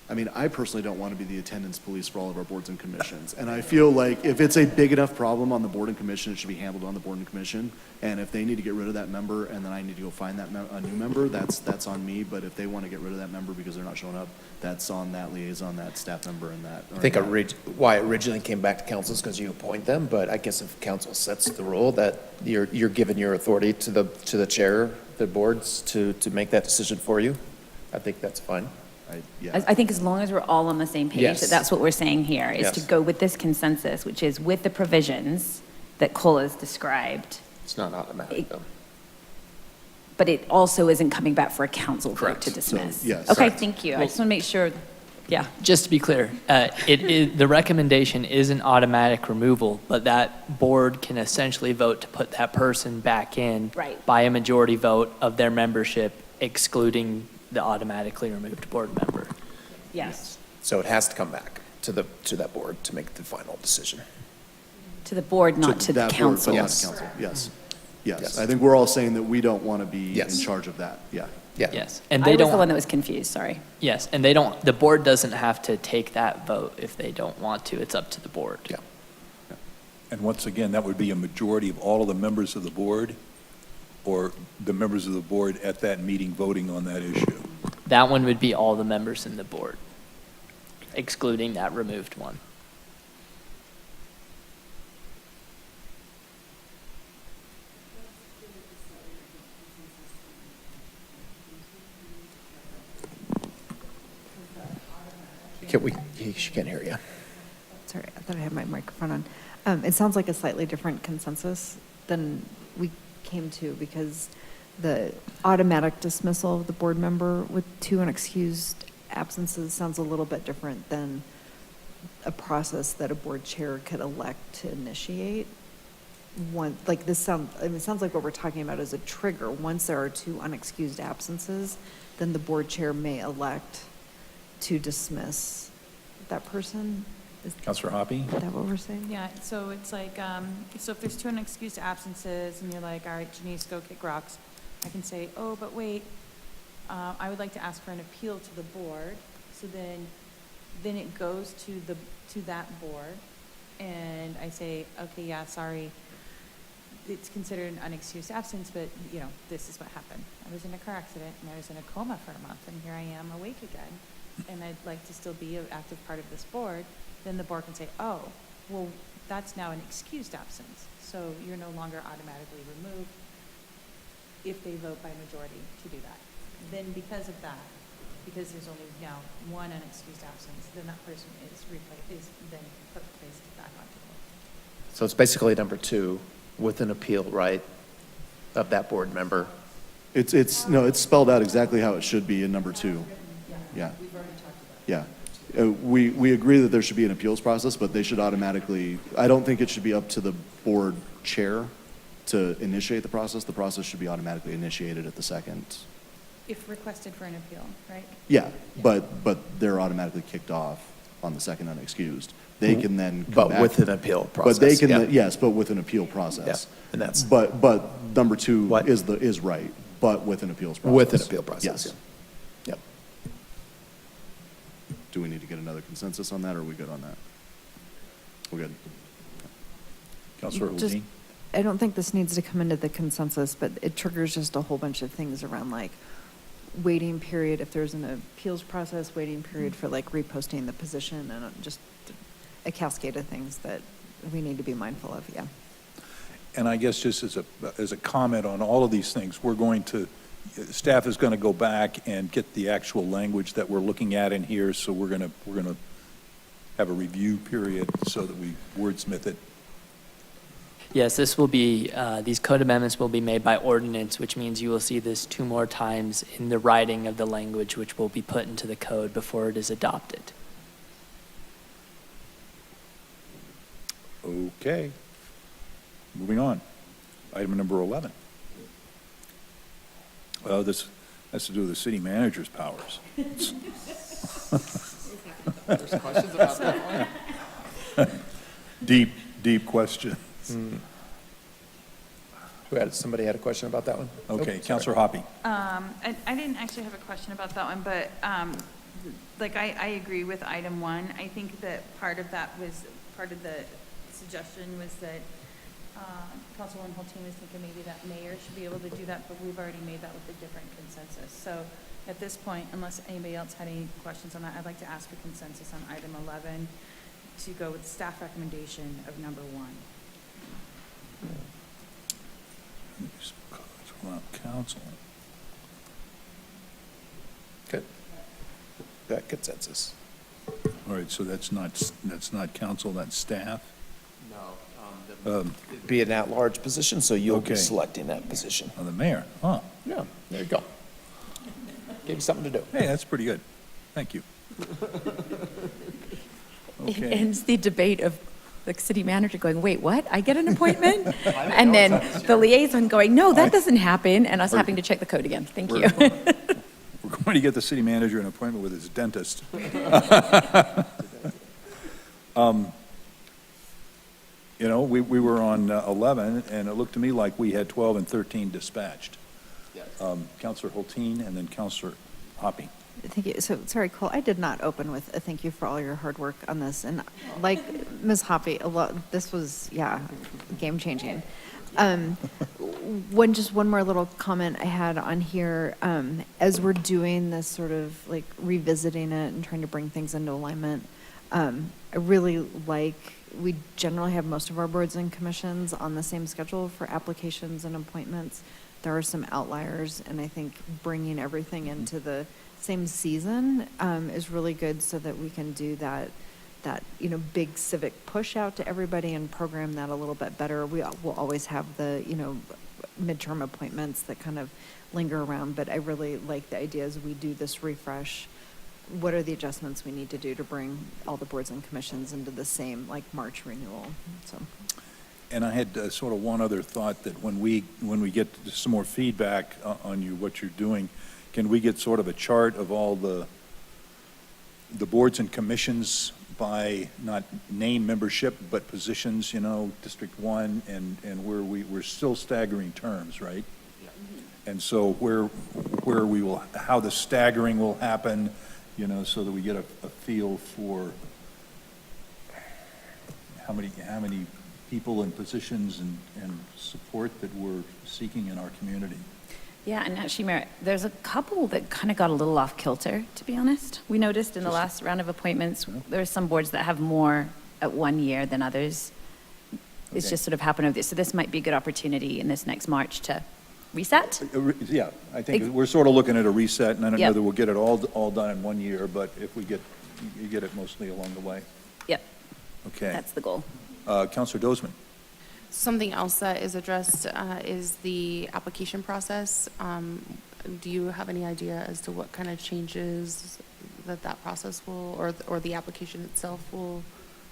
I mean, I personally don't want to be the attendance police for all of our boards and commissions. And I feel like if it's a big enough problem on the board and commission, it should be handled on the board and commission. And if they need to get rid of that member and then I need to go find that a new member, that's on me. But if they want to get rid of that member because they're not showing up, that's on that liaison, that staff member, and that. I think why it originally came back to council is because you appoint them, but I guess if council sets the rule that you're giving your authority to the chair, the boards to make that decision for you, I think that's fine. I think as long as we're all on the same page, Yes. that's what we're saying here, is to Yes. go with this consensus, which is with the provisions that Cole has described, It's not automatic, though. but it also isn't coming back for a council vote Correct. to dismiss. So, yes. Okay, Correct. thank you. I just want to make sure, yeah. Just to be clear, the recommendation is an automatic removal, but that board can essentially vote to put that person back in Right. by a majority vote of their membership, excluding the automatically removed board member. Yes. So it has to come back to that board to make the final decision. To the board, not to the that board, council. but not the council. Yes. Yes. I think we're all saying that we don't want to be in Yes. charge of that. Yeah. Yes, and I they was the don't, one that was confused, sorry. yes, and they don't, the board doesn't have to take that vote if they don't want to. It's up to the board. Yeah. And once again, that would be a majority of all of the members of the board, or the members of the board at that meeting voting on that issue? That one would be all the members in the board, excluding that removed one. She can't hear you. Sorry, I thought I had my microphone on. It sounds like a slightly different consensus than we came to, because the automatic dismissal of the board member with 2 unexcused absences sounds a little bit different than a process that a board chair could elect to initiate. It sounds like what we're talking about is a trigger. Once there are 2 unexcused absences, then the board chair may elect to dismiss that person. Is Councilor Hoppe? that what we're saying? Yeah, so it's like, so if there's 2 unexcused absences and you're like, all right, Janice, go kick rocks, I can say, oh, but wait, I would like to ask for an appeal to the board. So then it goes to that board, and I say, okay, yeah, sorry, it's considered an unexcused absence, but, this is what happened. I was in a car accident, and I was in a coma for a month, and here I am awake again, and I'd like to still be an active part of this board. Then the board can say, oh, well, that's now an excused absence, so you're no longer automatically removed if they vote by majority to do that. Then because of that, because there's only now 1 unexcused absence, then that person is then placed back onto the board. So it's basically number 2 with an appeal right of that board member. It's spelled out exactly how it should be in number 2. Yeah. Yeah. We agree that there should be an appeals process, but they should automatically, I don't think it should be up to the board chair to initiate the process. The process should be automatically initiated at the second. If requested for an appeal, right? Yeah, but they're automatically kicked off on the second unexcused. They can then come But back. with an appeal process. But they can, yeah. yes, but with an appeal process. Yeah, and that's. But number 2 is right, but with an appeals process. With an appeal process, Yes. yeah. Yep. Do we need to get another consensus on that, or are we good on that? We're good. Councilor Just- Levine? I don't think this needs to come into the consensus, but it triggers just a whole bunch of things around like waiting period, if there's an appeals process, waiting period for like reposting the position, and just a cascade of things that we need to be mindful of, yeah. And I guess just as a comment on all of these things, staff is going to go back and get the actual language that we're looking at in here, so we're going to have a review period so that we wordsmith it. Yes, this will be, these code amendments will be made by ordinance, which means you will see this 2 more times in the writing of the language, which will be put into the code before it is adopted. Okay. Moving on. Item number 11. Well, this has to do with the city manager's powers. There's questions about that one? Deep question. Somebody had a question about that one? Okay, Oh, Councilor Hoppe. I didn't actually have a question about that one, but like, I agree with item 1. I think that part of the suggestion was that Councilwoman Hulteen was thinking maybe that mayor should be able to do that, but we've already made that with a different consensus. So at this point, unless anybody else had any questions on that, I'd like to ask for consensus on item 11 to go with staff recommendation of number 1. Council. Good. That consensus. All right, so that's not council, that's staff? No. It'd be an at-large position, so you'll be Okay. selecting that position. Oh, the mayor, huh? Yeah, there you go. Give you something to do. Hey, that's pretty good. Thank you. It Okay. ends the debate of the city manager going, wait, what? I get an appointment? And then the liaison going, no, that doesn't happen, and us having to check the code again. Thank you. We're going to get the city manager an appointment with his dentist. You know, we were on 11, and it looked to me like we had 12 and 13 dispatched. Yes. Counselor Hulteen and then Counselor Hoppy. Thank you. So, sorry, Cole, I did not open with a thank you for all your hard work on this. And like Ms. Hoppy, this was, game changing. Just one more little comment I had on here, as we're doing this sort of like revisiting it and trying to bring things into alignment, I really we generally have most of our boards and commissions on the same schedule for applications and appointments. There are some outliers, and I think bringing everything into the same season is really good so that we can do that big civic push out to everybody and program that a little bit better. Will always have the, midterm appointments that kind of linger around, but I really like the idea as we do this refresh. What are the adjustments we need to do to bring all the boards and commissions into the same, March renewal? So. And I had sort of one other thought, that when we get some more feedback on what you're doing, can we get sort of a chart of all the boards and commissions by not name membership, but positions, District 1, and where we're still staggering terms, right? Yeah. And so how the staggering will happen, so that we get a feel for how many people and positions and support that we're seeking in our community. Yeah, and actually, Mayor, there's a couple that kind of got a little off kilter, to be honest. We noticed in the last round of appointments, there are some boards that have more at 1 year than others. It's just sort of happened over this. So this might be a good opportunity in this next March to reset. Yeah, I think we're sort of looking at a reset, and I don't know Yep. that we'll get it all done in 1 year, but if you get it mostly along the way. Yep. Okay. That's the goal. Counselor Dozeman. Something else that is addressed is the application process. Do you have any idea as to what kind of changes that process will, or the application itself will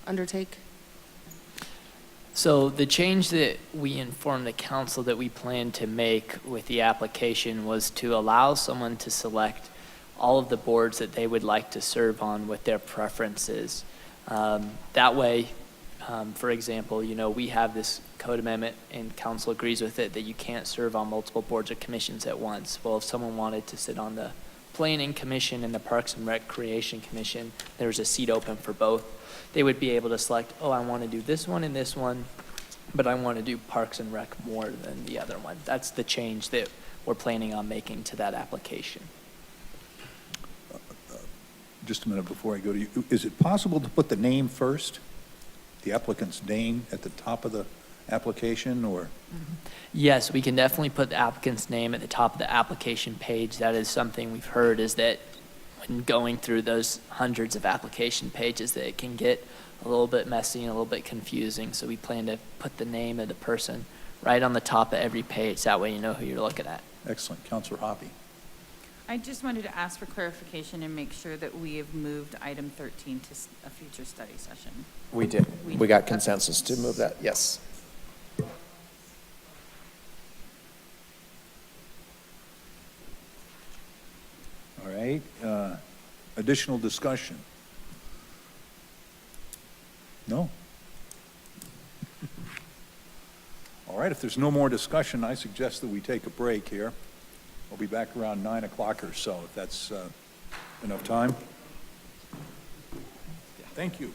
undertake? So the change that we informed the council that we plan to make with the application was to allow someone to select all of the boards that they would like to serve on with their preferences. That way, for example, we have this code amendment and council agrees with it that you can't serve on multiple boards or commissions at once. Well, if someone wanted to sit on the Planning Commission and the Parks and Recreation Commission, there's a seat open for both. They would be able to select, I want to do this one and this one, but I want to do Parks and Rec more than the other one. That's the change that we're planning on making to that application. Just a minute before I go to you. Is it possible to put the name first? The applicant's name at the top of the application, or? Yes, we can definitely put the applicant's name at the top of the application page. That is something we've heard, is that when going through those hundreds of application pages, that it can get a little bit messy and a little bit confusing. So we plan to put the name of the person right on the top of every page. That way you know who you're looking at. Excellent. Counselor Hoppy. I just wanted to ask for clarification and make sure that we have moved item 13 to a future study session. We did. We got consensus to move that, yes. All right. Additional discussion? No? All right, if there's no more discussion, I suggest that we take a break here. We'll be back around 9 o'clock or so, if that's Enough time? Thank you.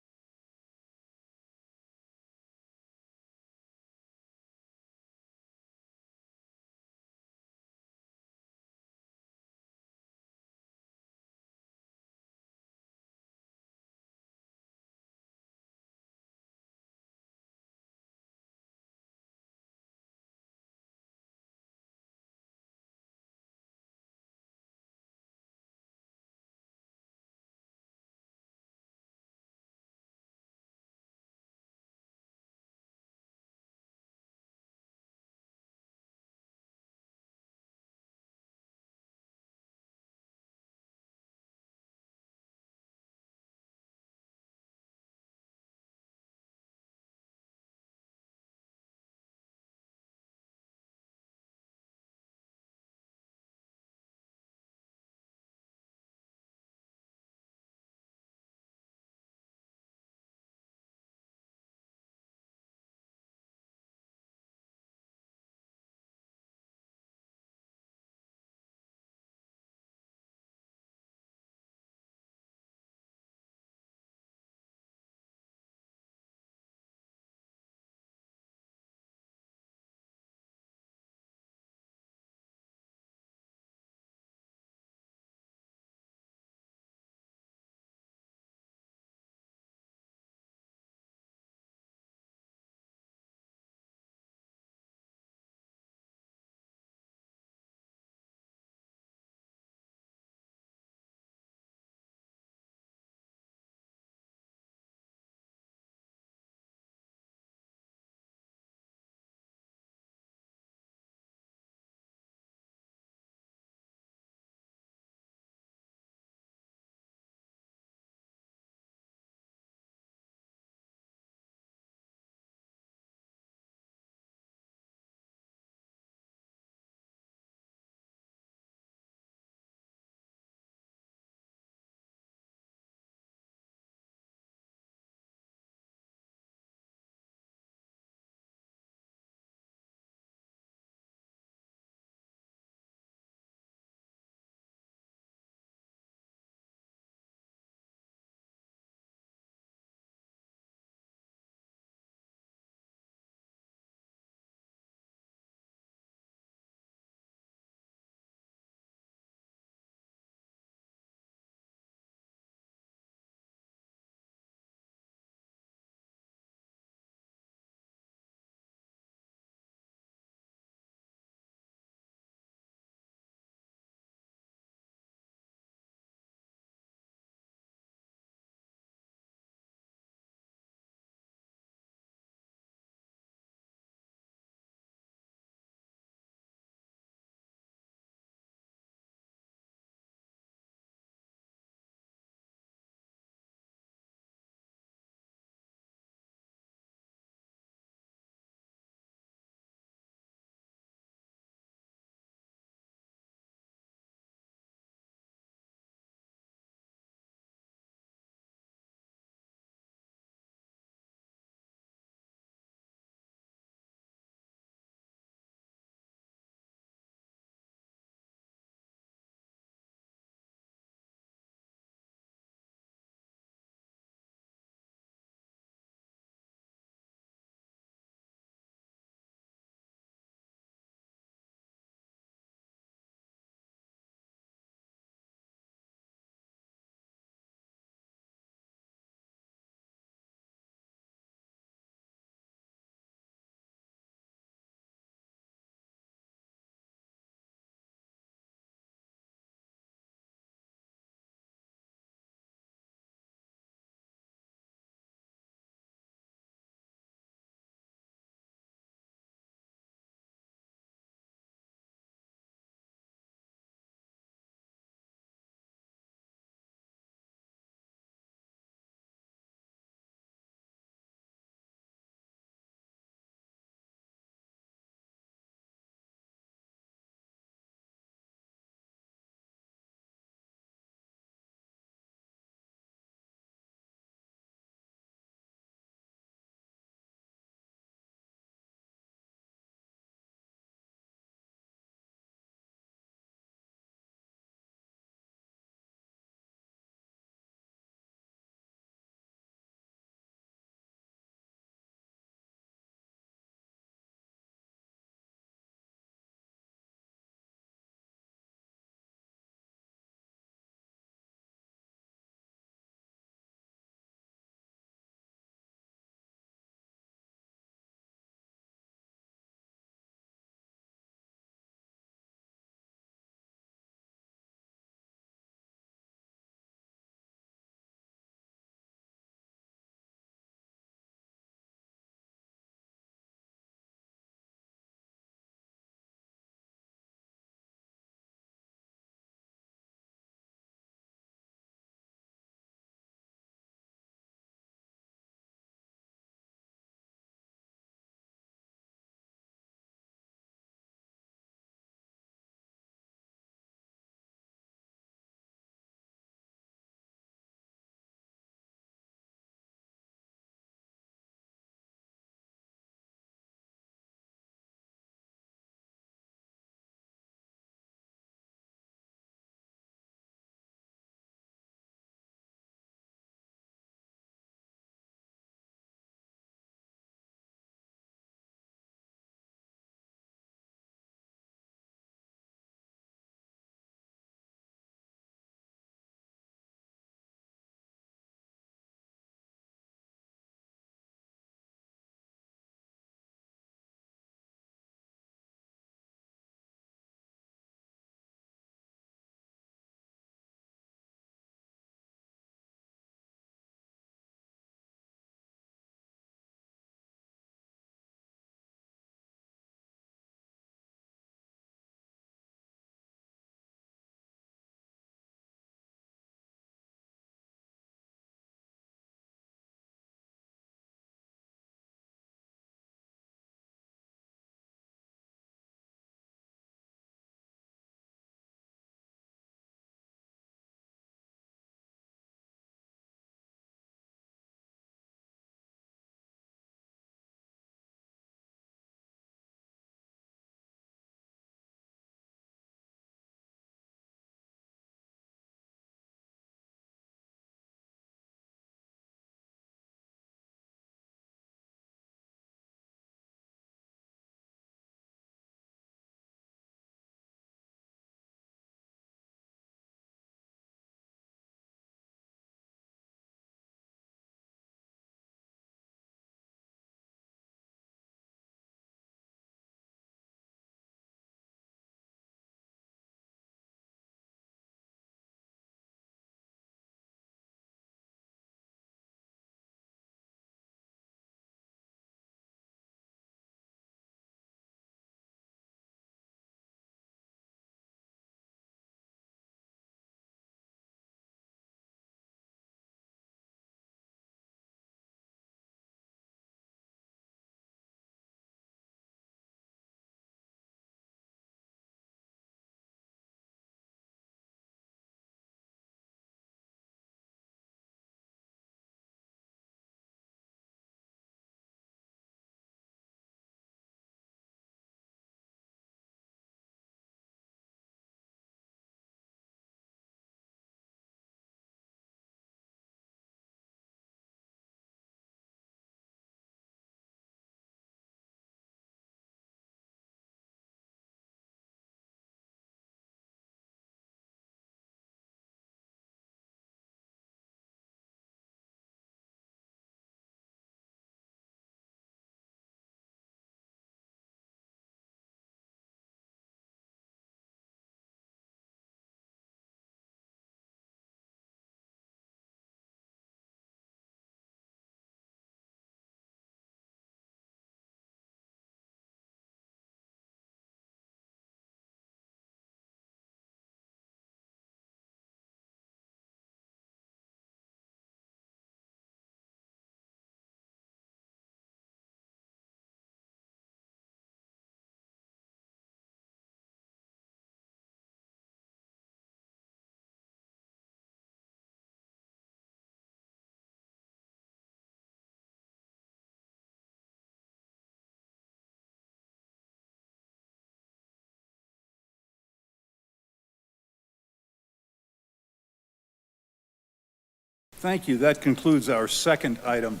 Thank you. That concludes our second item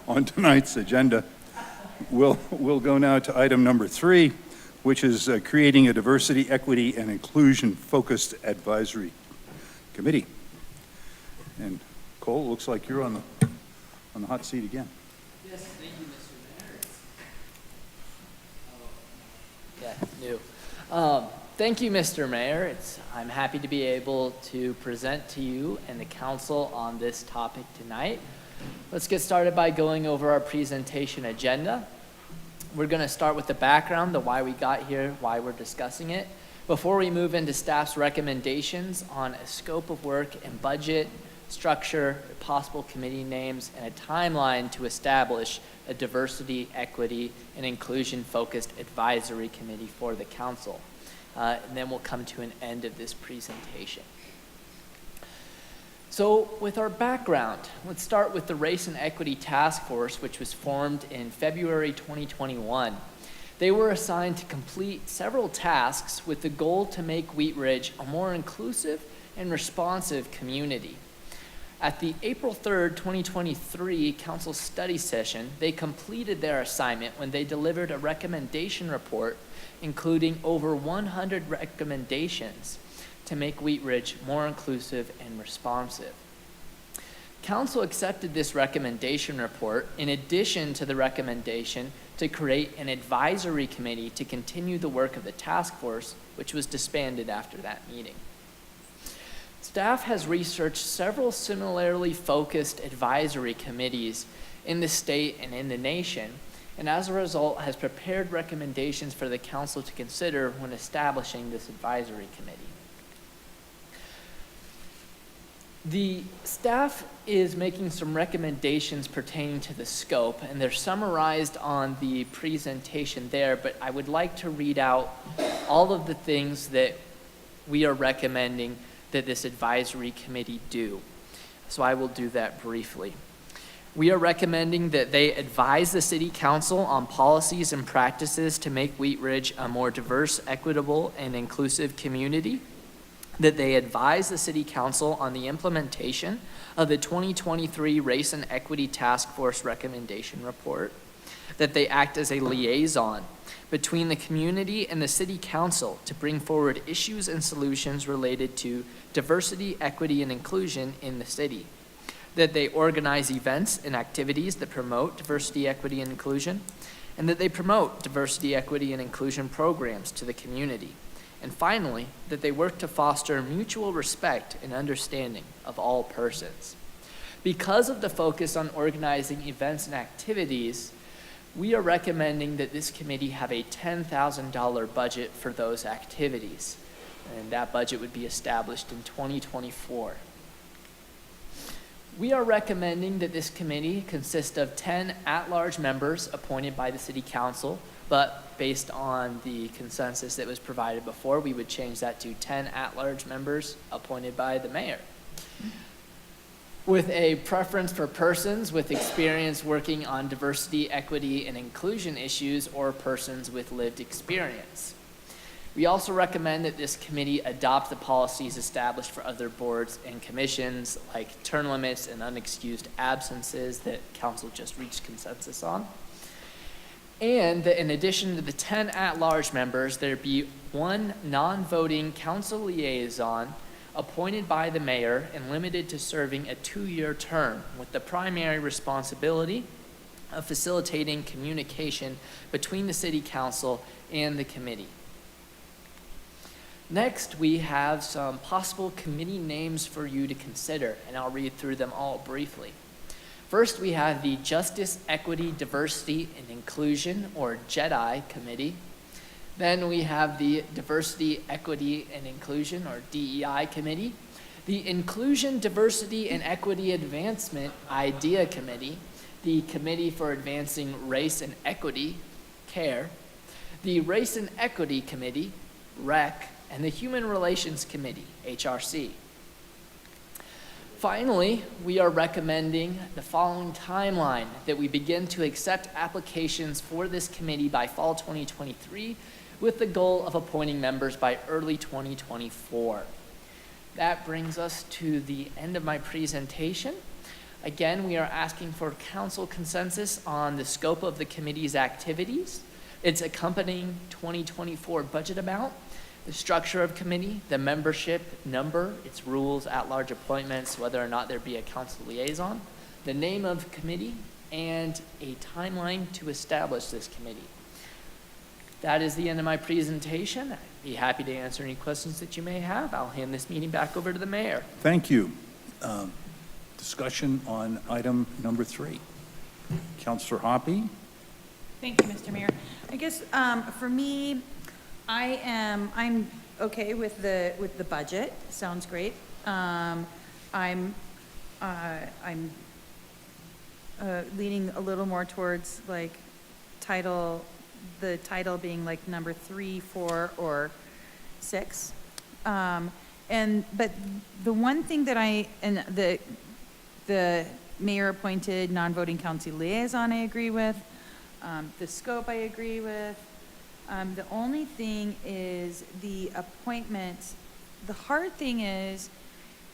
on tonight's agenda. We'll go now to item number 3, which is creating a diversity, equity, and inclusion-focused advisory committee. And Cole, it looks like you're on the hot seat again. Yes, thank you, Mr. Mayor. New. Thank you, Mr. Mayor. I'm happy to be able to present to you and the council on this topic tonight. Let's get started by going over our presentation agenda. We're going to start with the background, the why we got here, why we're discussing it, before we move into staff's recommendations on a scope of work and budget, structure, possible committee names, and a timeline to establish a diversity, equity, and inclusion-focused advisory committee for the council. And then we'll come to an end of this presentation. So with our background, let's start with the Race and Equity Task Force, which was formed in February 2021. They were assigned to complete several tasks with the goal to make Wheat Ridge a more inclusive and responsive community. At the April 3rd, 2023 council study session, they completed their assignment when they delivered a recommendation report including over 100 recommendations to make Wheat Ridge more inclusive and responsive. Council accepted this recommendation report in addition to the recommendation to create an advisory committee to continue the work of the task force, which was disbanded after that meeting. Staff has researched several similarly focused advisory committees in the state and in the nation, and as a result has prepared recommendations for the council to consider when establishing this advisory committee. The staff is making some recommendations pertaining to the scope, and they're summarized on the presentation there, but I would like to read out all of the things that we are recommending that this advisory committee do. So I will do that briefly. We are recommending that they advise the city council on policies and practices to make Wheat Ridge a more diverse, equitable, and inclusive community. That they advise the city council on the implementation of the 2023 Race and Equity Task Force recommendation report. That they act as a liaison between the community and the city council to bring forward issues and solutions related to diversity, equity, and inclusion in the city. That they organize events and activities that promote diversity, equity, and inclusion, and that they promote diversity, equity, and inclusion programs to the community. And finally, that they work to foster mutual respect and understanding of all persons. Because of the focus on organizing events and activities, we are recommending that this committee have a $10,000 budget for those activities, and that budget would be established in 2024. We are recommending that this committee consist of 10 at-large members appointed by the city council, but based on the consensus that was provided before, we would change that to 10 at-large members appointed by the mayor. With a preference for persons with experience working on diversity, equity, and inclusion issues, or persons with lived experience. We also recommend that this committee adopt the policies established for other boards and commissions, like term limits and unexcused absences that council just reached consensus on. And that in addition to the 10 at-large members, there be one non-voting council liaison appointed by the mayor and limited to serving a 2-year term, with the primary responsibility of facilitating communication between the city council and the committee. Next, we have some possible committee names for you to consider, and I'll read through them all briefly. First, we have the Justice, Equity, Diversity, and Inclusion, or JEDI Committee. Then we have the Diversity, Equity, and Inclusion, or DEI Committee. The Inclusion, Diversity, and Equity Advancement IDEA Committee. The Committee for Advancing Race and Equity, CARE. The Race and Equity Committee, REC. And the Human Relations Committee, HRC. Finally, we are recommending the following timeline: that we begin to accept applications for this committee by fall 2023 with the goal of appointing members by early 2024. That brings us to the end of my presentation. Again, we are asking for council consensus on the scope of the committee's activities, its accompanying 2024 budget amount, the structure of committee, the membership number, its rules, at-large appointments, whether or not there be a council liaison, the name of committee, and a timeline to establish this committee. That is the end of my presentation. I'd be happy to answer any questions that you may have. I'll hand this meeting back over to the mayor. Thank you. Discussion on item number 3. Councillor Hoppe? Thank you, Mr. Mayor. I guess for me, I'm okay with the budget. Sounds great. I'm leaning a little more towards like the title being like number 3, 4, or 6. But the one thing that the mayor-appointed non-voting council liaison I agree with. The scope I agree with. The only thing is the appointment. The hard thing is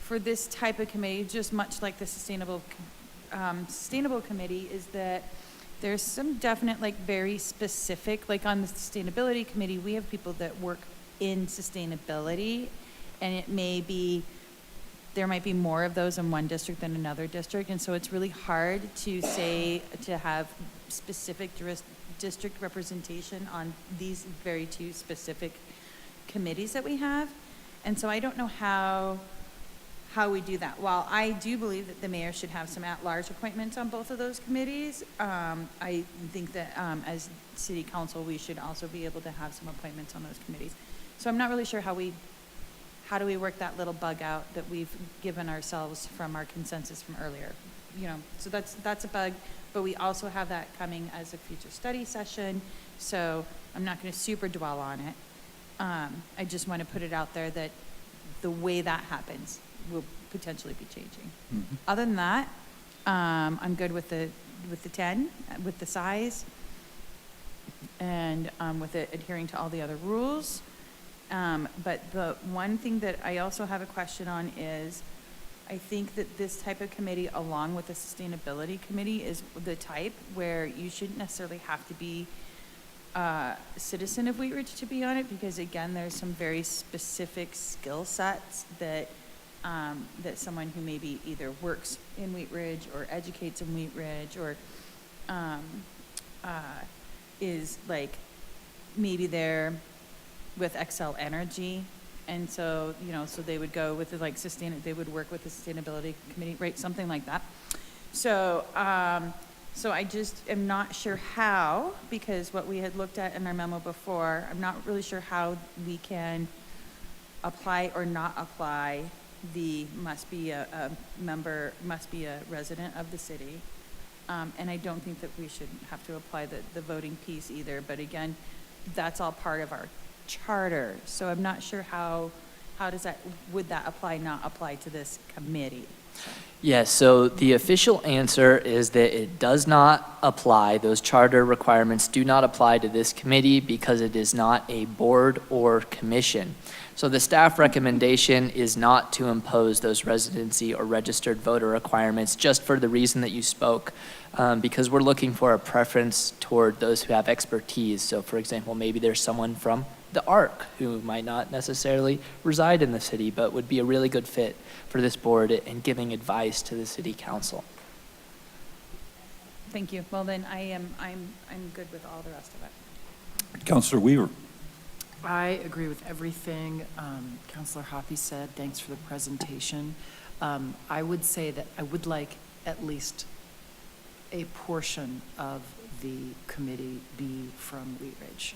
for this type of committee, just much like the sustainable committee, is that there's some definite, like very specific, like on the sustainability committee, we have people that work in sustainability, and there might be more of those in one district than another district, and so it's really hard to have specific district representation on these very two specific committees that we have. And so I don't know how we do that. While I do believe that the mayor should have some at-large appointments on both of those committees, I think that as city council, we should also be able to have some appointments on those committees. So I'm not really sure how do we work that little bug out that we've given ourselves from our consensus from earlier. So that's a bug, but we also have that coming as a future study session, so I'm not going to super dwell on it. I just want to put it out there that the way that happens will potentially be changing. Mm-hmm. Other than that, I'm good with the 10, with the size, and with it adhering to all the other rules. But the one thing that I also have a question on is, I think that this type of committee, along with the sustainability committee, is the type where you shouldn't necessarily have to be a citizen of Wheat Ridge to be on it, because again, there's some very specific skill sets that someone who maybe either works in Wheat Ridge or educates in Wheat Ridge or is like maybe they're with Xcel Energy, and so so they would go with they would work with the sustainability committee, right? Something like that. So so I just am not sure how, because what we had looked at in our memo before, I'm not really sure how we can apply or not apply the must be a resident of the city. And I don't think that we should have to apply the voting piece either. But again, that's all part of our charter. So I'm not sure how would that apply, not apply to this committee? Yes, so the official answer is that it does not apply. Those charter requirements do not apply to this committee because it is not a board or commission. So the staff recommendation is not to impose those residency or registered voter requirements, just for the reason that you spoke, because we're looking for a preference toward those who have expertise. So for example, maybe there's someone from the ARC who might not necessarily reside in the city, but would be a really good fit for this board in giving advice to the city council. Thank you. Well, then I'm good with all the rest of it. Councillor Weaver. I agree with everything Councillor Hoppe said. Thanks for the presentation. I would say that I would like at least a portion of the committee be from Wheat Ridge.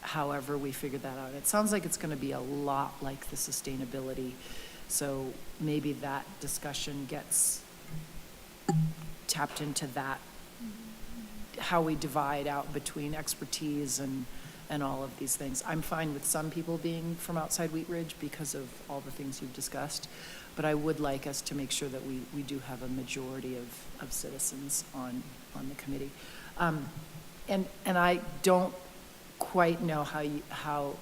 However we figure that out. It sounds like it's going to be a lot like the sustainability, so maybe that discussion gets tapped into that, how we divide out between expertise and all of these things. I'm fine with some people being from outside Wheat Ridge because of all the things you've discussed, but I would like us to make sure that we do have a majority of citizens on the committee. And I don't quite know how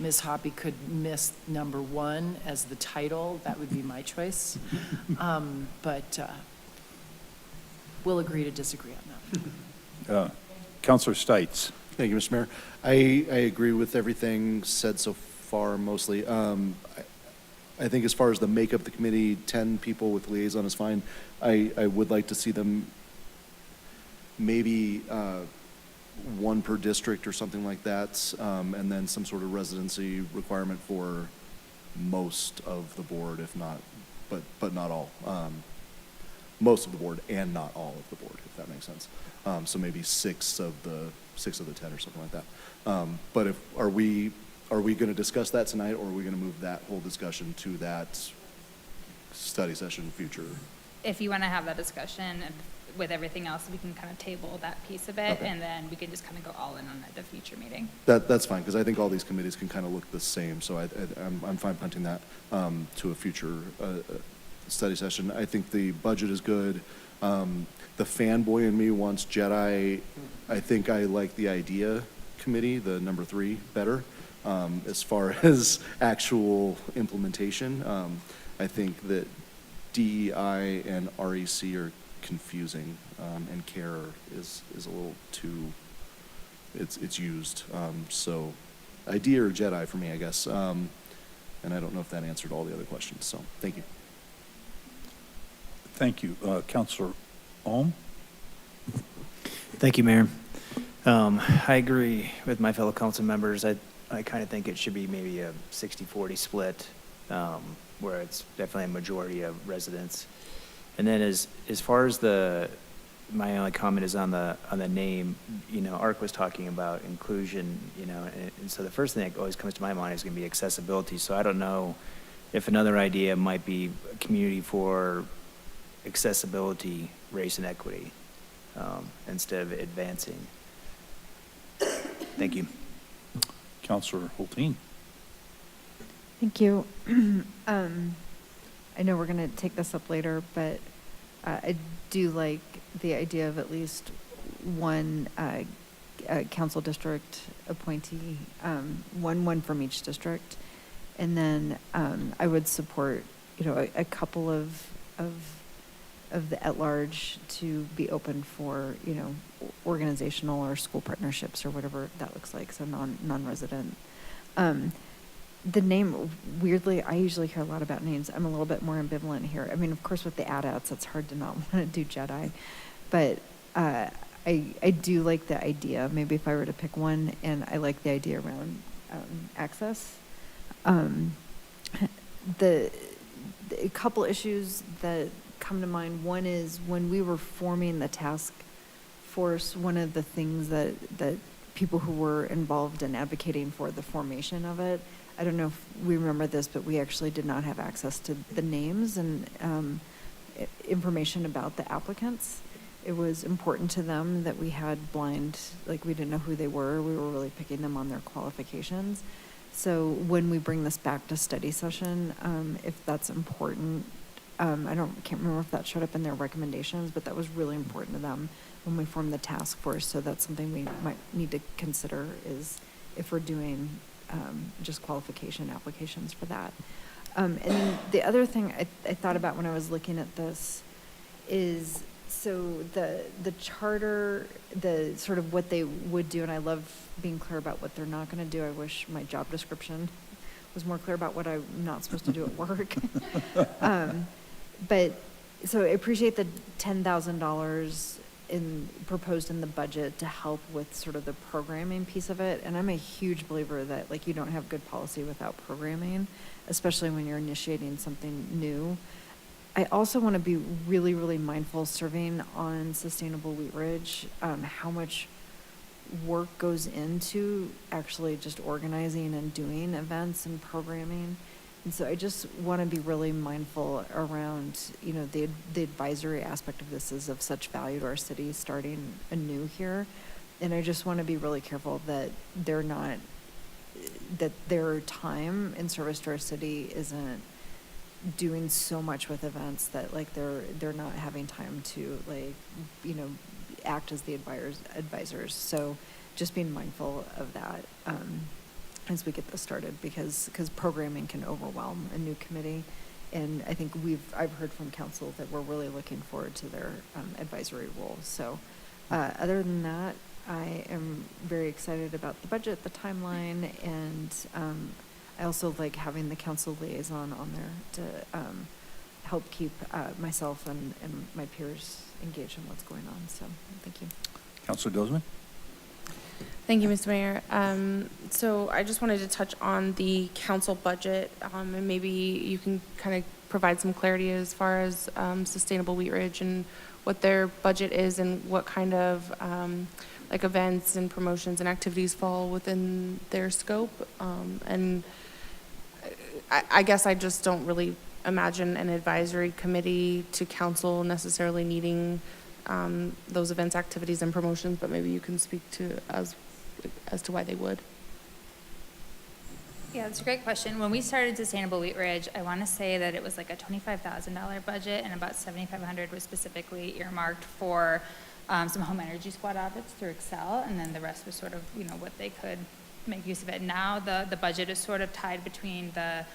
Ms. Hoppy could miss number 1 as the title, that would be my choice. But we'll agree to disagree on that. Counselor Stites. Thank you, Mr. Mayor. I agree with everything said so far, mostly. I think as far as the makeup of the committee, 10 people with liaison is fine. I would like to see them maybe 1 per district or something like that, and then some sort of residency requirement for most of the board, if not, but not all. Most of the board and not all of the board, if that makes sense. So maybe 6 of the 10 or something like that. But are we going to discuss that tonight, or are we going to move that whole discussion to that study session future? If you want to have that discussion with everything else, we can kind of table that piece of it, Okay. and then we can just kind of go all in on the future meeting. That's fine, because I think all these committees can kind of look the same, so I'm fine punting that to a future study session. I think the budget is good. The fanboy in me wants Jedi. I think I like the idea committee, the number 3, better. As far as actual implementation, I think that DEI and REC are confusing, and CARE is a little too, it's used. So idea or Jedi for me, I guess. And I don't know if that answered all the other questions, so thank you. Thank you. Counselor Ohm? Thank you, Mayor. I agree with my fellow council members. I kind of think it should be maybe a 60-40 split, where it's definitely a majority of residents. And then as far as my only comment is on the name, ARC was talking about inclusion, and so the first thing that always comes to my mind is going to be accessibility. So I don't know if another idea might be a community for accessibility, race, and equity, instead of advancing. Thank you. Counselor Hulteen. Thank you. I know we're going to take this up later, but I do like the idea of at least 1 council district appointee, one from each district. And then I would support, a couple of the at-large to be open for, organizational or school partnerships or whatever that looks like, so non-resident. The name, weirdly, I usually hear a lot about names. I'm a little bit more ambivalent here. I mean, of course, with the AT-ATs, it's hard to not want to do Jedi. But I do like the idea, maybe if I were to pick one, and I like the idea around access. A couple issues that come to mind. One is when we were forming the task force, one of the things that people who were involved in advocating for the formation of it, I don't know if we remember this, but we actually did not have access to the names and information about the applicants. It was important to them that we had blind, like we didn't know who they were. We were really picking them on their qualifications. So when we bring this back to study session, if that's important, can't remember if that showed up in their recommendations, but that was really important to them when we formed the task force. So that's something we might need to consider, is if we're doing just qualification applications for that. And then the other thing I thought about when I was looking at this is, so the charter, the sort of what they would do, and I love being clear about what they're not going to do. I wish my job description was more clear about what I'm not supposed to do at work. But so I appreciate the $10,000 proposed in the budget to help with sort of the programming piece of it. And I'm a huge believer that, like, you don't have good policy without programming, especially when you're initiating something new. I also want to be really, really mindful, serving on Sustainable Wheat Ridge, how much work goes into actually just organizing and doing events and programming. And so I just want to be really mindful around, the advisory aspect of this is of such value to our city starting anew here. And I just want to be really careful that that their time in service to our city isn't doing so much with events that, like, they're not having time to, like, act as the advisors. So just being mindful of that. we get this started, because programming can overwhelm a new committee. And I think I've heard from council that we're really looking forward to their advisory role. So other than that, I am very excited about the budget, the timeline, and I also like having the council liaison on there to help keep myself and my peers engaged in what's going on. So thank you. Councilor Dozman? Thank you, Mr. Mayor. So I just wanted to touch on the council budget, and maybe you can kind of provide some clarity as far as Sustainable Wheat Ridge and what their budget is and what kind of like events and promotions and activities fall within their scope. And I guess I just don't really imagine an advisory committee to council necessarily needing those events, activities, and promotions, but maybe you can speak to as to why they would. Yeah, that's a great question. When we started Sustainable Wheat Ridge, I want to say that it was like a $25,000 budget, and about $7,500 was specifically earmarked for some home energy squad audits through Excel, and then the rest was sort of, you know, what they could make use of it. Now the budget is sort of tied between the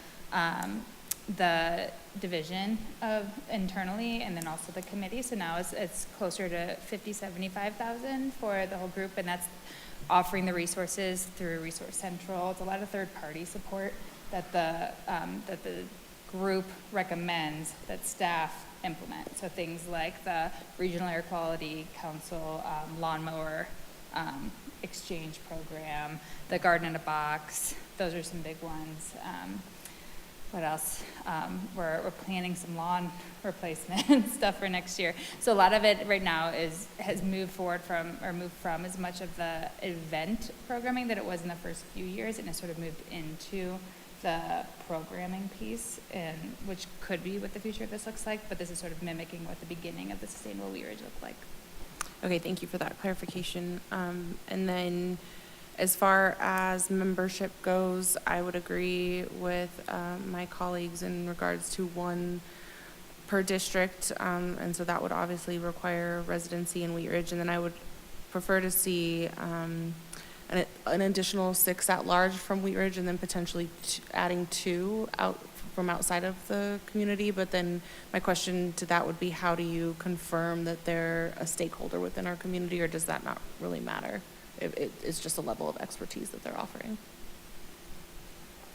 division of internally and then also the committee. So now it's closer to $50,000-$75,000 for the whole group, and that's offering the resources through Resource Central. It's a lot of third-party support that the group recommends that staff implement. So things like the Regional Air Quality Council lawnmower exchange program, the Garden in a Box. Those are some big ones. What else? We're planning some lawn replacement stuff for next year. So a lot of it right now has moved from as much of the event programming that it was in the first few years, and has sort of moved into the programming piece, and which could be what the future of this looks like, but this is sort of mimicking what the beginning of the Sustainable Wheat Ridge looked like. Okay, thank you for that clarification. And then as far as membership goes, I would agree with my colleagues in regards to one per district, and so that would obviously require residency in Wheat Ridge, and then I would prefer to see an additional 6 at large from Wheat Ridge, and then potentially adding 2 out from outside of the community. But then my question to that would be, how do you confirm that they're a stakeholder within our community, or does that not really matter? It's just a level of expertise that they're offering.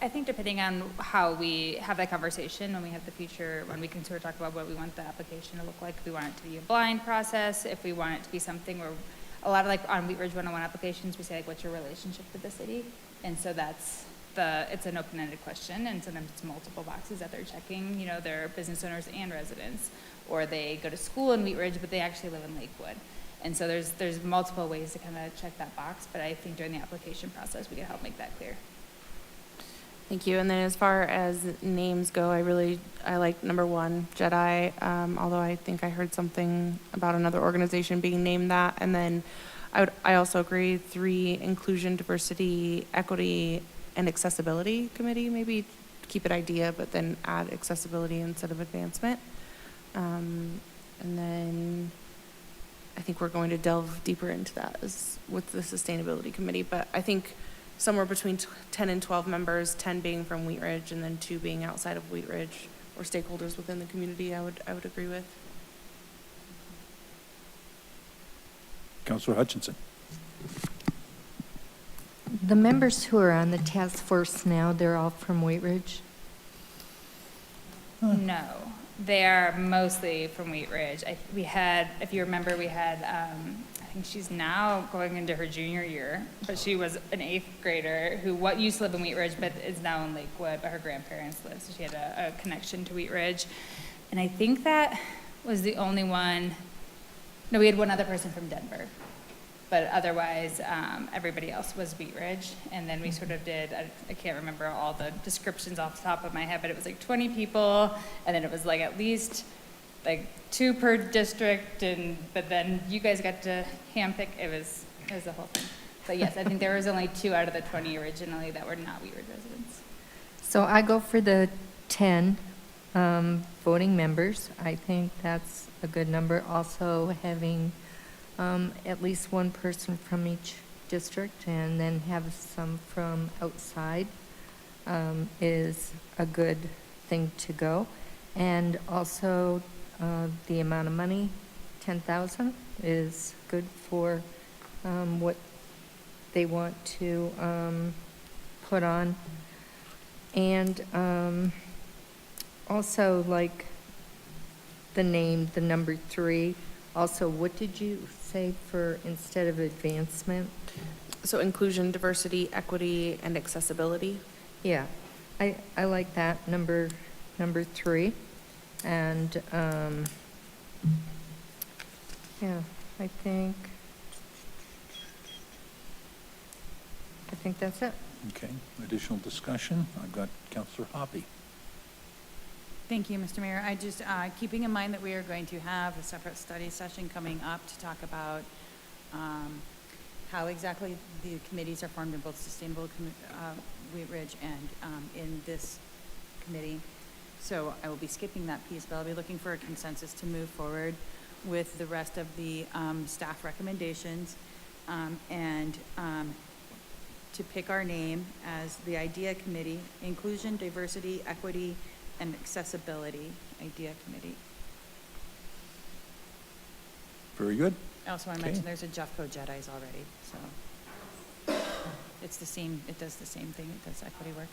I think depending on how we have that conversation, when we have the future, when we can sort of talk about what we want the application to look like, if we want it to be a blind process, if we want it to be something where a lot of like on Wheat Ridge 101 applications, we say like, what's your relationship with the city? And so it's an open-ended question, and sometimes it's multiple boxes that they're checking. You know, they're business owners and residents, or they go to school in Wheat Ridge, but they actually live in Lakewood. And so there's multiple ways to kind of check that box, but I think during the application process, we can help make that clear. Thank you. And then as far as names go, I like number 1, Jedi, although I think I heard something about another organization being named that. And then I also agree 3, Inclusion, Diversity, Equity, and Accessibility Committee. Maybe keep it idea, but then add accessibility instead of advancement. And then I think we're going to delve deeper into that with the Sustainability Committee. But I think somewhere between 10 and 12 members, 10 being from Wheat Ridge and then 2 being outside of Wheat Ridge, or stakeholders within the community, I would agree with. Councilor Hutchinson? The members who are on the task force now, they're all from Wheat Ridge? No, they are mostly from Wheat Ridge. If you remember, we had, I think she's now going into her junior year, but she was an 8th grader who used to live in Wheat Ridge, but is now in Lakewood, but her grandparents live, so she had a connection to Wheat Ridge. And I think that was the only one. No, we had one other person from Denver, but otherwise everybody else was Wheat Ridge. And then we sort of did, I can't remember all the descriptions off the top of my head, but it was like 20 people, and then it was like at least like 2 per district, but then you guys got to handpick. It was the whole thing. But yes, I think there was only 2 out of the 20 originally that were not Wheat Ridge residents. So I go for the 10 voting members. I think that's a good number. Also having at least 1 person from each district and then have some from outside is a good thing to go. And also the amount of money, 10,000, is good for what they want to put on. And also, like the name, the number 3, also, what did you say for instead of advancement? So inclusion, diversity, equity, and accessibility. Yeah, I like that, number 3. And, yeah, I think that's it. Okay, additional discussion? I've got Councillor Hoppy. Thank you, Mr. Mayor. I just, keeping in mind that we are going to have a separate study session coming up to talk about how exactly the committees are formed in both Sustainable Wheat Ridge and in this committee. So I will be skipping that piece, but I'll be looking for a consensus to move forward with the rest of the staff recommendations and to pick our name as the IDEA Committee, Inclusion, Diversity, Equity, and Accessibility IDEA Committee. Very good. I also want to mention there's a Jeffco Jedis already, so it's the same, it does the same thing, it does equity work.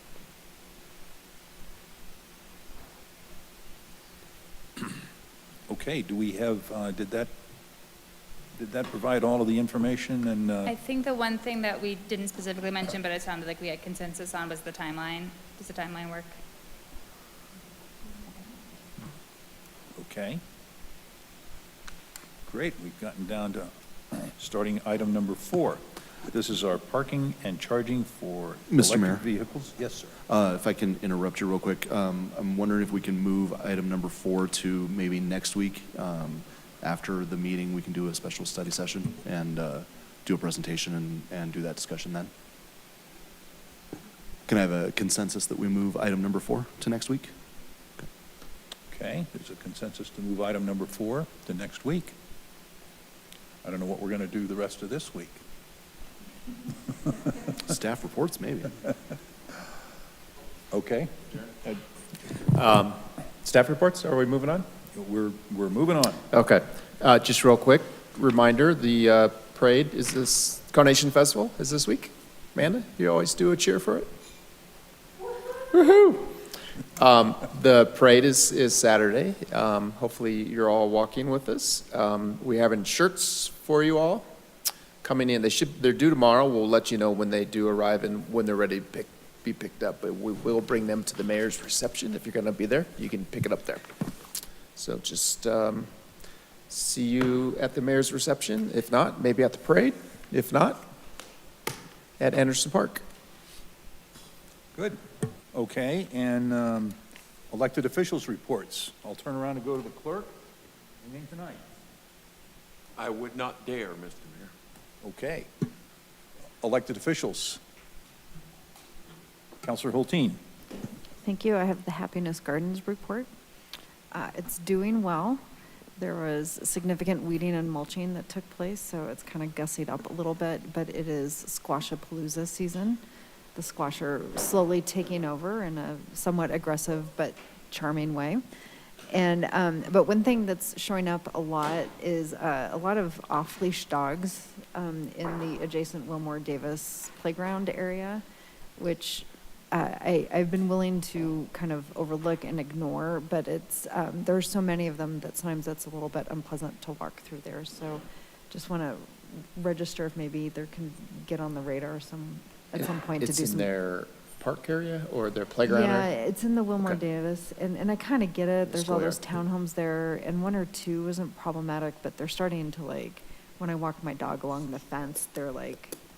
Okay, do we have, did that provide all of the information and? I think the one thing that we didn't specifically mention, but it sounded like we had consensus on, was the timeline. Does the timeline work? Okay. Great, we've gotten down to starting item number 4. This is our parking and charging for Mr. Mayor. electric vehicles. Yes, sir. If I can interrupt you real quick, I'm wondering if we can move item number 4 to maybe next week. After the meeting, we can do a special study session and do a presentation and do that discussion then. Can I have a consensus that we move item number 4 to next week? Okay, there's a consensus to move item number 4 to next week. I don't know what we're going to do the rest of this week. Staff reports, maybe. Okay. Staff reports, are we moving on? We're moving on. Okay. Just real quick, reminder, the parade is this, Carnation Festival is this week. Amanda, you always do a cheer for it? Woohoo! The parade is Saturday. Hopefully you're all walking with us. We have shirts for you all coming in. They're due tomorrow. We'll let you know when they do arrive and when they're ready to be picked up. But we will bring them to the mayor's reception. If you're going to be there, you can pick it up there. So just see you at the mayor's reception. If not, maybe at the parade. If not, at Anderson Park. Good. Okay, and elected officials reports. I'll turn around and go to the clerk. Anything tonight? I would not dare, Mr. Mayor. Okay. Elected officials. Councillor Hulteen. Thank you. I have the Happiness Gardens report. It's doing well. There was significant weeding and mulching that took place, so it's kind of gussied up a little bit, but it is Squashapalooza season. The squash are slowly taking over in a somewhat aggressive but charming way. And but one thing that's showing up a lot is a lot of off-leash dogs in the adjacent Wilmore Davis playground area, which I've been willing to kind of overlook and ignore, but it's there's so many of them that sometimes it's a little bit unpleasant to walk through there. So just want to register if maybe there can get on the radar at some point to do It's in some. their park area or their playground Yeah, area? it's in the Wilmore Davis, and I kind of get it. There's all School those townhomes there, and 1 or 2 isn't problematic, but they're starting to when I walk my dog along the fence, they're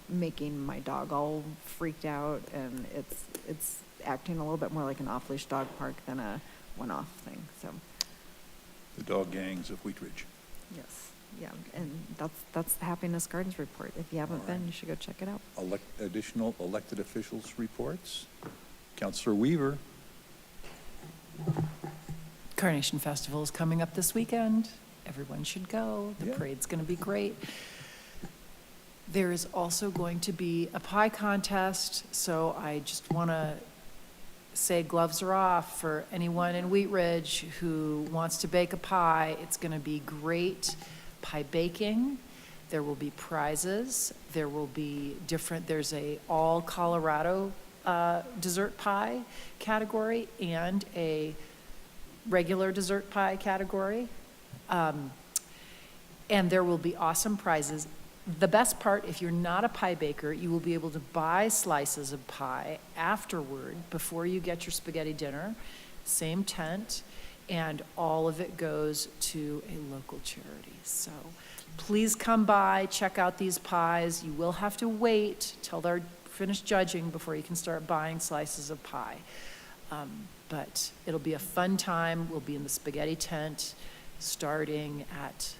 making my dog all freaked out, and it's acting a little bit more like an off-leash dog park than a one-off thing, so. The dog gangs of Wheat Ridge. Yes. Yeah, and that's the Happiness Gardens report. If you haven't been, you should go check it out. Additional elected officials reports. Councillor Weaver. Carnation Festival is coming up this weekend. Everyone should go. The parade's going to be great. There is also going to be a pie contest, so I just want to say gloves are off for anyone in Wheat Ridge who wants to bake a pie. It's going to be great pie baking. There will be prizes. There will be there's a all Colorado dessert pie category and a regular dessert pie category. And there will be awesome prizes. The best part, if you're not a pie baker, you will be able to buy slices of pie afterward before you get your spaghetti dinner, same tent, and all of it goes to a local charity. So please come by, check out these pies. You will have to wait till they're finished judging before you can start buying slices of pie. But it'll be a fun time. We'll be in the spaghetti tent starting at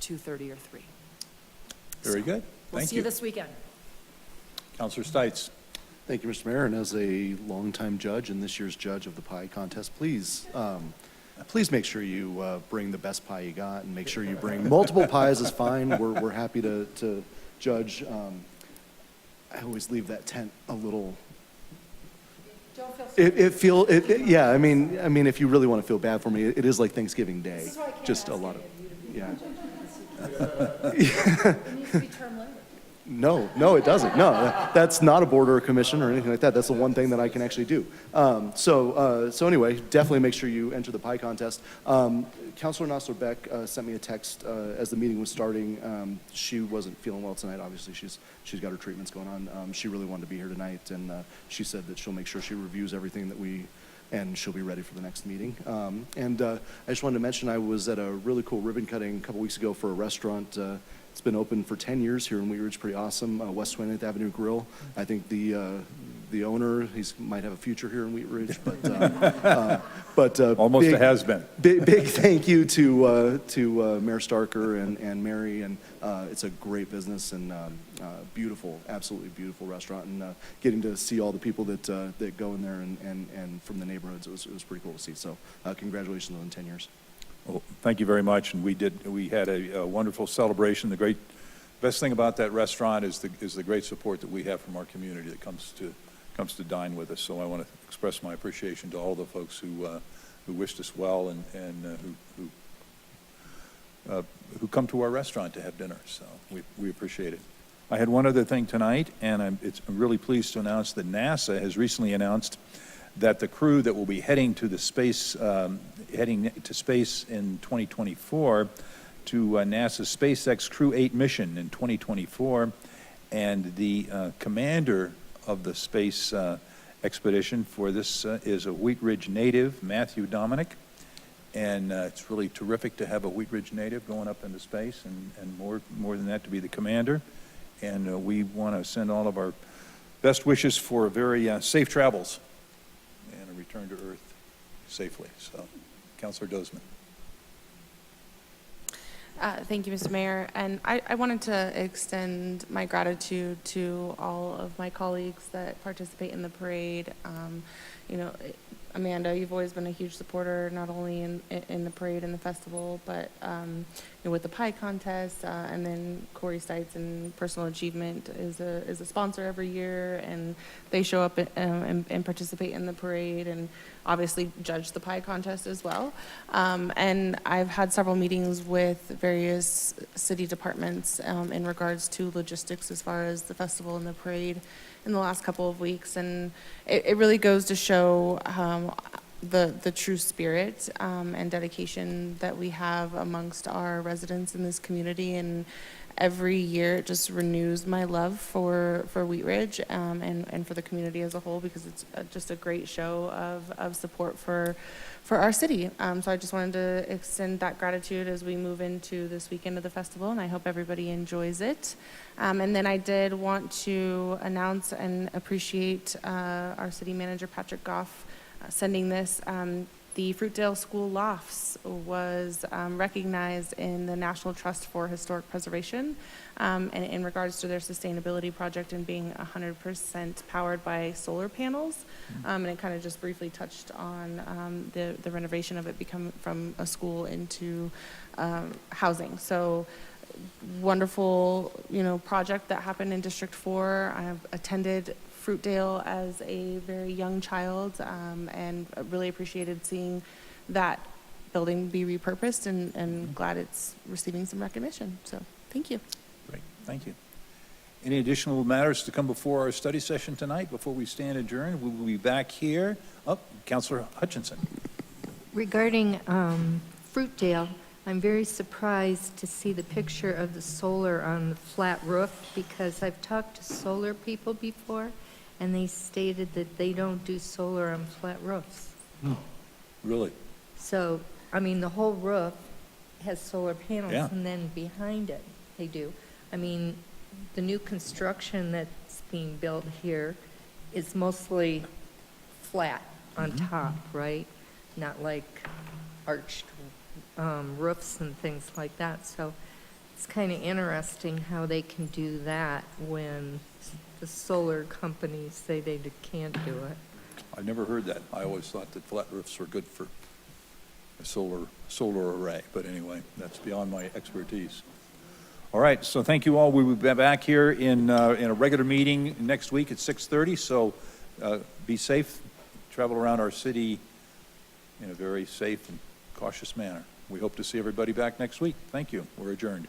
2:30 or 3. Very good. We'll Thank see you this weekend. Councilor Stites. Thank you, Mr. Mayor. And as a longtime judge and this year's judge of the pie contest, please make sure you bring the best pie you got, and make sure you bring multiple pies is fine. We're happy to judge. I always leave that tent a little. Yeah. I mean, if you really want to feel bad for me, it is like Thanksgiving Day. Just a lot of, yeah. It needs to be term limited. No, it doesn't. No, that's not a board or a commission or anything like that. That's the one thing that I can actually do. So anyway, definitely make sure you enter the pie contest. Councilor Nosler Beck sent me a text as the meeting was starting. She wasn't feeling well tonight. Obviously, she's got her treatments going on. She really wanted to be here tonight, and she said that she'll make sure she reviews everything and she'll be ready for the next meeting. I just wanted to mention I was at a really cool ribbon cutting a couple weeks ago for a restaurant. It's been open for 10 years here in Wheat Ridge, pretty awesome. West 20th Avenue Grill. I think the owner, he might have a future here in Wheat Ridge, but Almost a has-been. Big thank you to Mayor Starker and Mary, and it's a great business and beautiful, absolutely beautiful restaurant, and getting to see all the people that go in there and from the neighborhoods, it was pretty cool to see. So congratulations on 10 years. Well, thank you very much, and we had a wonderful celebration. The best thing about that restaurant is the great support that we have from our community that comes to dine with us. So I want to express my appreciation to all the folks who wished us well and who come to our restaurant to have dinner. So we appreciate it. I had one other thing tonight, and I'm really pleased to announce that NASA has recently announced that the crew that will be heading to space in 2024 to NASA's SpaceX Crew 8 mission in 2024, and the commander of the space expedition for this is a Wheat Ridge native, Matthew Dominic, and it's really terrific to have a Wheat Ridge native going up into space, and more than that, to be the commander. And we want to send all of our best wishes for very safe travels and a return to Earth safely. So, Councilor Dozman. Thank you, Mr. Mayor. And I wanted to extend my gratitude to all of my colleagues that participate in the parade. Amanda, you've always been a huge supporter, not only in the parade and the festival, but with the pie contest, and then Corey Stites and Personal Achievement is a sponsor every year, and they show up and participate in the parade, and obviously judge the pie contest as well. And I've had several meetings with various city departments in regards to logistics as far as the festival and the parade in the last couple of weeks, and it really goes to show the true spirit and dedication that we have amongst our residents in this community. And every year it just renews my love for Wheat Ridge and for the community as a whole, because it's just a great show of support for our city. So I just wanted to extend that gratitude as we move into this weekend of the festival, and I hope everybody enjoys it. And then I did want to announce and appreciate our city manager, Patrick Goff, sending this. The Fruitdale School Lofts was recognized in the National Trust for Historic Preservation, and in regards to their sustainability project and being 100% powered by solar panels. And it kind of just briefly touched on the renovation of it becoming from a school into housing. So wonderful, project that happened in District 4. I've attended Fruitdale as a very young child, and I really appreciated seeing that building be repurposed, and glad it's receiving some recognition. So, thank you. Great, thank you. Any additional matters to come before our study session tonight, before we stand adjourned? We will be back here. Oh, Councilor Hutchinson. Regarding Fruitdale, I'm very surprised to see the picture of the solar on the flat roof, because I've talked to solar people before, and they stated that they don't do solar on flat roofs. Really? So, I mean, the whole roof has solar panels, Yeah. and then behind it, they do. I mean, the new construction that's being built here is mostly flat on top, right? Not like arched roofs and things like that. So it's kind of interesting how they can do that when the solar companies say they can't do it. I've never heard that. I always thought that flat roofs were good for a solar array, but anyway, that's beyond my expertise. All right, so thank you all. We will be back here in a regular meeting next week at 6:30, so be safe, travel around our city in a very safe and cautious manner. We hope to see everybody back next week. Thank you. We're adjourned.